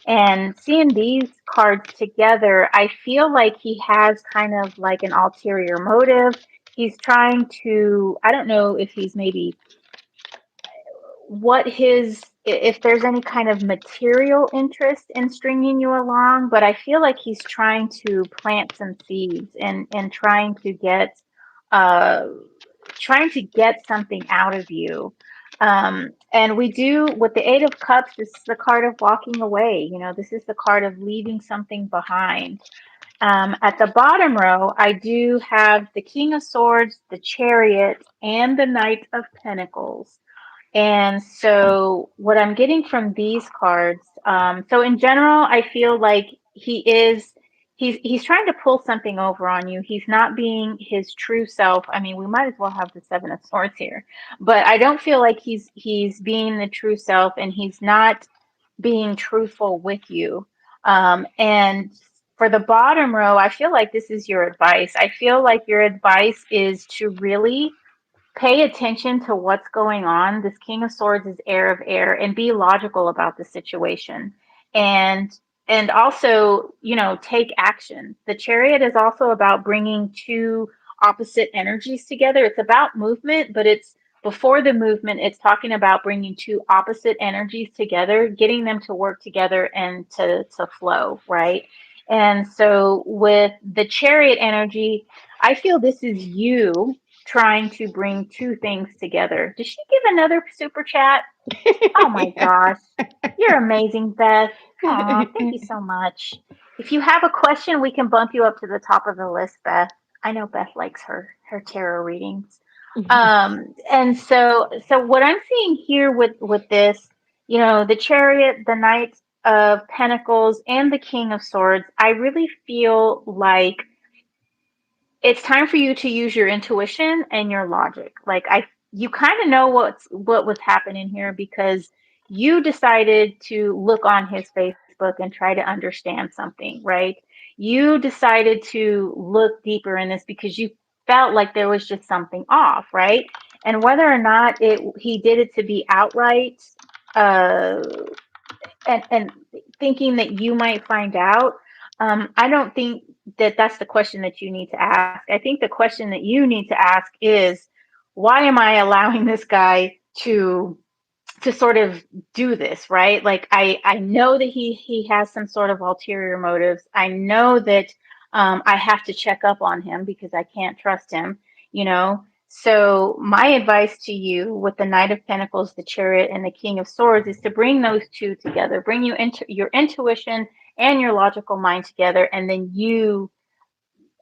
And seeing these cards together, I feel like he has kind of like an ulterior motive. He's trying to, I don't know if he's maybe what his, if there's any kind of material interest in stringing you along, but I feel like he's trying to plant some seeds and uh, trying to get something out of you. And we do with the Eight of Cups, this is the card of walking away. You know, this is the card of leaving something behind. At the bottom row, I do have the King of Swords, the Chariot, and the Knight of Pentacles. And so, what I'm getting from these cards, so in general, I feel like he's trying to pull something over on you. He's not being his true self. I mean, we might as well have the Seven of Swords here, but I don't feel like he's being the true self, and he's not being truthful with you. And for the bottom row, I feel like this is your advice. I feel like your advice is to really pay attention to what's going on. This King of Swords is heir of air, and be logical about the situation. And and also, you know, take action. The Chariot is also about bringing two opposite energies together. It's about movement, but it's before the movement, it's talking about bringing two opposite energies together, getting them to work together and to flow, right? And so with the Chariot energy, I feel this is you trying to bring two things together. Did she give another super chat? Oh my gosh. You're amazing, Beth. Aw, thank you so much. If you have a question, we can bump you up to the top of the list, Beth. I know Beth likes her tarot readings. And so what I'm seeing here with this, you know, the Chariot, the Knight of Pentacles, and the King of Swords, I really feel like it's time for you to use your intuition and your logic. Like you kind of know what was happening here because you decided to look on his Facebook and try to understand something, right? You decided to look deeper in this because you felt like there was just something off, right? And whether or not it he did it to be outright uh and thinking that you might find out, I don't think that that's the question that you need to ask. I think the question that you need to ask is, why am I allowing this guy to sort of do this, right? Like I know that he has some sort of ulterior motives. I know that I have to check up on him because I can't trust him, you know. So my advice to you with the Knight of Pentacles, the Chariot, and the King of Swords is to bring those two together, bring you into your intuition and your logical mind together, and then you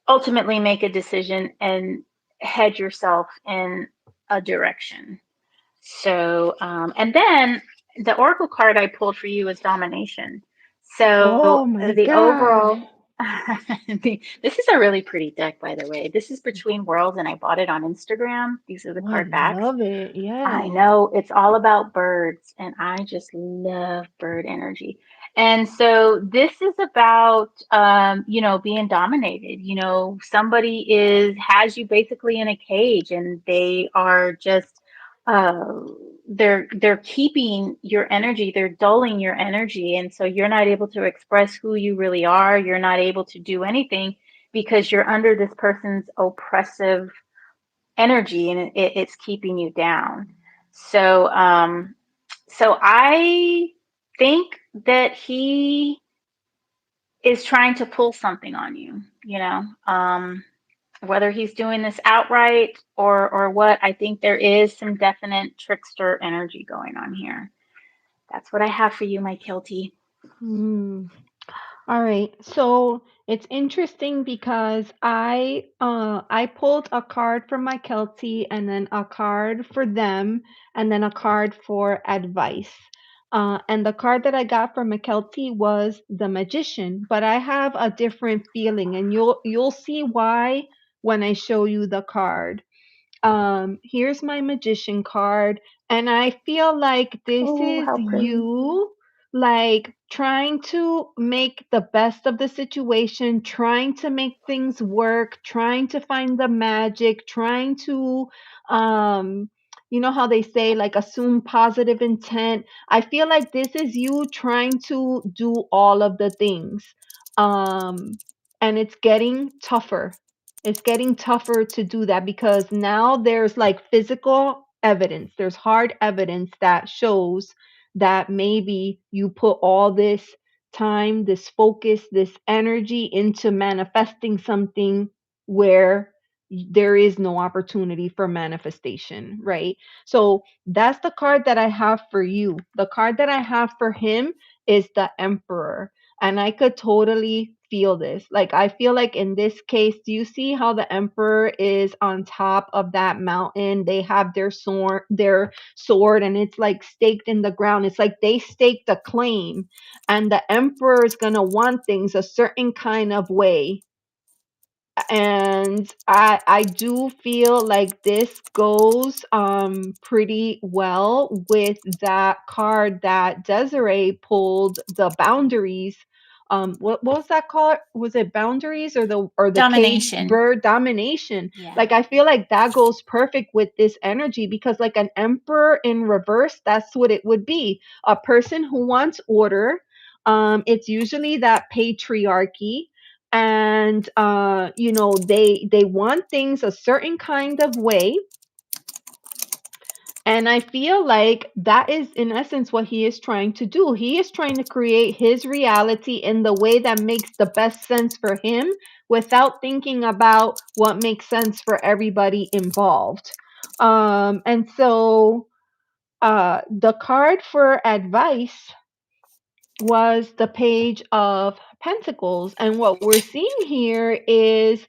ultimately make a decision and head yourself in a direction. So, and then the oracle card I pulled for you is domination. So Oh my the god. overall, this is a really pretty deck, by the way. This is Between Worlds, and I bought it on Instagram. These are the Oh, I card backs. love it. I Yes. know it's all about birds, and I just love bird energy. And so this is about, you know, being dominated. You know, somebody has you basically in a cage, and they are just, uh, they're keeping your energy, they're dulling your energy, and so you're not able to express who you really are. You're not able to do anything because you're under this person's oppressive energy, and it's keeping you down. So, so I think that he is trying to pull something on you, whether he's doing this outright or what. I think there is some definite trickster energy going on here. That's what I have for you, my Kilty. Hmm. All right. So it's interesting because I pulled a card for my Kelty and then a card for them and then a card for advice. And the card that I got for McKelty was the Magician, but I have a different feeling, and you'll see why when I show you the card. Here's my magician card, and I feel like this Oh, is how pretty. you, like trying to make the best of the situation, trying to make things work, trying to find the magic, trying to um you know how they say, like, assume positive intent. I feel like this is you trying to do all of the things. And it's getting tougher. It's getting tougher to do that because now there's like physical evidence. There's hard evidence that shows that maybe you put all this time, this focus, this energy into manifesting something where there is no opportunity for manifestation, right? So that's the card that I have for you. The card that I have for him is the Emperor. And I could totally feel this. Like, I feel like in this case, do you see how the Emperor is on top of that mountain? They have their sword, and it's like staked in the ground. It's like they staked a claim, and the Emperor is gonna want things a certain kind of way. And I do feel like this goes pretty well with that card that Desiree pulled, the boundaries. What was that called? Was it boundaries or the caged Domination. bird, domination? Yeah. Like, I feel like that goes perfect with this energy because, like, an emperor in reverse, that's what it would be. A person who wants order. It's usually that patriarchy, and they want things a certain kind of way. And I feel like that is in essence what he is trying to do. He is trying to create his reality in the way that makes the best sense for him without thinking about what makes sense for everybody involved. And so the card for advice was the Page of Pentacles. And what we're seeing here is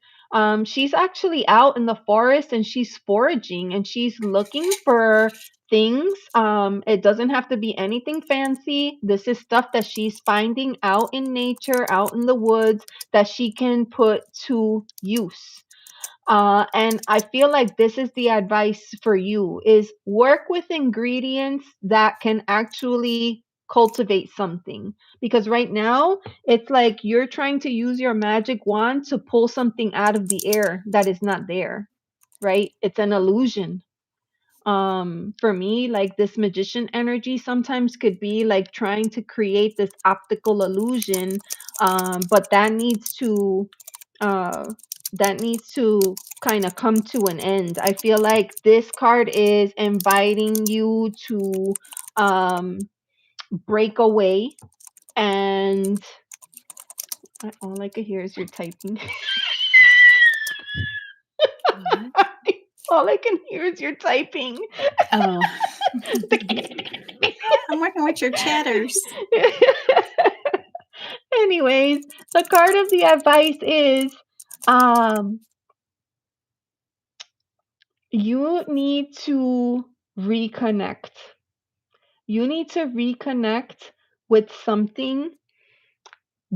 she's actually out in the forest and she's foraging and she's looking for things. It doesn't have to be anything fancy. This is stuff that she's finding out in nature, out in the woods, that she can put to use. And I feel like this is the advice for you is work with ingredients that can actually cultivate something. Because right now it's like you're trying to use your magic wand to pull something out of the air that is not there, right? It's an illusion. For me, like, this magician energy sometimes could be like trying to create this optical illusion, but uh that needs to kind of come to an end. I feel like this card is inviting you to break away, and all I could hear is your typing. What? All I can hear is your typing. Oh. I'm working with your chatters. Anyways, the card of the advice is um you need to reconnect. You need to reconnect with something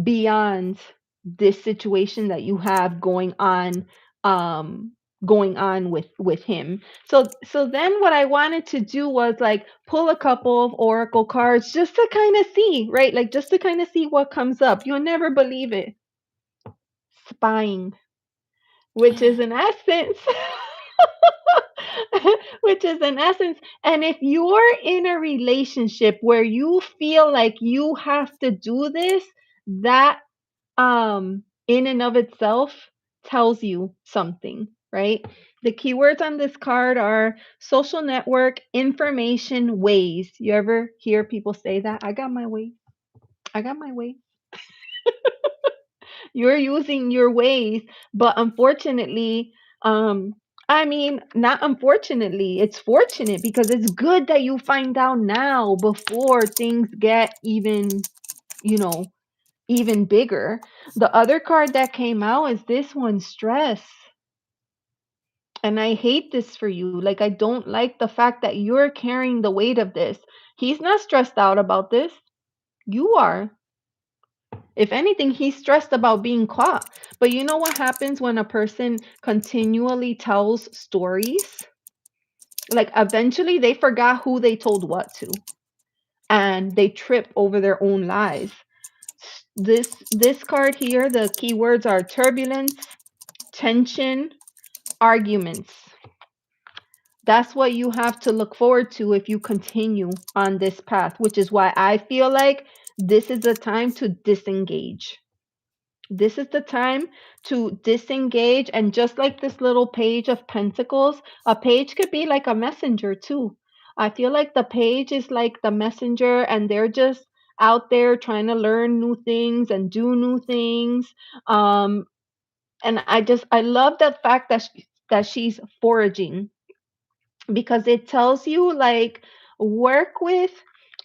beyond this situation that you have um going on with him. So then what I wanted to do was like pull a couple of oracle cards just to kind of see, right? Like, just to kind of see what comes up. You'll never believe it. Spying, which is in essence which is in essence, and if you're in a relationship where you feel like you have to do this, that in and of itself tells you something, right? The keywords on this card are social network, information, ways. You ever hear people say that? I got my ways. I got my ways. You're using your ways, but unfortunately, I mean, not unfortunately, it's fortunate because it's good that you find out now before things get even, you know, even bigger. The other card that came out is this one, stress. And I hate this for you. Like, I don't like the fact that you're carrying the weight of this. He's not stressed out about this. You are. If anything, he's stressed about being caught. But you know what happens when a person continually tells stories? Like, eventually they forgot who they told what to, and they trip over their own lies. This card here, the keywords are turbulence, tension, arguments. That's what you have to look forward to if you continue on this path, which is why I feel like this is the time to disengage. This is the time to disengage. And just like this little page of pentacles, a page could be like a messenger too. I feel like the page is like the messenger, and they're just out there trying to learn new things and do new things. And I love the fact that she's foraging, because it tells you like work with,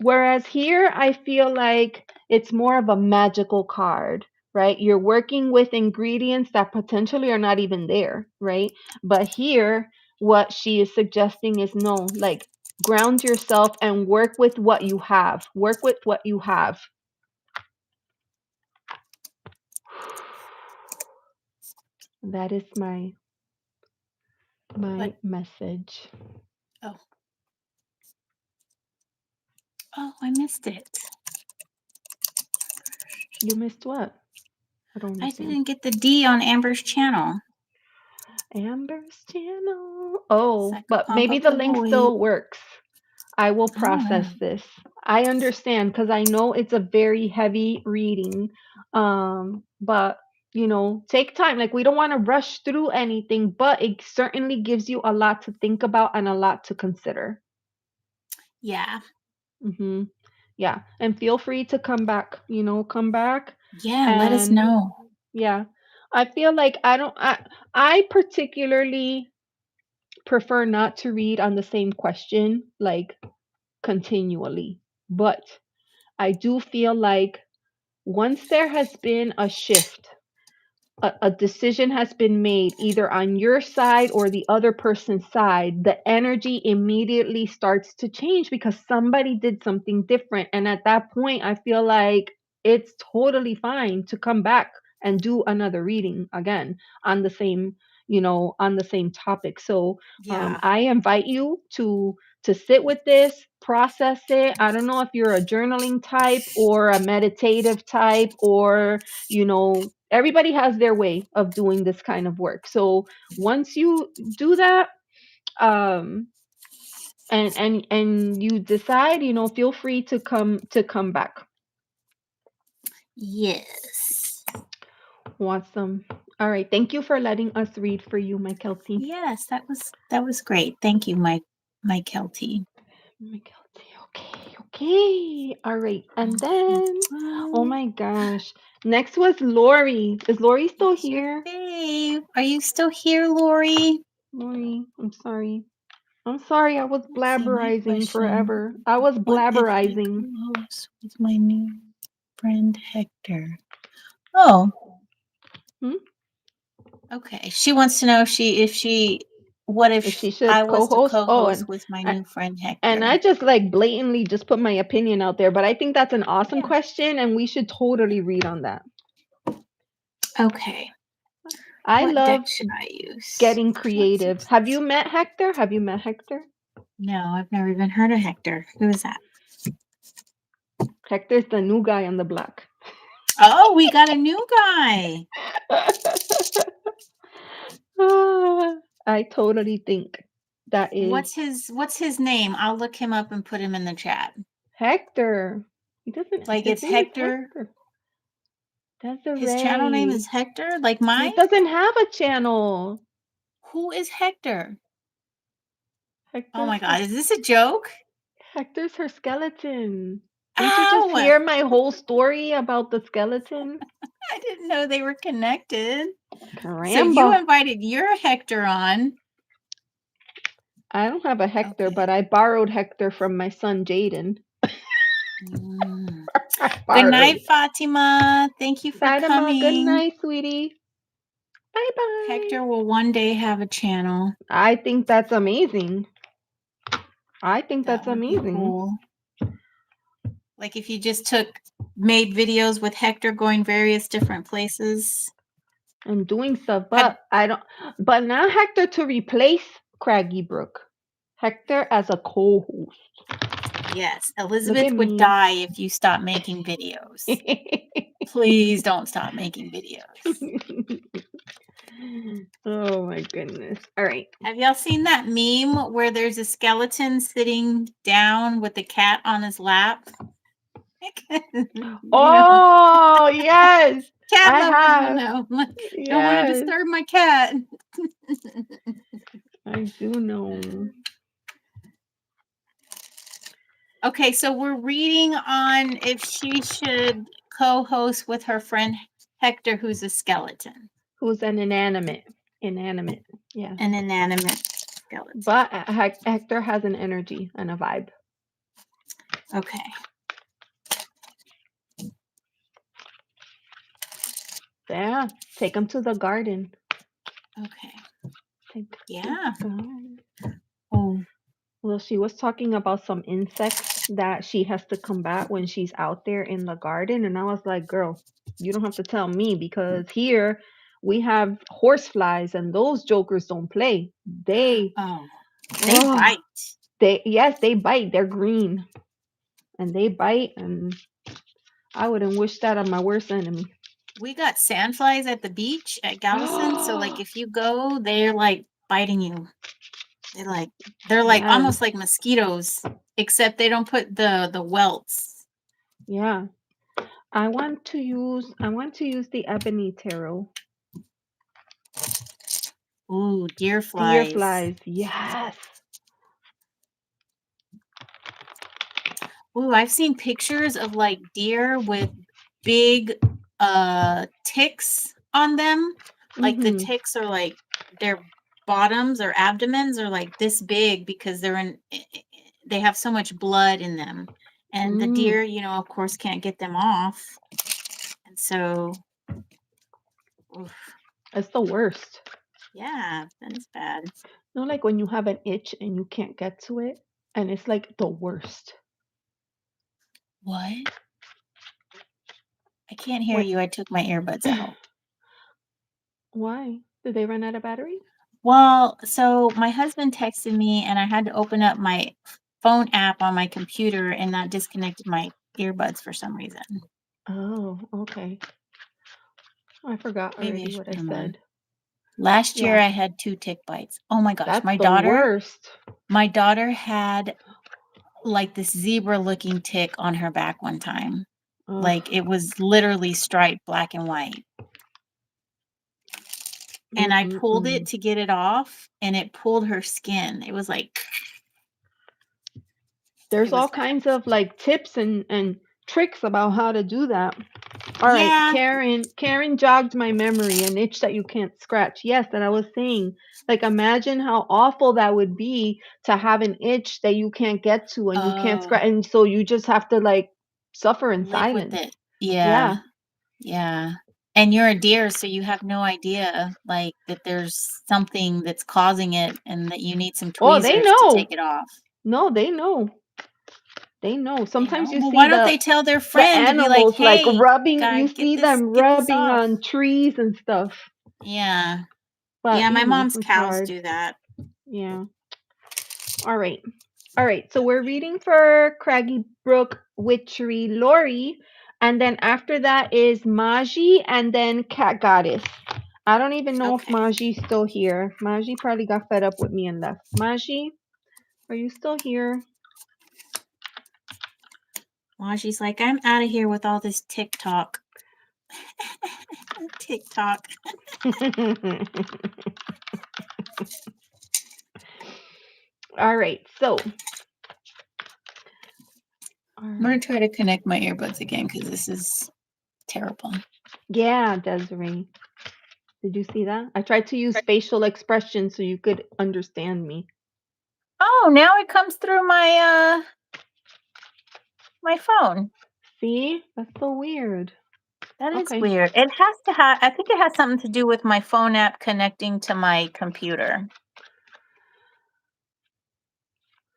whereas here I feel like it's more of a magical card, right? You're working with ingredients that potentially are not even there, right? But here what she is suggesting is no, like ground yourself and work with what you have. Work with what you have. That is my What? message. Oh. Oh, I missed it. You missed what? I don't I understand. didn't get the D on Amber's channel. Amber's channel. So Oh, I could but pump maybe up the the link voice. still works. I will process Oh, this. I understand because I know it's a very heavy reading. But you know, take time. Like, we don't want to rush through anything, but it certainly gives you a lot to think about and a lot to consider. yeah. Mm-hmm. Yeah, and feel free to come back. You know, come back. Yeah, let us And know. yeah, I feel like I particularly prefer not to read on the same question like continually. But I do feel like once there has been a shift, a decision has been made either on your side or the other person's side, the energy immediately starts to change because somebody did something different. And at that point, I feel like it's totally fine to come back and do another reading again on the same, on the same topic. So Yeah. I invite you to sit with this, process it. I don't know if you're a journaling type or a meditative type, or everybody has their way of doing this kind of work. So once you do that, um and you decide, feel free to come back. Yes. Awesome. All right, thank you for letting us read for you, my Kelty. Yes, that was great. Thank you, my Kelty. My Kelty. Okay. All right, and then, oh my gosh, next was Lori. Is Lori still It's your here? fave. Are you still here, Lori? Lori, I'm sorry, I was Let's see, my blabberizing question. forever. I was What if I blabberizing. co-host with my new friend Hector? Oh, Hmm? okay. She wants to know what If if she I should was to co-host. Oh, co-host with my new friend and Hector? I just like blatantly just put my opinion out there, but I think that's an awesome Yeah. question, and we should totally read on that. Okay. I What deck love should I use? getting creative. Have you met Hector? No, I've never even heard of Hector. Who is that? Hector's the new guy on the block. Oh, we got a new guy. I totally think that is What's his name? I'll look him up and put him in the chat. Hector. He doesn't. Like His it's name is Hector. Hector. Desirey. His channel name is Hector, like He mine? doesn't have a channel. Who is Hector? Hector's Oh my God, is this a joke? Hector's her skeleton. Didn't you just Ow! hear my whole story about the skeleton? I didn't know they were connected. Caramba. So you invited your Hector on. I don't have a Hector, Okay. but I borrowed Hector from my son Jaden. Good night, Fatima. Thank you for Fatima, coming. good night, sweetie. Bye bye. Hector will one day have a channel. I think that's amazing. I think That that's would be amazing. cool. Like if you just made videos with Hector going various different places. And doing stuff, but but not Hector to replace Craggy Brook. Hector as a co-host. Yes, Elizabeth would die if you stopped making videos. Please don't stop making videos. Oh my goodness. All right. Have y'all seen that meme where there's a skeleton sitting down with the cat on his lap? Oh, yes. Cat I lovers have. will know. Like, Yes. don't want to disturb my cat. I do know. Okay, so we're reading on if she should co-host with her friend Hector, who's a skeleton. Who's an inanimate. Yeah. An inanimate skeleton. But Hector has an energy and a vibe. Okay. Yeah. Take him to the garden. Okay. Yeah. Oh. Well, she was talking about some insects that she has to combat when she's out there in the garden. And I was like, girl, you don't have to tell me because here we have horseflies and those jokers don't play. They bite. They bite. They're green. And they bite, and I wouldn't wish that on my worst enemy. We got sandflies at the beach at Galveston. So like if you go, they're like biting you. They're like almost like mosquitoes, except they don't put the welts. Yeah. I want to use the ebony tarot. Ooh, deer flies. Deer flies, yes. Ooh, I've seen pictures of like deer with big ticks on them. Like the ticks are like their bottoms or abdomens are like this big because they have so much blood in them. And the deer, of course, can't get them off. And so it's the worst. Yeah, that is bad. Like when you have an itch and you can't get to it, and it's like the worst. What? I can't hear you. I took my earbuds out. Why? Did they run out of battery? Well, so my husband texted me and I had to open up my phone app on my computer and that disconnected my earbuds for some reason. Oh, okay. I forgot already what I said. Last year I had 2 tick bites. Oh my gosh, that's my the daughter. Worst. My daughter had like this zebra-looking tick on her back one time. Like it was literally striped black and white. And I pulled it to get it off and it pulled her skin. It was like there's all kinds of like tips and tricks about how to do that. All right, Karen jogged my memory, an itch that you can't scratch. Yes, and I was saying, like, imagine how awful that would be to have an itch that you can't get to and you can't scratch, and so you just have to like suffer in silence. With it. Yeah. And you're a deer, so you have no idea like that there's something that's causing it and that you need some tweezers to take it off. No, they know. They know. Sometimes you see why don't they tell their friend the animals to be like, hey, rubbing? God, you see them rubbing on trees and stuff. Yeah. But, yeah, my mom's cows do that. Yeah. All right. So we're reading for Craggy Brook, Witchery, Lori, and then after that is Maji, and then Cat Goddess. I don't even know if Maji's still here. Maji probably got fed up with me and left. Maji, are you still here? Maji's like, I'm out of here with all this TikTok. TikTok. All right. So I'm going to try to connect my earbuds again because this is terrible. yeah, Desiree. Did you see that? I tried to use facial expressions so you could understand me. Oh, now it comes through my my phone. See? That's so weird. That is Okay. weird. It has to have, I think it has something to do with my phone app connecting to my computer.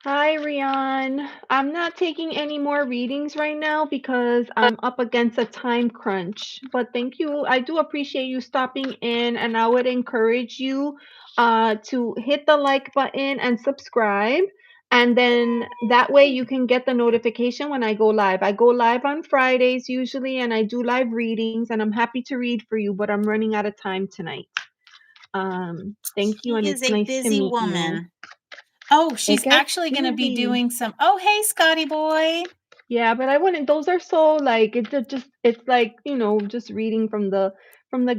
Hi, Rian. I'm not taking any more readings right now because I'm up against a time crunch. But thank you. I do appreciate you stopping in, and I would encourage you to hit the like button and subscribe. And then that way you can get the notification when I go live. I go live on Fridays usually, and I do live readings, and I'm happy to read for you, but I'm running out of time tonight. Thank you, She and is it's a nice to busy meet you. woman. Oh, It she's gets actually going to be busy. doing some. Oh, hey, Scotty boy. Yeah, but I wouldn't. Those are so like it's like just reading from the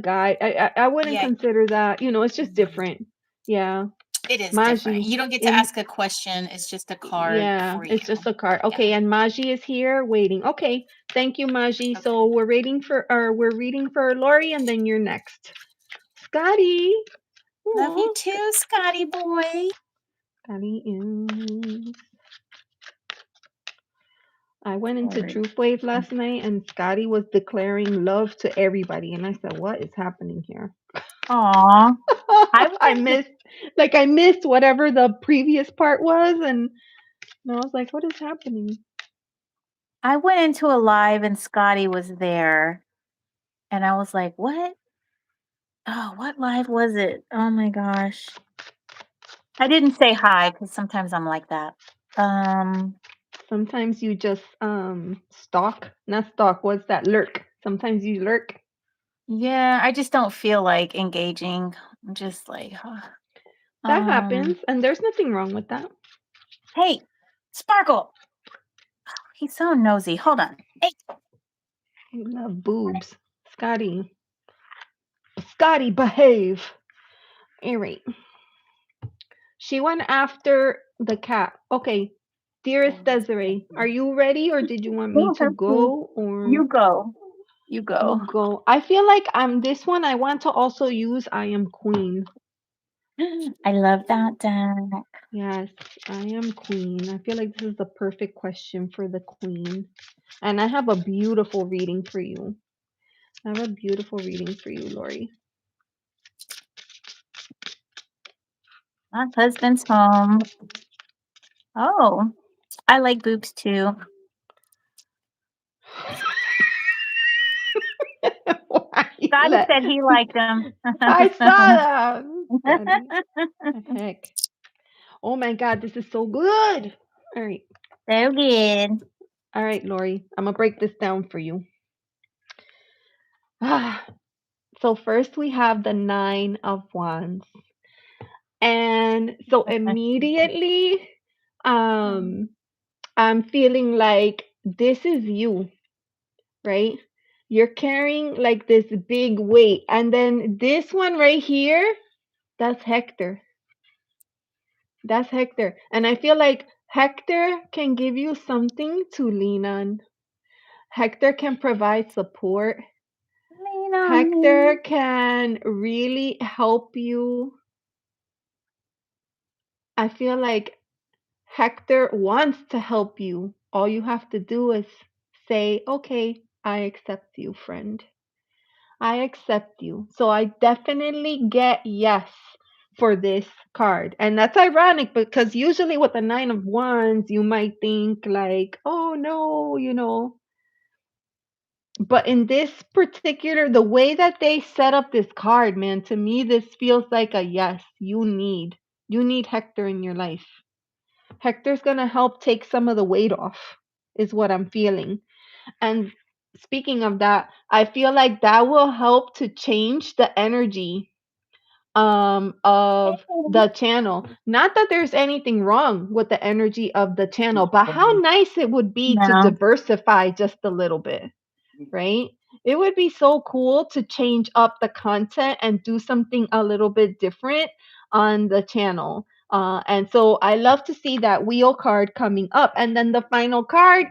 guide. I wouldn't Yeah, consider that. It's just different. Yeah, it is different. Maji. You don't get to In ask a question. It's just a card yeah, for you. it's just a card. Yeah. Okay, and Maji is here waiting. Okay, thank you, Maji. Okay. So we're reading for Lori, and then you're next, Scotty. Love you Aw. too, Scotty boy. Scotty is. I went into Sorry. Truth Wave last night, and Scotty was declaring love to everybody, and I said, "What is happening here?" Aw. I missed whatever the previous part was, and I was like, "What is happening?" I went into a live and Scotty was there. And I was like, what? Oh, what live was it? Oh my gosh. I didn't say hi because sometimes I'm like that. Sometimes you just stalk, not stalk. What's that? Lurk. Sometimes you lurk. Yeah, I just don't feel like engaging. I'm just like, That happens, and there's nothing wrong with that. hey, Sparkle. He's so nosy. Hold on. Hey. You love boobs, Scotty. Scotty, behave. All right. She went after the cat. Okay. Dearest Desiree, are you ready, or did you want me don't to have to. go, or You go. You you go. go? I feel like I'm this one. I want to also use I am queen. I love that deck. Yes, I am queen. I feel like this is the perfect question for the queen. And I have a beautiful reading for you. I have a beautiful reading for you, Lori. My husband's home. Oh, I like boobs too. Scotty said he liked them. I saw that. Scotty. The heck. Oh my God, this is so good. All right. So good. All right, Lori. I'm going to break this down for you. So first we have the 9 of Wands. And so immediately I'm feeling like this is you, right? You're carrying like this big weight. And then this one right here, that's Hector. That's Hector. And I feel like Hector can give you something to lean on. Hector can provide support. Lean on Hector me. can really help you. I feel like Hector wants to help you. All you have to do is say, okay, I accept you, friend. I accept you. So I definitely get yes for this card. And that's ironic because usually with the 9 of Wands, you might think like, oh no. But in this particular, the way that they set up this card, man, to me, this feels like a yes. You need Hector in your life. Hector's going to help take some of the weight off, is what I'm feeling. And speaking of that, I feel like that will help to change the energy of the channel. Not that there's anything wrong with the energy of the channel, but how nice it would be to No. diversify just a little bit, right? It would be so cool to change up the content and do something a little bit different on the channel. And so I love to see that wheel card coming up. And then the final card,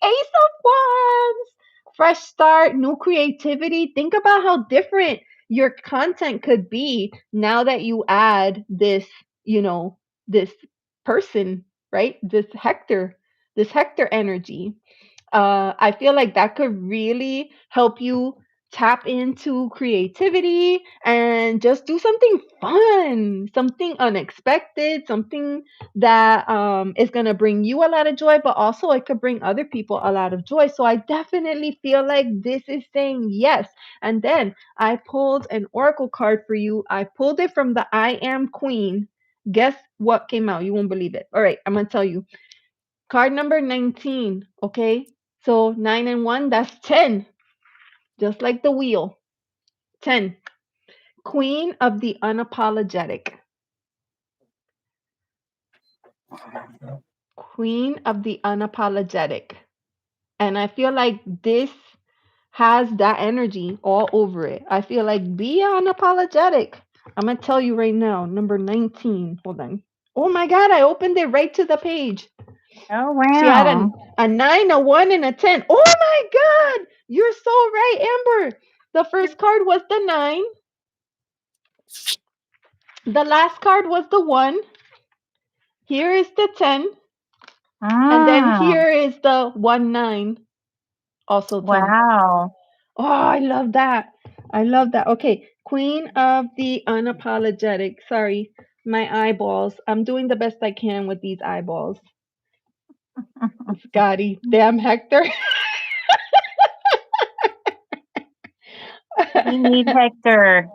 Ace of Wands, fresh start, new creativity. Think about how different your content could be now that you add this, this person, right? This Hector energy. I feel like that could really help you tap into creativity and just do something fun, something unexpected, something that is going to bring you a lot of joy, but also it could bring other people a lot of joy. So I definitely feel like this is saying yes. And then I pulled an oracle card for you. I pulled it from the I Am Queen. Guess what came out? You won't believe it. All right, I'm going to tell you. Card number 19, okay? So 9 and 1, that's 10. Just like the wheel. 10. Queen of the unapologetic. Queen of the unapologetic. And I feel like this has that energy all over it. I feel like be unapologetic. I'm going to tell you right now, number 19. Hold on. Oh my God, I opened it right to the page. Oh, She had wow. a 9, a 1, and a 10. Oh my God! You're so right, Amber. The first card was the 9. The last card was the 1. Here is the 10. And then Ah, here is the 1, 9. Also 10. wow. Oh, I love that. I love that. Okay. Queen of the unapologetic. Sorry, my eyeballs. I'm doing the best I can with these eyeballs. Scotty. Damn, Hector. We need Hector.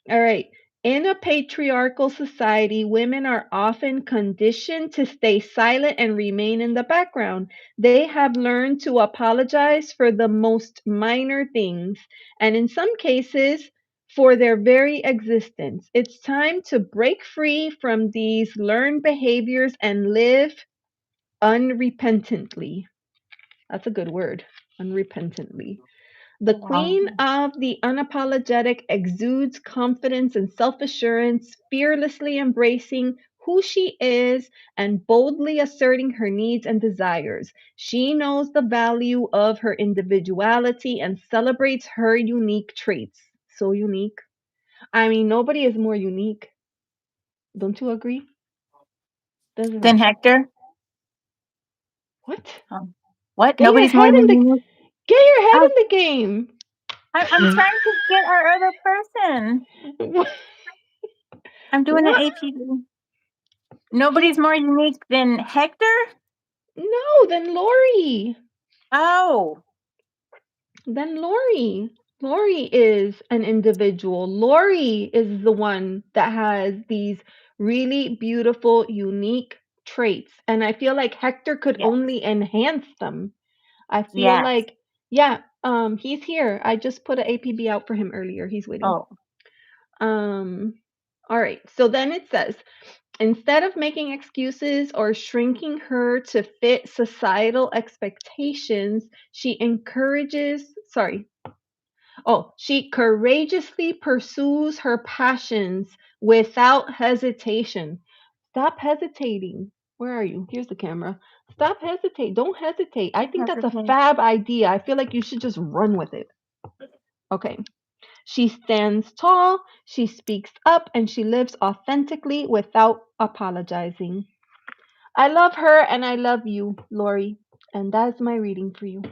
All right. In a patriarchal society, women are often conditioned to stay silent and remain in the background. They have learned to apologize for the most minor things, and in some cases, for their very existence. It's time to break free from these learned behaviors and live unrepentantly. That's a good word, unrepentantly. The Wow. queen of the unapologetic exudes confidence and self assurance, fearlessly embracing who she is and boldly asserting her needs and desires. She knows the value of her individuality and celebrates her unique traits. So unique. I mean, nobody is more unique. Don't you agree? Then Desiree. Hector. What? What? Get your Nobody's more head in than the you? get your head Oh, in the game. I'm trying to get our other person. I'm doing an What? APB. Nobody's Get more unique than Hector? no, then Lori. Oh, Then Lori. Lori is an individual. Lori is the one that has these really beautiful, unique traits. And I feel like Hector could yes. only enhance them. I feel Yes. like, yeah, he's here. I just put an APB out for him earlier. He's waiting. Oh, Um, all right. So then it says, instead of making excuses or shrinking her to fit societal expectations, she courageously pursues her passions without hesitation. Stop hesitating. Where are you? Here's the camera. Stop hesitate. Don't hesitate. I don't think that's a hesitate. fab idea. I feel like you should just run with it. Okay. She stands tall, she speaks up, and she lives authentically without apologizing. I love her and I love you, Lori. And that's my reading for you.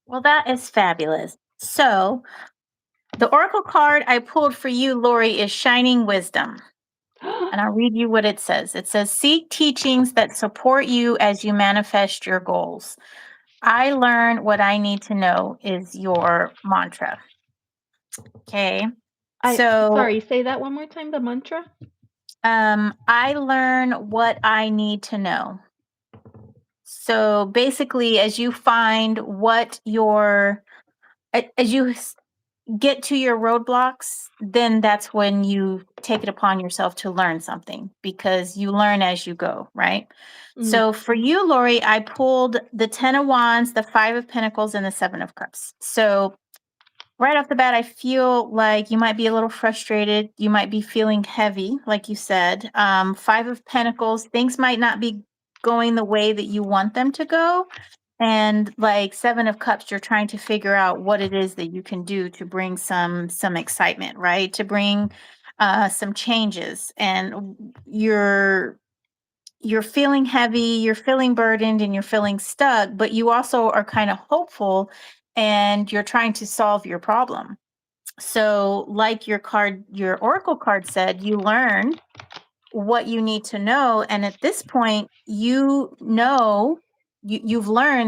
Well, that is fabulous. So, the oracle card I pulled for you, Lori, is Shining Wisdom. And I'll read you what it says. It says, seek teachings that support you as you manifest your goals. I learn what I need to know is your mantra. Okay. So, Sorry, say that one more time, the mantra. I learn what I need to know. So basically, as you find what your, as you get to your roadblocks, then that's when you take it upon yourself to learn something, because you learn as you go, right? So for you, Lori, I pulled the 10 of Wands, the 5 of Pentacles, and the 7 of Cups. So right off the bat, I feel like you might be a little frustrated. You might be feeling heavy, like you said. 5 of Pentacles, things might not be going the way that you want them to go. And like 7 of Cups, you're trying to figure out what it is that you can do to bring some excitement, right? To bring some changes. And you're feeling heavy, you're feeling burdened, and you're feeling stuck, but you also are kind of hopeful and you're trying to solve your problem. So, like your oracle card said, you learn what you need to know. And at this point, you've learned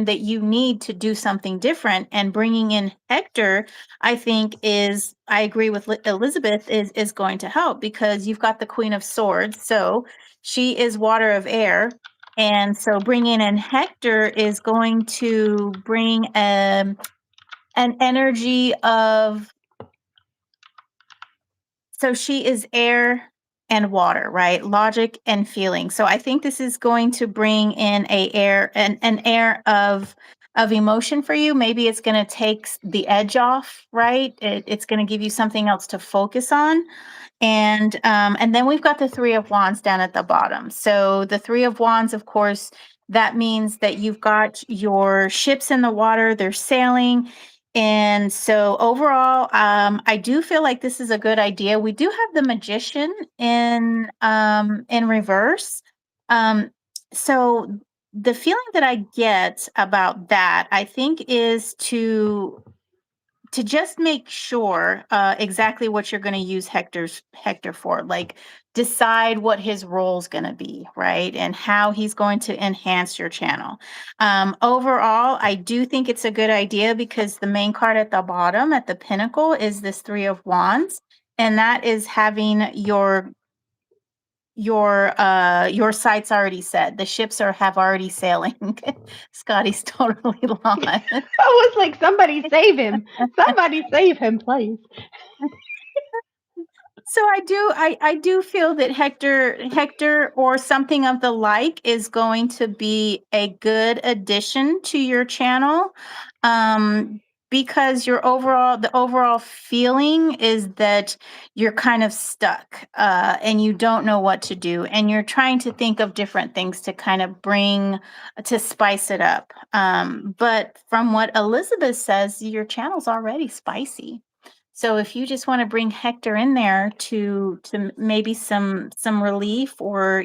that you need to do something different. And bringing in Hector, I think I agree with Elizabeth, is going to help, because you've got the Queen of Swords. So she is water of air. And so bringing in Hector is going to bring an energy of, so she is air and water, right? Logic and feeling. So I think this is going to bring in an air of emotion for you. Maybe it's going to take the edge off, right? It's going to give you something else to focus on. And then we've got the 3 of Wands down at the bottom. So the 3 of Wands, of course, that means that you've got your ships in the water, they're sailing. And so overall, I do feel like this is a good idea. We do have the Magician in reverse. So the feeling that I get about that, I think, is to just make sure exactly what you're going to use Hector for. Like, decide what his role is going to be, right? And how he's going to enhance your channel. Overall, I do think it's a good idea, because the main card at the bottom, at the pinnacle, is this 3 of Wands. And that is having your sights already set. The ships have already sailing. Scotty's totally lost. I was like, somebody save him. Somebody save him, please. So I do feel that Hector or something of the like is going to be a good addition to your channel, because the overall feeling is that you're kind of stuck, and you don't know what to do, and you're trying to think of different things to kind of to spice it up. But from what Elizabeth says, your channel's already spicy. So if you just want to bring Hector in there to maybe some relief, or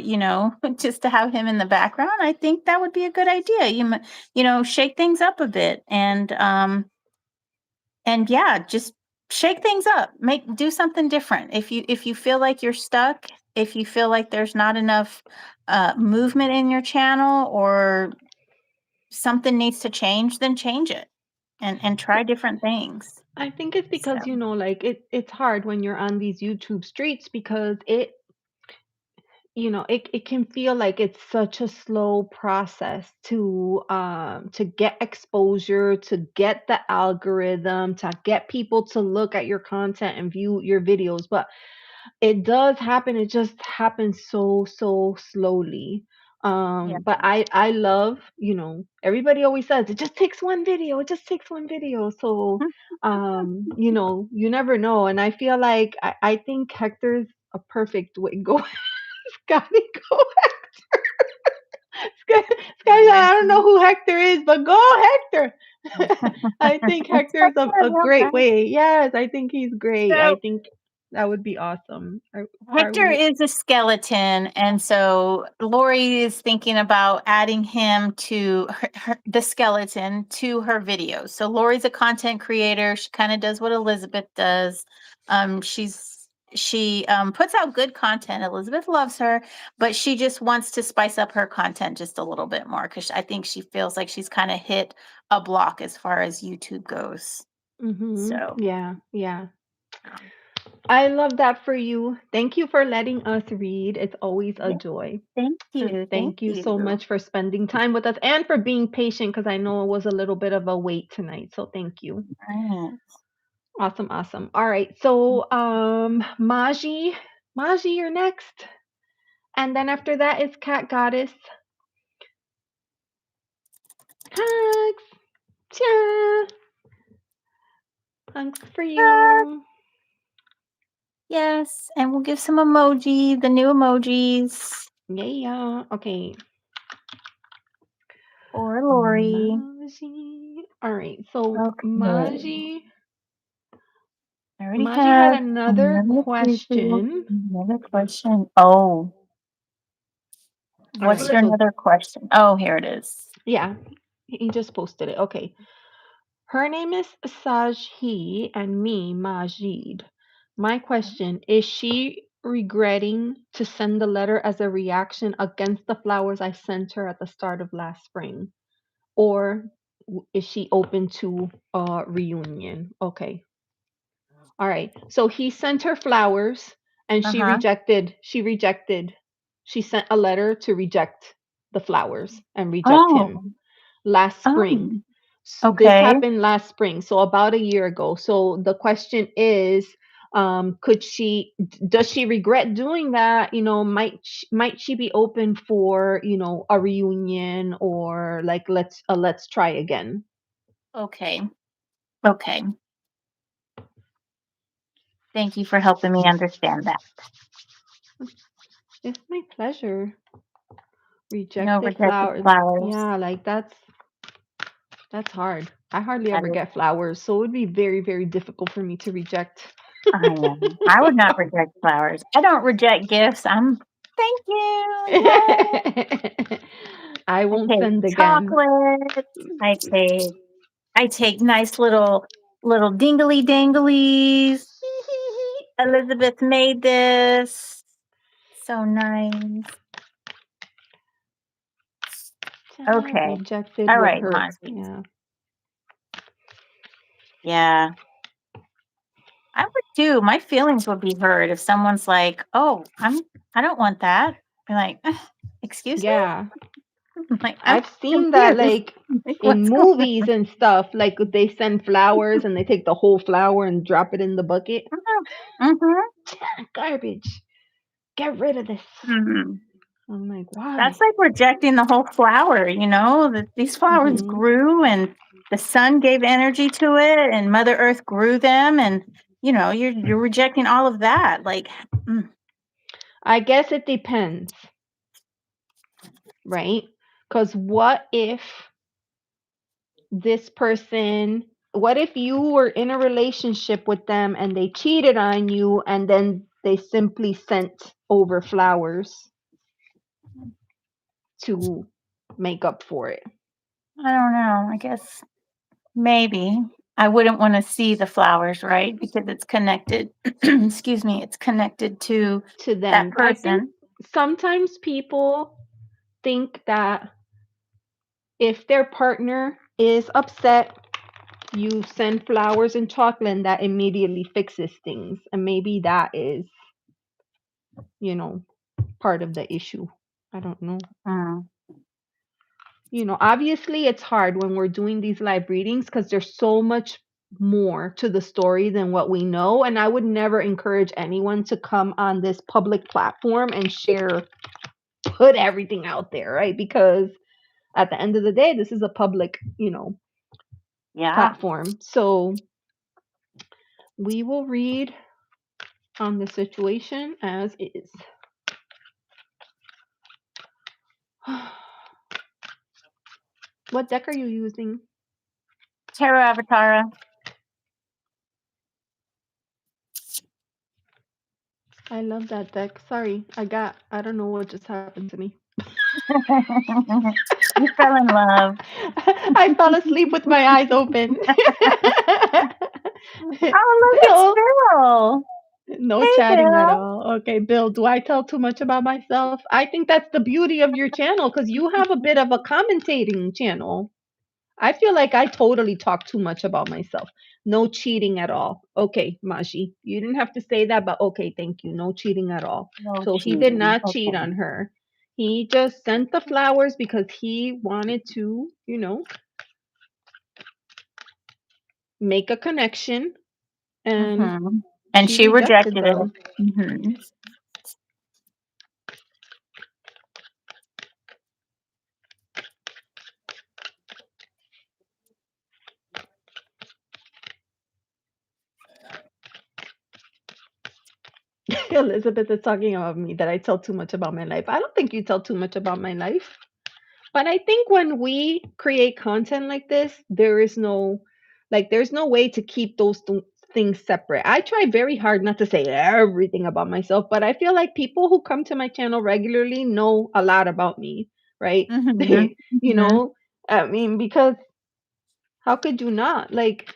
just to have him in the background, I think that would be a good idea. Shake things up a bit, and yeah, just shake things up. Do something different. If you feel like you're stuck, if you feel like there's not enough movement in your channel, or something needs to change, then change it, and try different things. I think it's because, So. like, it's hard when you're on these YouTube streets, because it can feel like it's such a slow process to get exposure, to get the algorithm, to get people to look at your content and view your videos. But it does happen. It just happens so slowly. Yeah. But I love, everybody always says it just takes one video. It just takes one video. So you never know. And I feel like I think Hector's a perfect way. Go, Scotty, go. Scotty, I don't know who Hector is, but go Hector. I think Hector's a great way. Yes, I think he's great. I So think that would be awesome. Are Hector we? is a skeleton, and so Lori is thinking about adding him to the skeleton to her videos. So Lori's a content creator. She kind of does what Elizabeth does. She puts out good content. Elizabeth loves her, but she just wants to spice up her content just a little bit more, because I think she feels like she's kind of hit a block as far as YouTube goes. So. Yeah, yeah. I love that for you. Thank you for letting us read. It's always a Yeah, joy. thank And you. Thank thank you so you. much for spending time with us and for being patient, because I know it was a little bit of a wait tonight. So thank you. Right. Awesome, awesome. All right. So, Maji, you're next. And then after that is Cat Goddess. Hugs. Cha. Hugs for you. Yes, and we'll give some emoji, the new emojis Yeah. Okay. for Lori. Maji. All right. So, Okay. Maji. I already Maji had have another another question. question. Oh, All what's right. your So, another question? Oh, here it is. yeah, he just posted it. Okay. Her name is Sajhi and me, Majid. My question is she regretting to send the letter as a reaction against the flowers I sent her at the start of last spring? Or is she open to a reunion? Okay. All right. So he sent her flowers and she Uh-huh. rejected. She sent a letter to reject the flowers and reject him Oh, last spring. oh, This okay. happened last spring, so about a year ago. So the question is, does she regret doing that? Might she be open for, a reunion, or like let's try again? Okay. Okay. Thank you for helping me understand that. It's my pleasure. No Rejected rejected flowers. flowers. Yeah, like that's hard. I hardly That ever is, get flowers, so it would be very, very difficult for me to reject. I am. I would not reject flowers. I don't reject gifts. Thank you. Yay. I I won't take send again. chocolates. I take nice little dingly danglies. Elizabeth made this. So nice. Okay. Rejected All would right, hurt. Mozzie. Yeah. Yeah. I would too. My feelings would be hurt if someone's like, "Oh, I don't want that." Be like, "Excuse me?" Yeah. I'm like, "I'm I've seen that confused. like Like, in what's going movies and stuff. Like they send flowers and they take the whole flower and drop it in the bucket. on?" Mhm. Garbage. Get rid of this. Mhm. I'm like, That's why? like rejecting the whole flower, that these flowers Hmm. grew and the sun gave energy to it and Mother Earth grew them and you're rejecting all of that. Like, mm, I guess it depends, right? Because what if you were in a relationship with them and they cheated on you and then they simply sent over flowers to make up for it? I don't know. I guess maybe I wouldn't want to see the flowers, right? Because it's connected. Excuse me, it's connected to To that them. But I think person. sometimes people think that if their partner is upset, you send flowers and chocolate and that immediately fixes things. And maybe that is, you know, part of the issue. I don't know. Mm, Obviously it's hard when we're doing these live readings because there's so much more to the story than what we know. And I would never encourage anyone to come on this public platform and put everything out there, right? Because at the end of the day, this is a public, yeah. platform. So we will read on the situation as is. What deck are you using? Tarot Avatar. I love that deck. Sorry, I don't know what just happened to me. You fell in love. I fell asleep with my eyes open. Oh, look, it's Bill, Bill. no Hey, chatting at Bill. all. Okay, Bill, do I tell too much about myself? I think that's the beauty of your channel because you have a bit of a commentating channel. I feel like I totally talk too much about myself. No cheating at all. Okay, Maji, you didn't have to say that, but okay, thank you. No cheating at all. No So he did cheating. not cheat Okay. on her. He just sent the flowers because he wanted to, make a connection. and And she she rejected rejected it. them. Elizabeth is talking about me that I tell too much about my life. I don't think you tell too much about my life. But I think when we create content like this, there's no way to keep those things separate. I try very hard not to say everything about myself, but I feel like people who come to my channel regularly know a lot about me, right? You know, I mean, because how could you not? Like,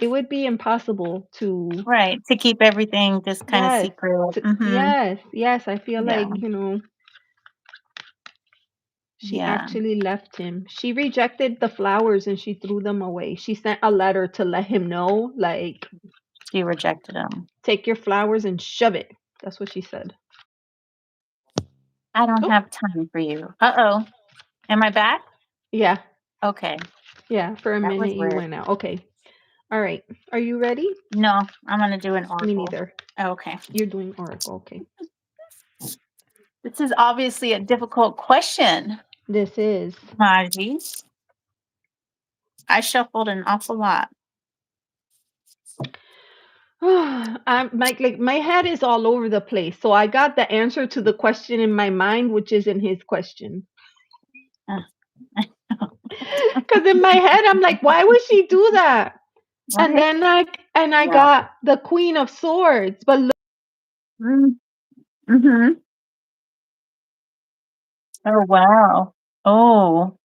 it would be impossible to Right. To keep everything just kind of yes, secret. yes. I feel Yeah. like, she Yeah. actually left him. She rejected the flowers and she threw them away. She sent a letter to let him know, like, She rejected him. take your flowers and shove it. That's what she said. I don't Oh, have time for you. Uh-oh. Am I back? yeah. Okay. Yeah, for a That was minute you weird. went out. Okay. All right. Are you ready? No, I'm going to do an oracle. Me neither. Okay. You're doing oracle. Okay. This is obviously a difficult question, This is. Margie. I shuffled an awful lot. I'm like my head is all over the place. So I got the answer to the question in my mind, which is in his question. Because in my head, I'm like, why would she do that? Right? And then I Yeah. got the Queen of Swords, but look, Mm-hmm. Oh, wow. Oh.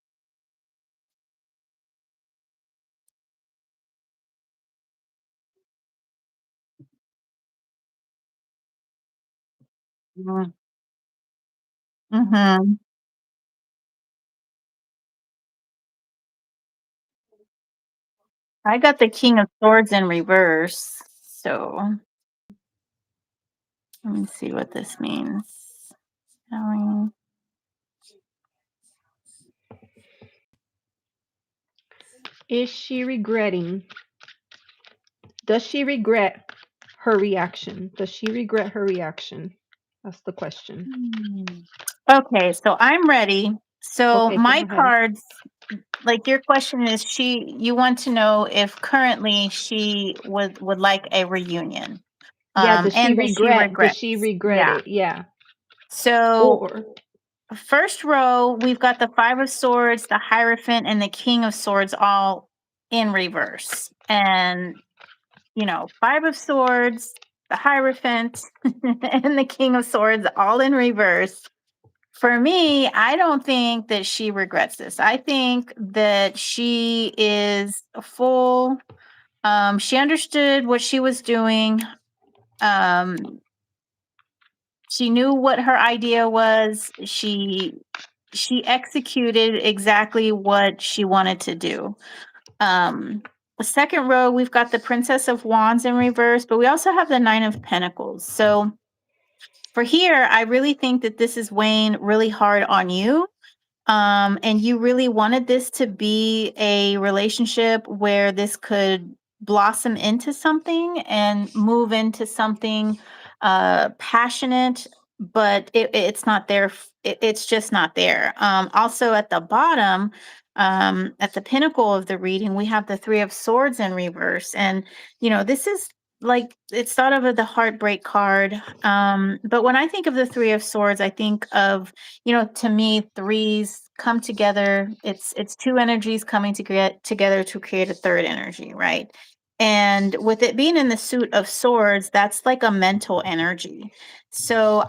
Mm-hmm. I got the King of Swords in reverse. So let me see what this means. Telling. is she regretting? Does she regret her reaction? Does she regret her reaction? That's the question. Okay, so I'm ready. So Okay, go my ahead. cards, like your question is you want to know if currently she would like a reunion. Yeah, does she And does she regret? regret? Does she regret Yeah. it? Yeah. So Or first row, we've got the Five of Swords, the Hierophant, and the King of Swords all in reverse. And, Five of Swords, the Hierophant, and the King of Swords all in reverse. For me, I don't think that she regrets this. I think that she is full. She understood what she was doing. She knew what her idea was. She executed exactly what she wanted to do. The second row, we've got the Princess of Wands in reverse, but we also have the Nine of Pentacles. So for here, I really think that this is weighing really hard on you. And you really wanted this to be a relationship where this could blossom into something and move into something passionate, but it's not there. It's just not there. Also, at the bottom, at the pinnacle of the reading, we have the Three of Swords in reverse. And, this is like it's thought of as the heartbreak card. But when I think of the Three of Swords, I think of, to me, threes come together. It's two energies coming to get together to create a third energy, right? And with it being in the suit of swords, that's like a mental energy. So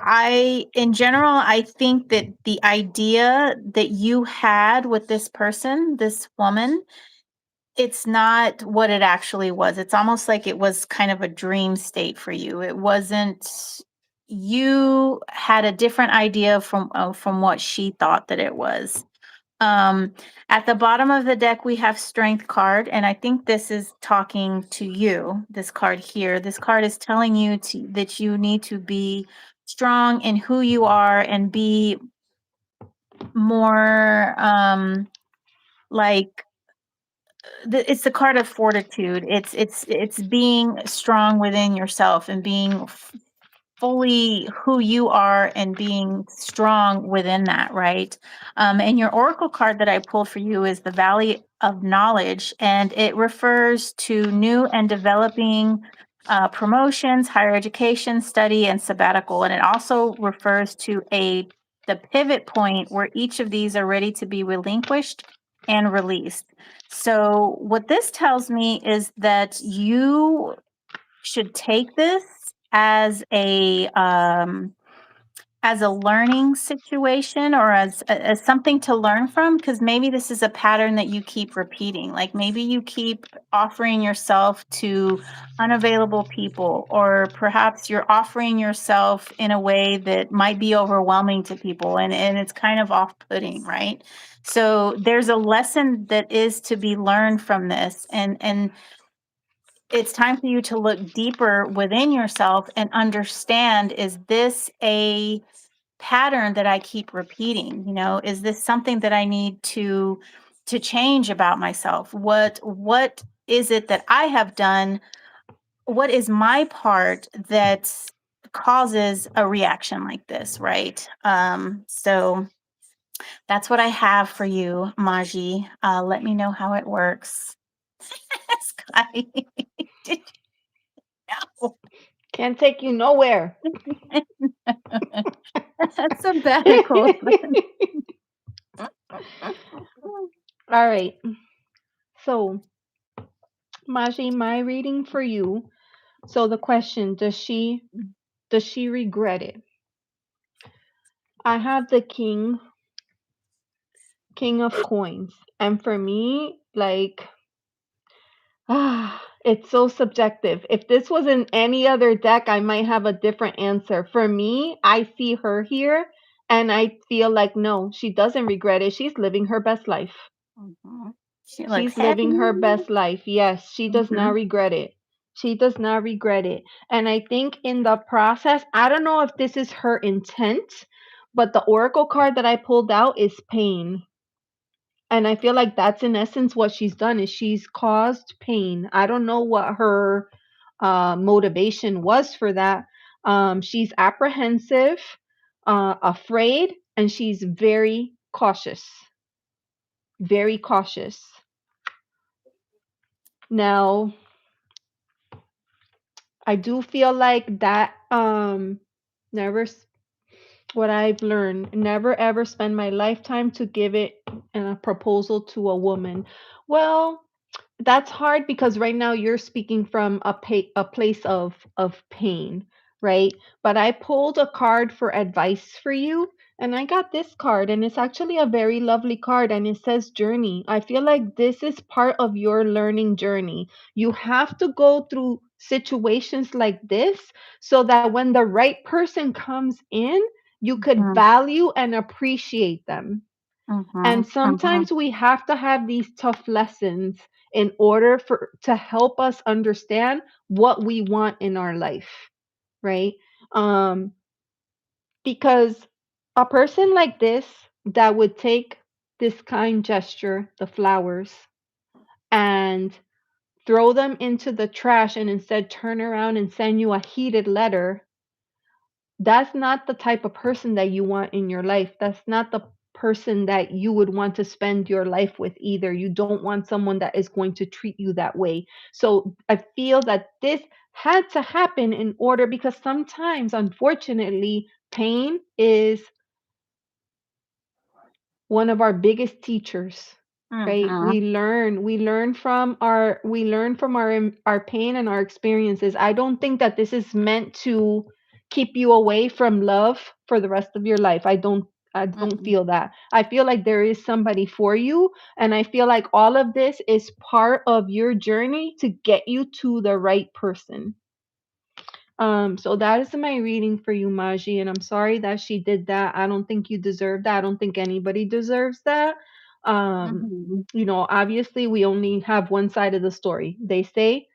in general, I think that the idea that you had with this person, this woman, it's not what it actually was. It's almost like it was kind of a dream state for you. It wasn't. You had a different idea from what she thought that it was. At the bottom of the deck, we have Strength card, and I think this is talking to you. This card here. This card is telling you that you need to be strong in who you are and be more like it's the card of fortitude. It's being strong within yourself and being fully who you are and being strong within that, right? And your oracle card that I pulled for you is the Valley of Knowledge, and it refers to new and developing promotions, higher education, study, and sabbatical. And it also refers to the pivot point where each of these are ready to be relinquished and released. So what this tells me is that you should take this as a learning situation, or as something to learn from, because maybe this is a pattern that you keep repeating. Like maybe you keep offering yourself to unavailable people, or perhaps you're offering yourself in a way that might be overwhelming to people, and it's kind of off-putting, right? So there's a lesson that is to be learned from this, and it's time for you to look deeper within yourself and understand, is this a pattern that I keep repeating? You know, is this something that I need to change about myself? What is it that I have done? What is my part that causes a reaction like this, right? So that's what I have for you, Maji. Let me know how it works. Sky, did you know? Can't take you nowhere. That's sabbatical. All right. So, Maji, my reading for you. So the question, does she regret it? I have the king of coins. And for me, like, it's so subjective. If this was in any other deck, I might have a different answer. For me, I see her here and I feel like, no, she doesn't regret it. She's living her best life. Mhm. She looks She's happy. living her best life. Yes, she does not Mhm. regret it. She does not regret it. And I think in the process, I don't know if this is her intent, but the oracle card that I pulled out is pain. And I feel like that's in essence what she's done is she's caused pain. I don't know what her motivation was for that. She's apprehensive, afraid, and she's very cautious. Very cautious. Now, I do feel like that never what I've learned, never ever spend my lifetime to give it in a proposal to a woman. Well, that's hard because right now you're speaking from a place of pain, right? But I pulled a card for advice for you, and I got this card, and it's actually a very lovely card, and it says journey. I feel like this is part of your learning journey. You have to go through situations like this so that when the right person comes in, you could Mhm. value and appreciate them. And Mhm. Mhm. sometimes we have to have these tough lessons in order for to help us understand what we want in our life, right? Um, because a person like this that would take this kind gesture, the flowers, and throw them into the trash and instead turn around and send you a heated letter, that's not the type of person that you want in your life. That's not the person that you would want to spend your life with either. You don't want someone that is going to treat you that way. So I feel that this had to happen in order because sometimes, unfortunately, pain is one of our biggest teachers, right? Mhm. We learn from our pain and our experiences. I don't think that this is meant to keep you away from love for the rest of your life. I don't Mhm. feel that. I feel like there is somebody for you, and I feel like all of this is part of your journey to get you to the right person. So that is my reading for you, Maji, and I'm sorry that she did that. I don't think you deserve that. I don't think anybody deserves that. Mhm. Obviously we only have one side of the story. They say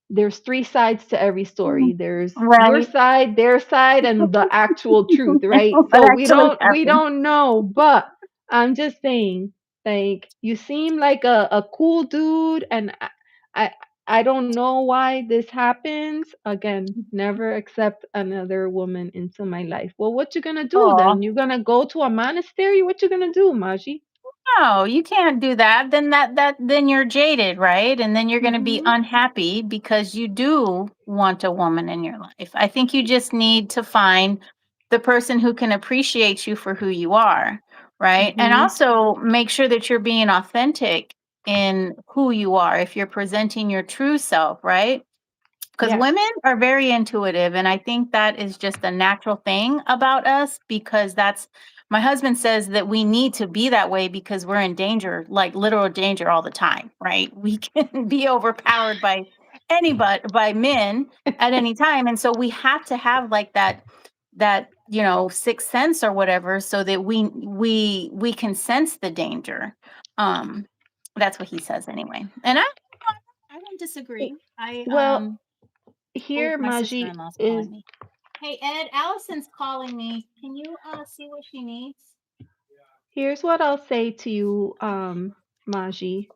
there's three sides to every story. Mhm. There's your Right. side, their side, and the actual truth, right? What So we actually don't we happened? don't know, but I'm just saying Like you seem like a cool dude, and I I don't know why this happens. Again, never accept another woman into my life. Well, what you gonna do Oh, then? You gonna go to a monastery? What you gonna do, Maji? no, you can't do that. Then you're jaded, right? And then you're going to be Mm-hmm. unhappy because you do want a woman in your life. I think you just need to find the person who can appreciate you for who you are, right? And Mm-hmm. also make sure that you're being authentic in who you are if you're presenting your true self, right? Because Yes. women are very intuitive, and I think that is just a natural thing about us, because that's my husband says that we need to be that way because we're in danger, like literal danger all the time, right? We can be overpowered by anybody, by men at any time. And so we have to have like that sixth sense or whatever, so that we can sense the danger. um that's what he says anyway. And I don't disagree. I Well, oh, here, my Maji, sister-in-law's is calling me. Hey Ed, Allison's calling me. Can you see what she needs? here's what I'll say to you, Maji.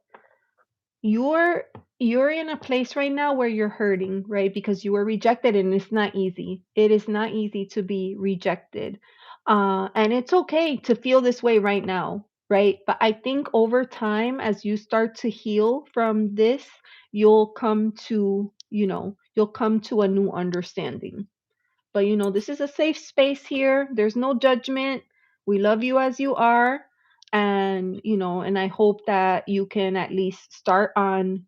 you're you're in a place right now where you're hurting, right? Because you were rejected, and it's not easy. It is not easy to be rejected. And it's okay to feel this way right now, right? But I think over time, as you start to heal from this, you'll come to a new understanding. But this is a safe space here. There's no judgment. We love you as you are. And I hope that you can at least start on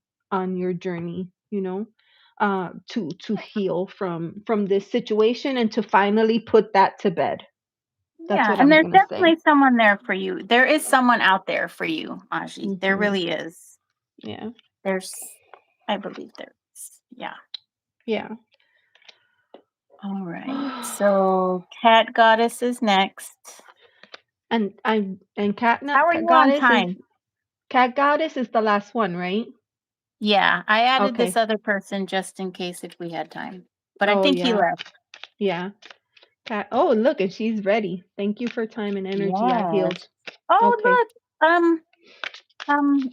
your journey, to heal from this situation and to finally put that to bed. That's Yeah, what and I'm there's gonna say. definitely someone there for you. There is someone out there for you, Aji. There Hmm. really is. Yeah. There's, I believe there is. Yeah. Yeah. All right. So, Cat Goddess is next. And How are you on time? Cat Goddess is the last one, right? Yeah, I added this Okay. other person just in case if we had time, but I Oh think he yeah. left. Yeah. Oh, look, and she's ready. Thank you for time and energy. I Yes. healed. Oh, Okay. look.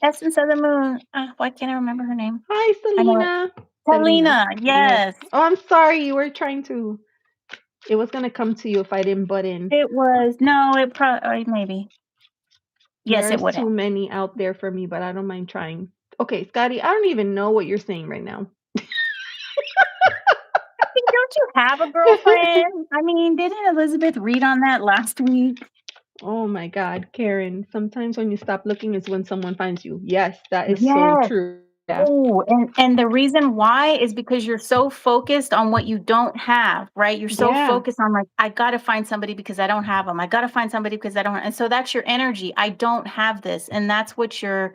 Essence of the Moon. Why can't I remember her name? Hi, I know it. Selena. Selena. Selena. Yes. Yes. Oh, I'm sorry. You were trying to. It was gonna come to you if I didn't butt in. It was no. It probably maybe. Yes, it There's would too have. many out there for me, but I don't mind trying. Okay, Scotty, I don't even know what you're saying right now. Don't you have a girlfriend? I mean, didn't Elizabeth read on that last week? Oh my God, Karen. Sometimes when you stop looking is when someone finds you. Yes, that is so Yes. true. Yeah. Oh, and the reason why is because you're so focused on what you don't have, right? You're so Yeah. focused on like, I got to find somebody because I don't have them. I got to find somebody because I don't. And so that's your energy. I don't have this, and that's what you're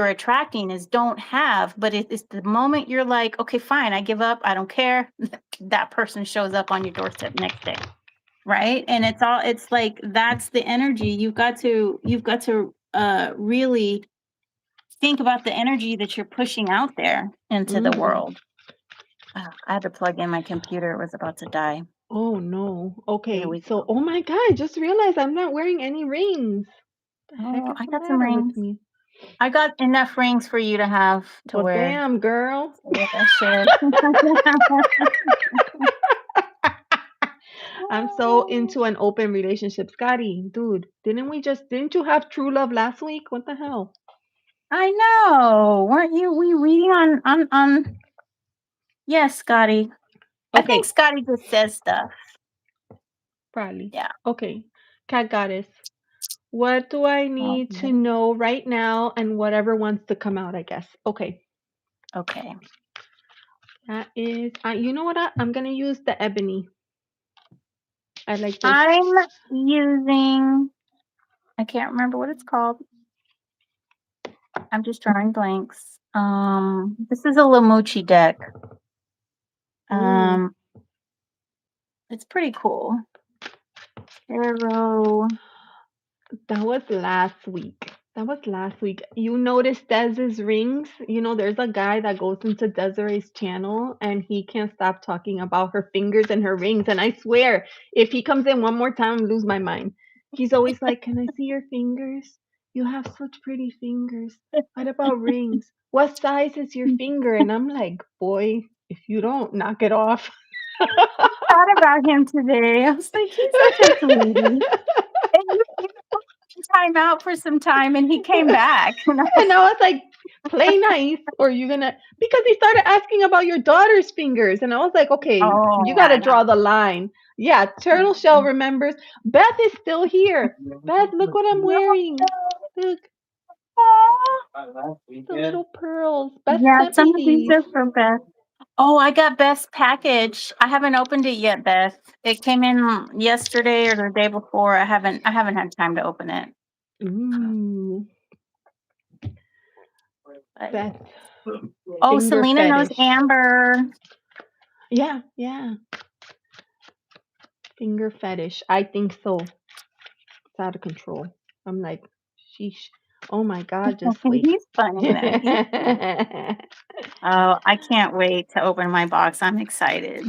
attracting is don't have. But it's the moment you're like, okay, fine, I give up. I don't care. That person shows up on your doorstep next day, right? And it's like that's the energy. You've got to really think about the energy that you're pushing out there into the Mm. world. I had to plug in my computer. It was about to die. Oh no. Here Okay. we So, go. oh my God, I just realized I'm not wearing any rings. The heck Oh, is I the got some matter with rings. me? I got enough rings for you to have to Well, wear. damn, girl. So yes, I should. I'm so into an open relationship. Scotty, dude, didn't you have true love last week? What the hell? I know. Weren't you we reading on yes, Scotty. I think Okay, Scotty just says stuff. probably. Yeah. Okay, Cat Goddess. What do I Oh, need to yeah. know right now and whatever wants to come out, I guess. Okay, Okay. that is, you know what? I'm going to use the ebony. I like this. I'm using I can't remember what it's called. I'm just drawing blanks. This is a Lamucci deck. Mm. Um, it's pretty cool. Tarot. That was last week. That was last week. You noticed Dez's rings? There's a guy that goes into Desiree's channel and he can't stop talking about her fingers and her rings. And I swear, if he comes in one more time, I lose my mind. He's always like, "Can I see your fingers? You have such pretty fingers. What about rings? What size is your finger? And I'm like, boy, if you don't knock it off. Thought about him today. I was like, he's such a sweetie. And you put him time out for some time, and he came back. And I was, And I was like, play nice, or you're gonna, because he started asking about your daughter's fingers, and I was like, okay, you oh, gotta I draw the line. Yeah, Turtle Shell remembers. Beth is still here. Beth, look what I'm wearing. Look, the little pearls. Beth yeah, sent some me of these these. are for Beth. Oh, I got Beth's package. I haven't opened it yet, Beth. It came in yesterday or the day before. I haven't had time to open it. Ooh, But, Beth, oh, finger Selena knows fetish. Amber. Yeah, yeah, finger fetish. I think so. It's out of control. I'm like, sheesh. Oh my God, just wait. He's funny though. Oh, I can't wait to open my box. I'm excited.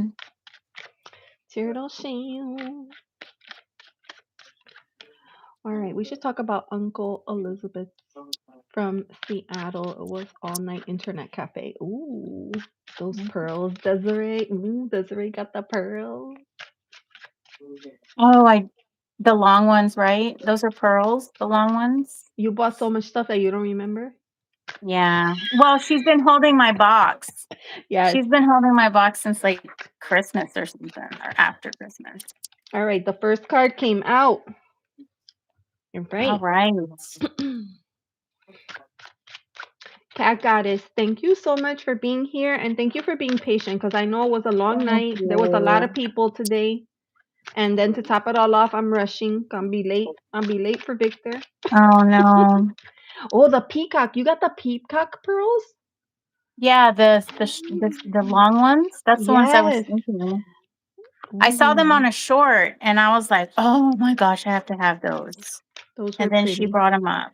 Turtle Shell. All right, we should talk about Uncle Elizabeth from Seattle. It was all night internet cafe. Ooh, those pearls, Desiree. Ooh, Desiree got the pearls. Oh, the long ones, right? Those are pearls, the long ones. You bought so much stuff that you don't remember? Yeah. Well, she's been holding my box. Yes. She's been holding my box since like Christmas or something, or after Christmas. All right, the first card came out. You're All right. right. Cat Goddess, thank you so much for being here and thank you for being patient because I know it was a long Thank night. There was a lot of you. people today. And then to top it all off, I'm rushing. Gonna be late. I'll be late for Victor. Oh no. Oh, the peacock. You got the peacock pearls? Yeah, the long ones. That's the ones I was Yes. thinking. I saw them Ooh, on a short, and I was like, "Oh my gosh, I have to have those." those were And then she pretty. brought them up.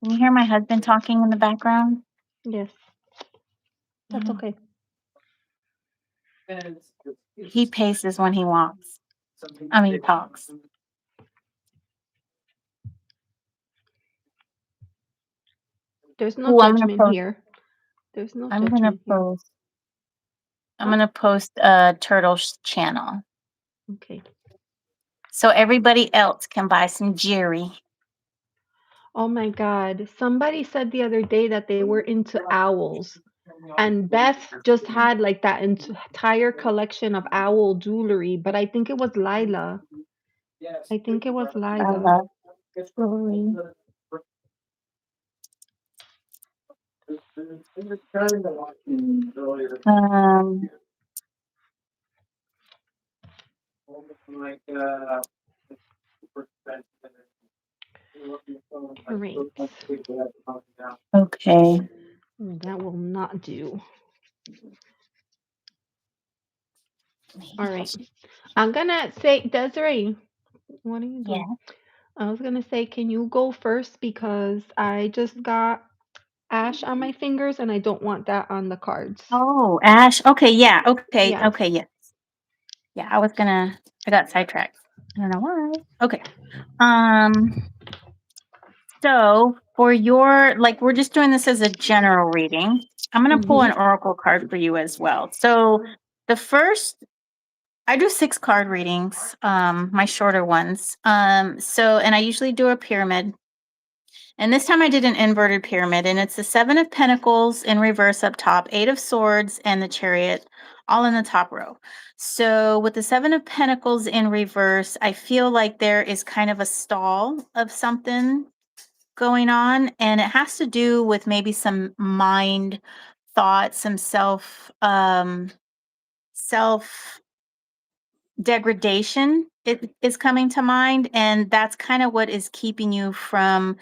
Can you hear my husband talking in the background? Yes, that's okay. He paces when he walks. I mean, talks. There's no Oh, judgment here. There's no I'm gonna judgment here. post. I'm Huh? gonna post Turtle's channel Okay. so everybody else can buy some Jerry. Oh my God. Somebody said the other day that they were into owls. And Beth just had like that entire collection of owl jewelry, but I think it was Lila. I think it was I Lila. love jewelry. Um, Great. okay. That will not do. All right. I'm gonna say, Desiree, what are you Yeah. doing? I was gonna say, can you go first because I just got ash on my fingers and I don't want that on the cards. Oh, Ash. Okay. Yeah. Okay. Yeah. Okay. Yes. Yeah. I got sidetracked. I don't know why. Okay. So for your, like, we're just doing this as a general reading. I'm going to pull an oracle card for you as well. So the first, I do 6 card readings, my shorter ones. And I usually do a pyramid. And this time I did an inverted pyramid, and it's the 7 of Pentacles in reverse up top, 8 of Swords, and the Chariot all in the top row. So with the 7 of Pentacles in reverse, I feel like there is kind of a stall of something going on, and it has to do with maybe some mind thoughts, some self degradation it is coming to mind, and that's kind of what is keeping you from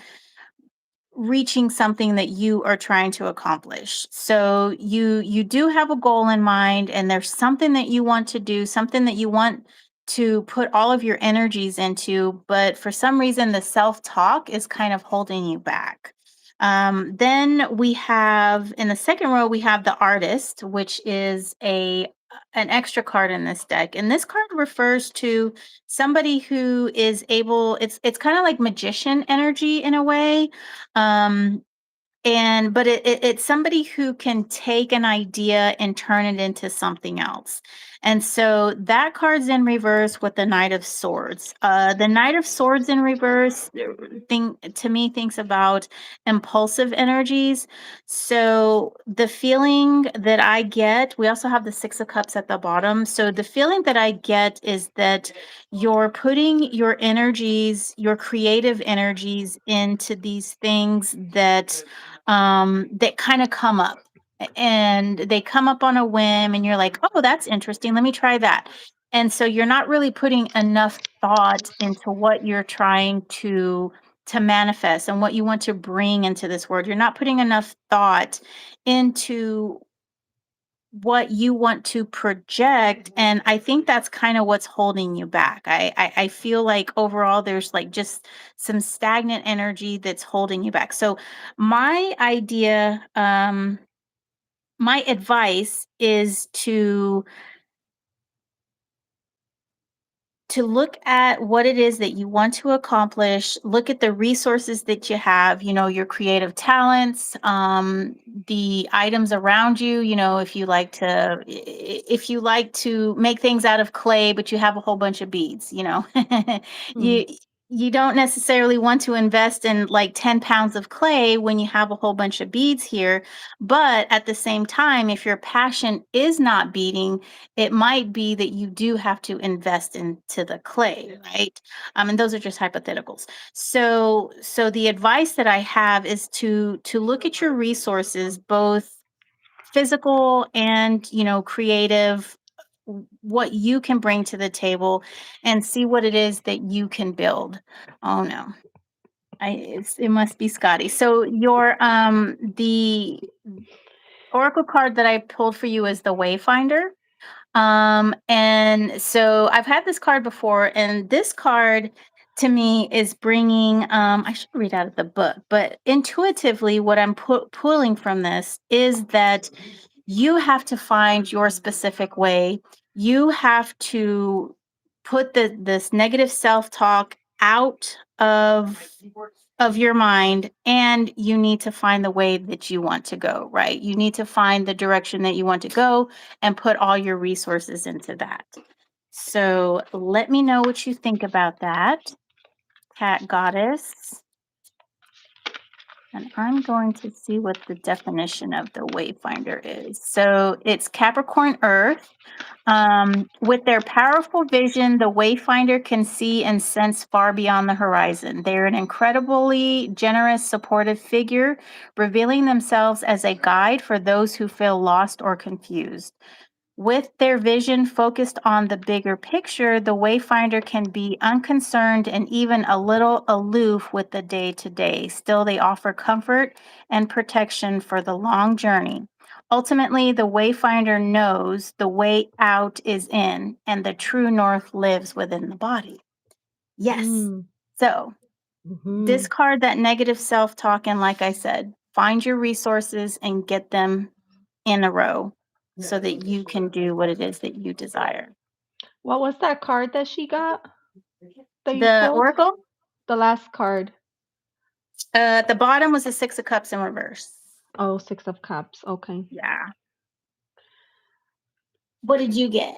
reaching something that you are trying to accomplish. So you do have a goal in mind, and there's something that you want to do, something that you want to put all of your energies into, but for some reason the self-talk is kind of holding you back. Then we have in the second row we have the artist, which is a an extra card in this deck, and this card refers to somebody who is able. It's kind of like magician energy in a way. But it's somebody who can take an idea and turn it into something else. And so that card's in reverse with the Knight of Swords. The Knight of Swords in reverse thinks about impulsive energies. So the feeling that I get, we also have the Six of Cups at the bottom. So the feeling that I get is that you're putting your energies, your creative energies, into these things that kind of come up, and they come up on a whim, and you're like, oh, that's interesting, let me try that. And so you're not really putting enough thought into what you're trying to manifest and what you want to bring into this world. You're not putting enough thought into what you want to project, and I think that's kind of what's holding you back. I feel like overall there's like just some stagnant energy that's holding you back. So my idea, my advice is to look at what it is that you want to accomplish, look at the resources that you have, your creative talents, the items around you, if you like to make things out of clay, but you have a whole bunch of beads, you, you don't necessarily want to invest in like 10 pounds of clay when you have a whole bunch of beads here. But at the same time, if your passion is not beading, it might be that you do have to invest into the clay, right? And those are just hypotheticals. So the advice that I have is to look at your resources, both physical and creative, what you can bring to the table, and see what it is that you can build. Oh no. It must be Scotty. So the oracle card that I pulled for you is the Wayfinder. And so I've had this card before, and this card to me is bringing, I should read out of the book, but intuitively what I'm pulling from this is that you have to find your specific way. You have to put this negative self-talk out of your mind, and you need to find the way that you want to go, right? You need to find the direction that you want to go and put all your resources into that. So let me know what you think about that, Cat Goddess. And I'm going to see what the definition of the Wayfinder is. So it's Capricorn Earth. With their powerful vision, the Wayfinder can see and sense far beyond the horizon. They're an incredibly generous, supportive figure, revealing themselves as a guide for those who feel lost or confused. With their vision focused on the bigger picture, the Wayfinder can be unconcerned and even a little aloof with the day-to-day. Still, they offer comfort and protection for the long journey. Ultimately, the Wayfinder knows the way out is in, and the true north lives within the body. Yes. So discard that negative self-talk, and like I said, find your resources and get them in a row so that you can do what it is that you desire. What was that card that she got? That you The pulled? Oracle? The last card. At the bottom was the Six of Cups in reverse. Oh, Six of Cups. Okay. Yeah. What did you get?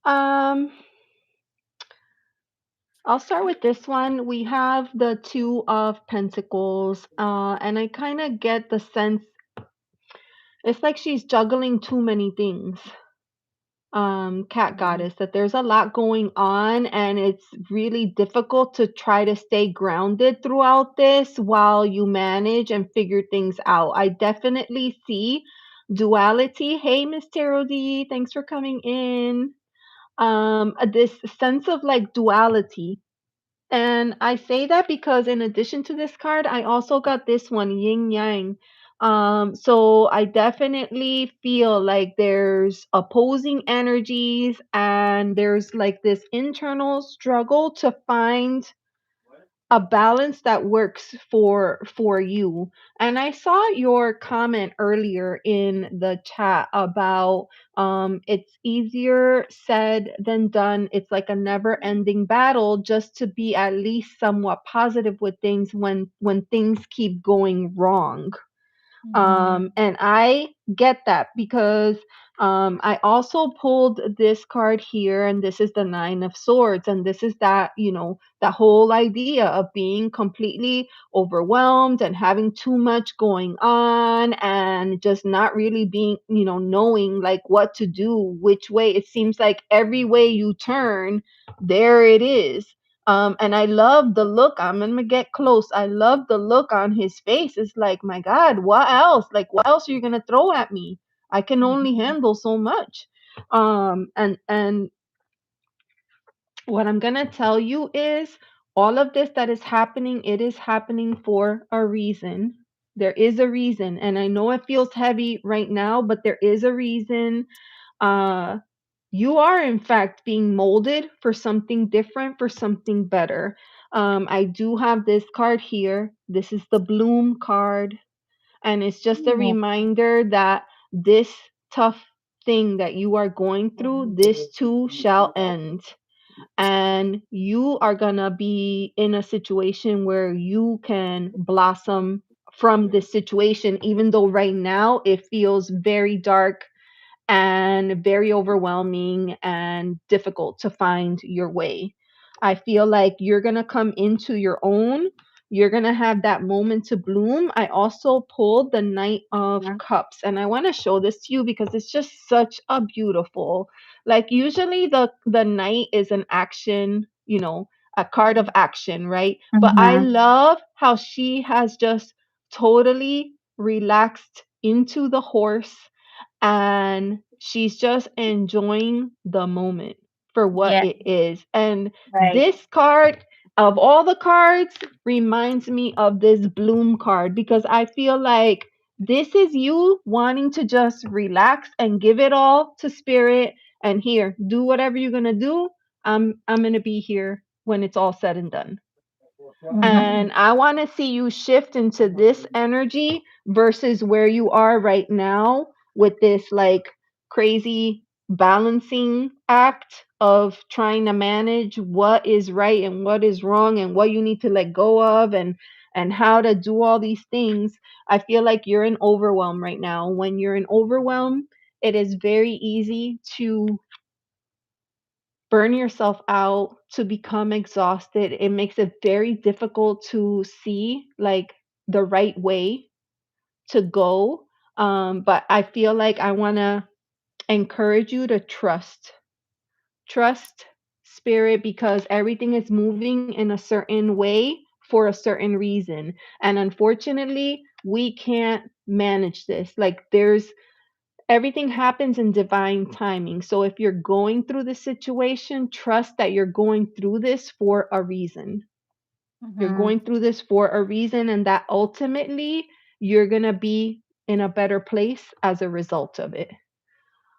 I'll start with this one. We have the Two of Pentacles, and I kind of get the sense it's like she's juggling too many things. Cat Goddess, that there's a lot going on, and it's really difficult to try to stay grounded throughout this while you manage and figure things out. I definitely see duality. Hey, Miss Tarot D, thanks for coming in. This sense of like duality. And I say that because in addition to this card, I also got this one, Yin Yang. So I definitely feel like there's opposing energies, and there's like this internal struggle to find a balance that works for you. And I saw your comment earlier in the chat about it's easier said than done. It's like a never ending battle just to be at least somewhat positive with things when things keep going wrong. Mhm. And I get that because I also pulled this card here, and this is the Nine of Swords, and this is that, that whole idea of being completely overwhelmed and having too much going on and just not really being, knowing like what to do, which way. It seems like every way you turn, there it is. And I love the look. I'm gonna get close. I love the look on his face. It's like, my God, what else? Like, what else are you gonna throw at me? I can only Mhm. handle so much. And what I'm gonna tell you is all of this that is happening, it is happening for a reason. There is a reason, and I know it feels heavy right now, but there is a reason. Uh, you are in fact being molded for something different, for something better. I do have this card here. This is the Bloom card, and it's just a Ooh. reminder that this tough thing that you are going through, this too shall end. And you are gonna be in a situation where you can blossom from this situation, even though right now it feels very dark and very overwhelming and difficult to find your way. I feel like you're going to come into your own. You're going to have that moment to bloom. I also pulled the Knight of Mhm. Cups, and I want to show this to you because it's just such a beautiful. Like usually the Knight is an action, a card of action, right? But I Mhm. love how she has just totally relaxed into the horse, and she's just enjoying the moment for what Yeah, it is. And right. this card, of all the cards, reminds me of this Bloom card because I feel like this is you wanting to just relax and give it all to spirit, and here, do whatever you're going to do. I'm going to be here when it's all said and done. Mhm. And I want to see you shift into this energy versus where you are right now with this like crazy balancing act of trying to manage what is right and what is wrong and what you need to let go of, and how to do all these things. I feel like you're in overwhelm right now. When you're in overwhelm, it is very easy to burn yourself out, to become exhausted. It makes it very difficult to see like the right way to go. But I feel like I want to encourage you to trust spirit, because everything is moving in a certain way for a certain reason. And unfortunately, we can't manage this. Like there's everything happens in divine timing. So if you're going through the situation, trust that you're going through this for a reason. You're Mhm. going through this for a reason, and that ultimately you're going to be in a better place as a result of it.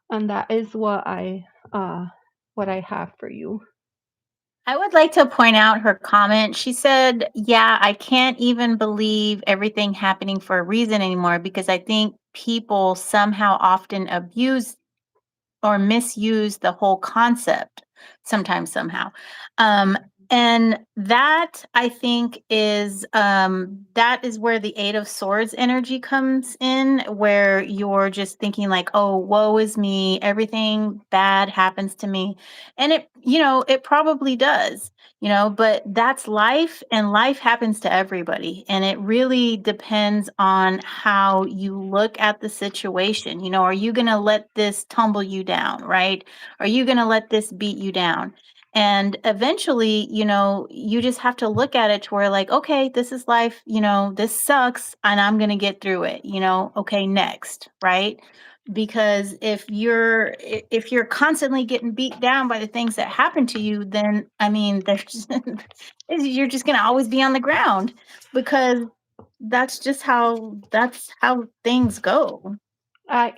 And that is uh what I have for you. I would like to point out her comment. She said, "Yeah, I can't even believe everything happening for a reason anymore because I think people somehow often abuse or misuse the whole concept sometimes somehow." um and that I think is that is where the Eight of Swords energy comes in, where you're just thinking like, oh, woe is me, everything bad happens to me. And it, it probably does, but that's life, and life happens to everybody, and it really depends on how you look at the situation. Are you going to let this tumble you down, right? Are you going to let this beat you down? And eventually, you just have to look at it to where like, okay, this is life, this sucks and I'm going to get through it, okay, next, right? Because if you're constantly getting beat down by the things that happen to you, then I mean, there's you're just going to always be on the ground, because that's how things go. I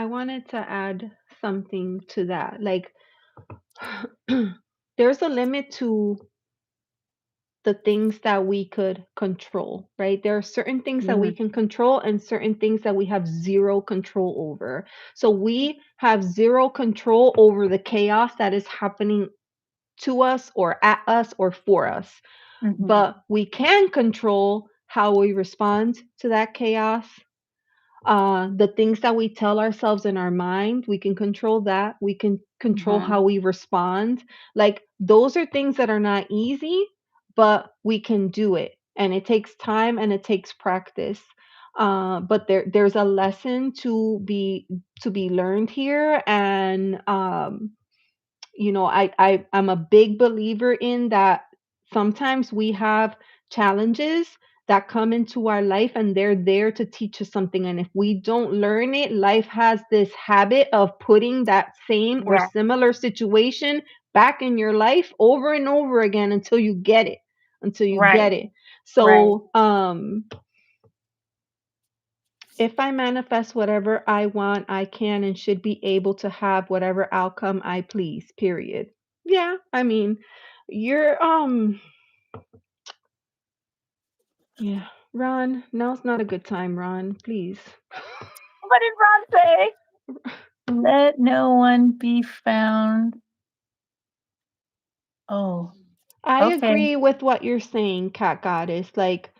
wanted to add something to that. Like there's a limit to the things that we could control, right? There are certain things that we Mhm. can control and certain things that we have zero control over. So we have zero control over the chaos that is happening to us or at us or for us. Mhm. But we can control how we respond to that chaos, the things that we tell ourselves in our mind, we can control that. We can control Mhm. how we respond. Like those are things that are not easy, but we can do it. And it takes time and it takes practice. But there's a lesson to be learned here, and I'm a big believer in that. Sometimes we have challenges that come into our life and they're there to teach us something, and if we don't learn it, life has this habit of putting that same or Yeah. similar situation back in your life over and over again until you get it, until you Right. get it. Right. So if I manifest whatever I want, I can and should be able to have whatever outcome I please, period. Yeah, I mean, you're yeah. Ron, now's not a good time, Ron, please. What did Ron say? Let no one be found. Oh, I okay. agree with what you're saying, Cat Goddess. Like,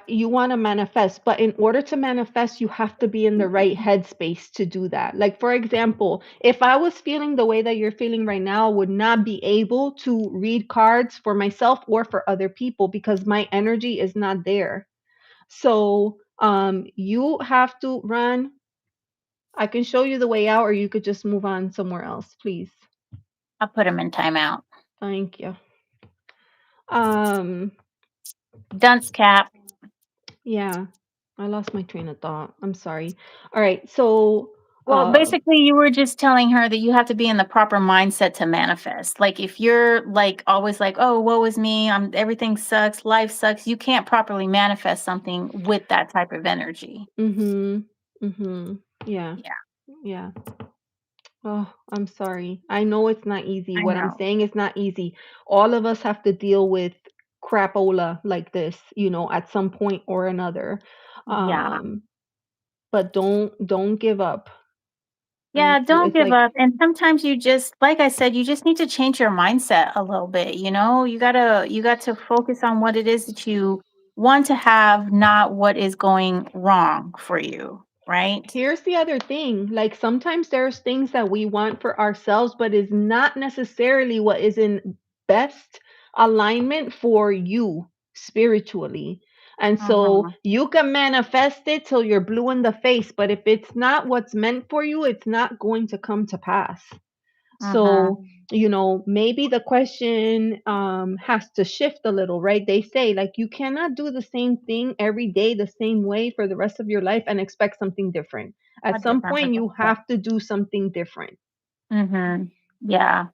you want to manifest, but in order to manifest, you have to be in the right headspace to do that. Like, for example, if I was feeling the way that you're feeling right now, I would not be able to read cards for myself or for other people because my energy is not there. So, you have to run. I can show you the way out, or you could just move on somewhere else, please. I'll put him in timeout. Thank you. Um, Dunce cap. yeah, I lost my train of thought. I'm sorry. All right, so Well, basically, you were just telling her that you have to be in the proper mindset to manifest. Like, if you're like always like, "Oh, woe is me. Everything sucks. Life sucks." You can't properly manifest something with that type of energy. mhm, mhm, yeah, Yeah, yeah. Oh, I'm sorry. I know it's not easy. I What I'm know. saying is not easy. All of us have to deal with crapola like this, at some point or another. Yeah. Um, but don't give up. Yeah, don't It's give like, up. And sometimes you just, like I said, you just need to change your mindset a little bit, you know? You got to focus on what it is that you want to have, not what is going wrong for you, right? here's the other thing. Like sometimes there's things that we want for ourselves, but is not necessarily what is in best alignment for you spiritually. And so Mhm. you can manifest it till you're blue in the face, but if it's not what's meant for you, it's not going to come to pass. Mhm. So, maybe the question has to shift a little, right? They say, like, you cannot do the same thing every day the same way for the rest of your life and expect something different. A At some different point, you result. Yeah. have to do something different. Mhm. Yeah.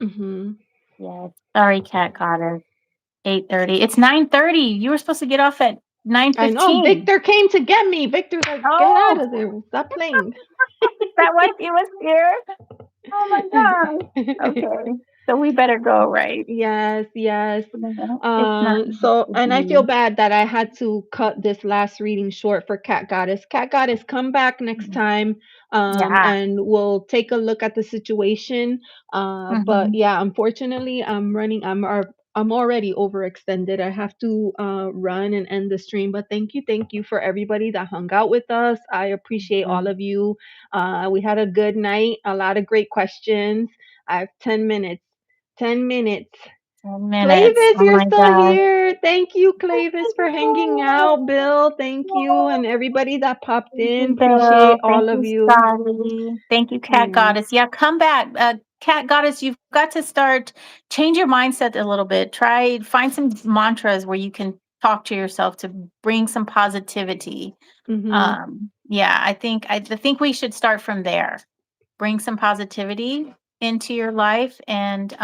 Hmm. Yeah. Sorry, cat goddess. 8:30. It's 9:30. You were supposed to get off at I know 9:15. Victor came to get me. Victor's like, get out Oh, of there. Stop playing. is that why he was here? Oh my God. Okay. So we better go, right? Yes, yes. It's not So, to and I feel be. bad that I had to cut this last reading short for Cat Goddess. Cat Goddess, come back next time, Yeah. and we'll take a look at the situation. But Mhm. yeah, unfortunately, I'm already overextended. I have to run and end the stream. But thank you for everybody that hung out with us. I appreciate all Mhm. of you. We had a good night, a lot of great questions. I have 10 minutes. 10 minutes. 10 minutes. Clavis, Oh you're my still God. here. Thank you, Clavis, for hanging out. Bill, thank you. And everybody that popped Thank you, in. Bill. Appreciate Thank all of you, you. Scotty. Thank you, Cat Yeah. Goddess. Yeah, come back. Cat Goddess, you've got to start, change your mindset a little bit. Find some mantras where you can talk to yourself to bring some positivity. Mm-hmm. Yeah, I think we should start from there. Bring some positivity into your life and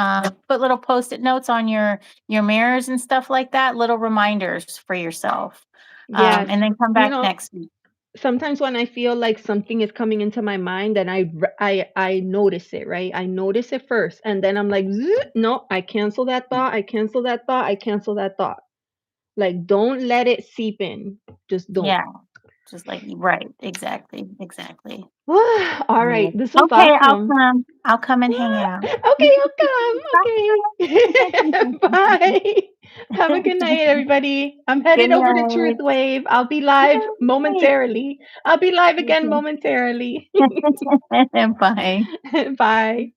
put little post-it notes on your mirrors and stuff like that, little reminders for yourself. Yes. And then come You back know, next week. sometimes when I feel like something is coming into my mind, and I notice it, right? I notice it first, and then I'm like, no, I cancel that thought. I cancel that thought. I cancel that thought. Like, don't let it seep in. Just don't. Yeah. Just like right. Exactly. Exactly. All right, Yeah. this was Okay, I'll awesome. come. I'll come and hang out. Okay, I'll come. Okay. Bye. Have a good night, everybody. I'm Good headed over to Truth night. Wave. I'll be live Yay. momentarily. I'll be live again momentarily. Bye. Bye.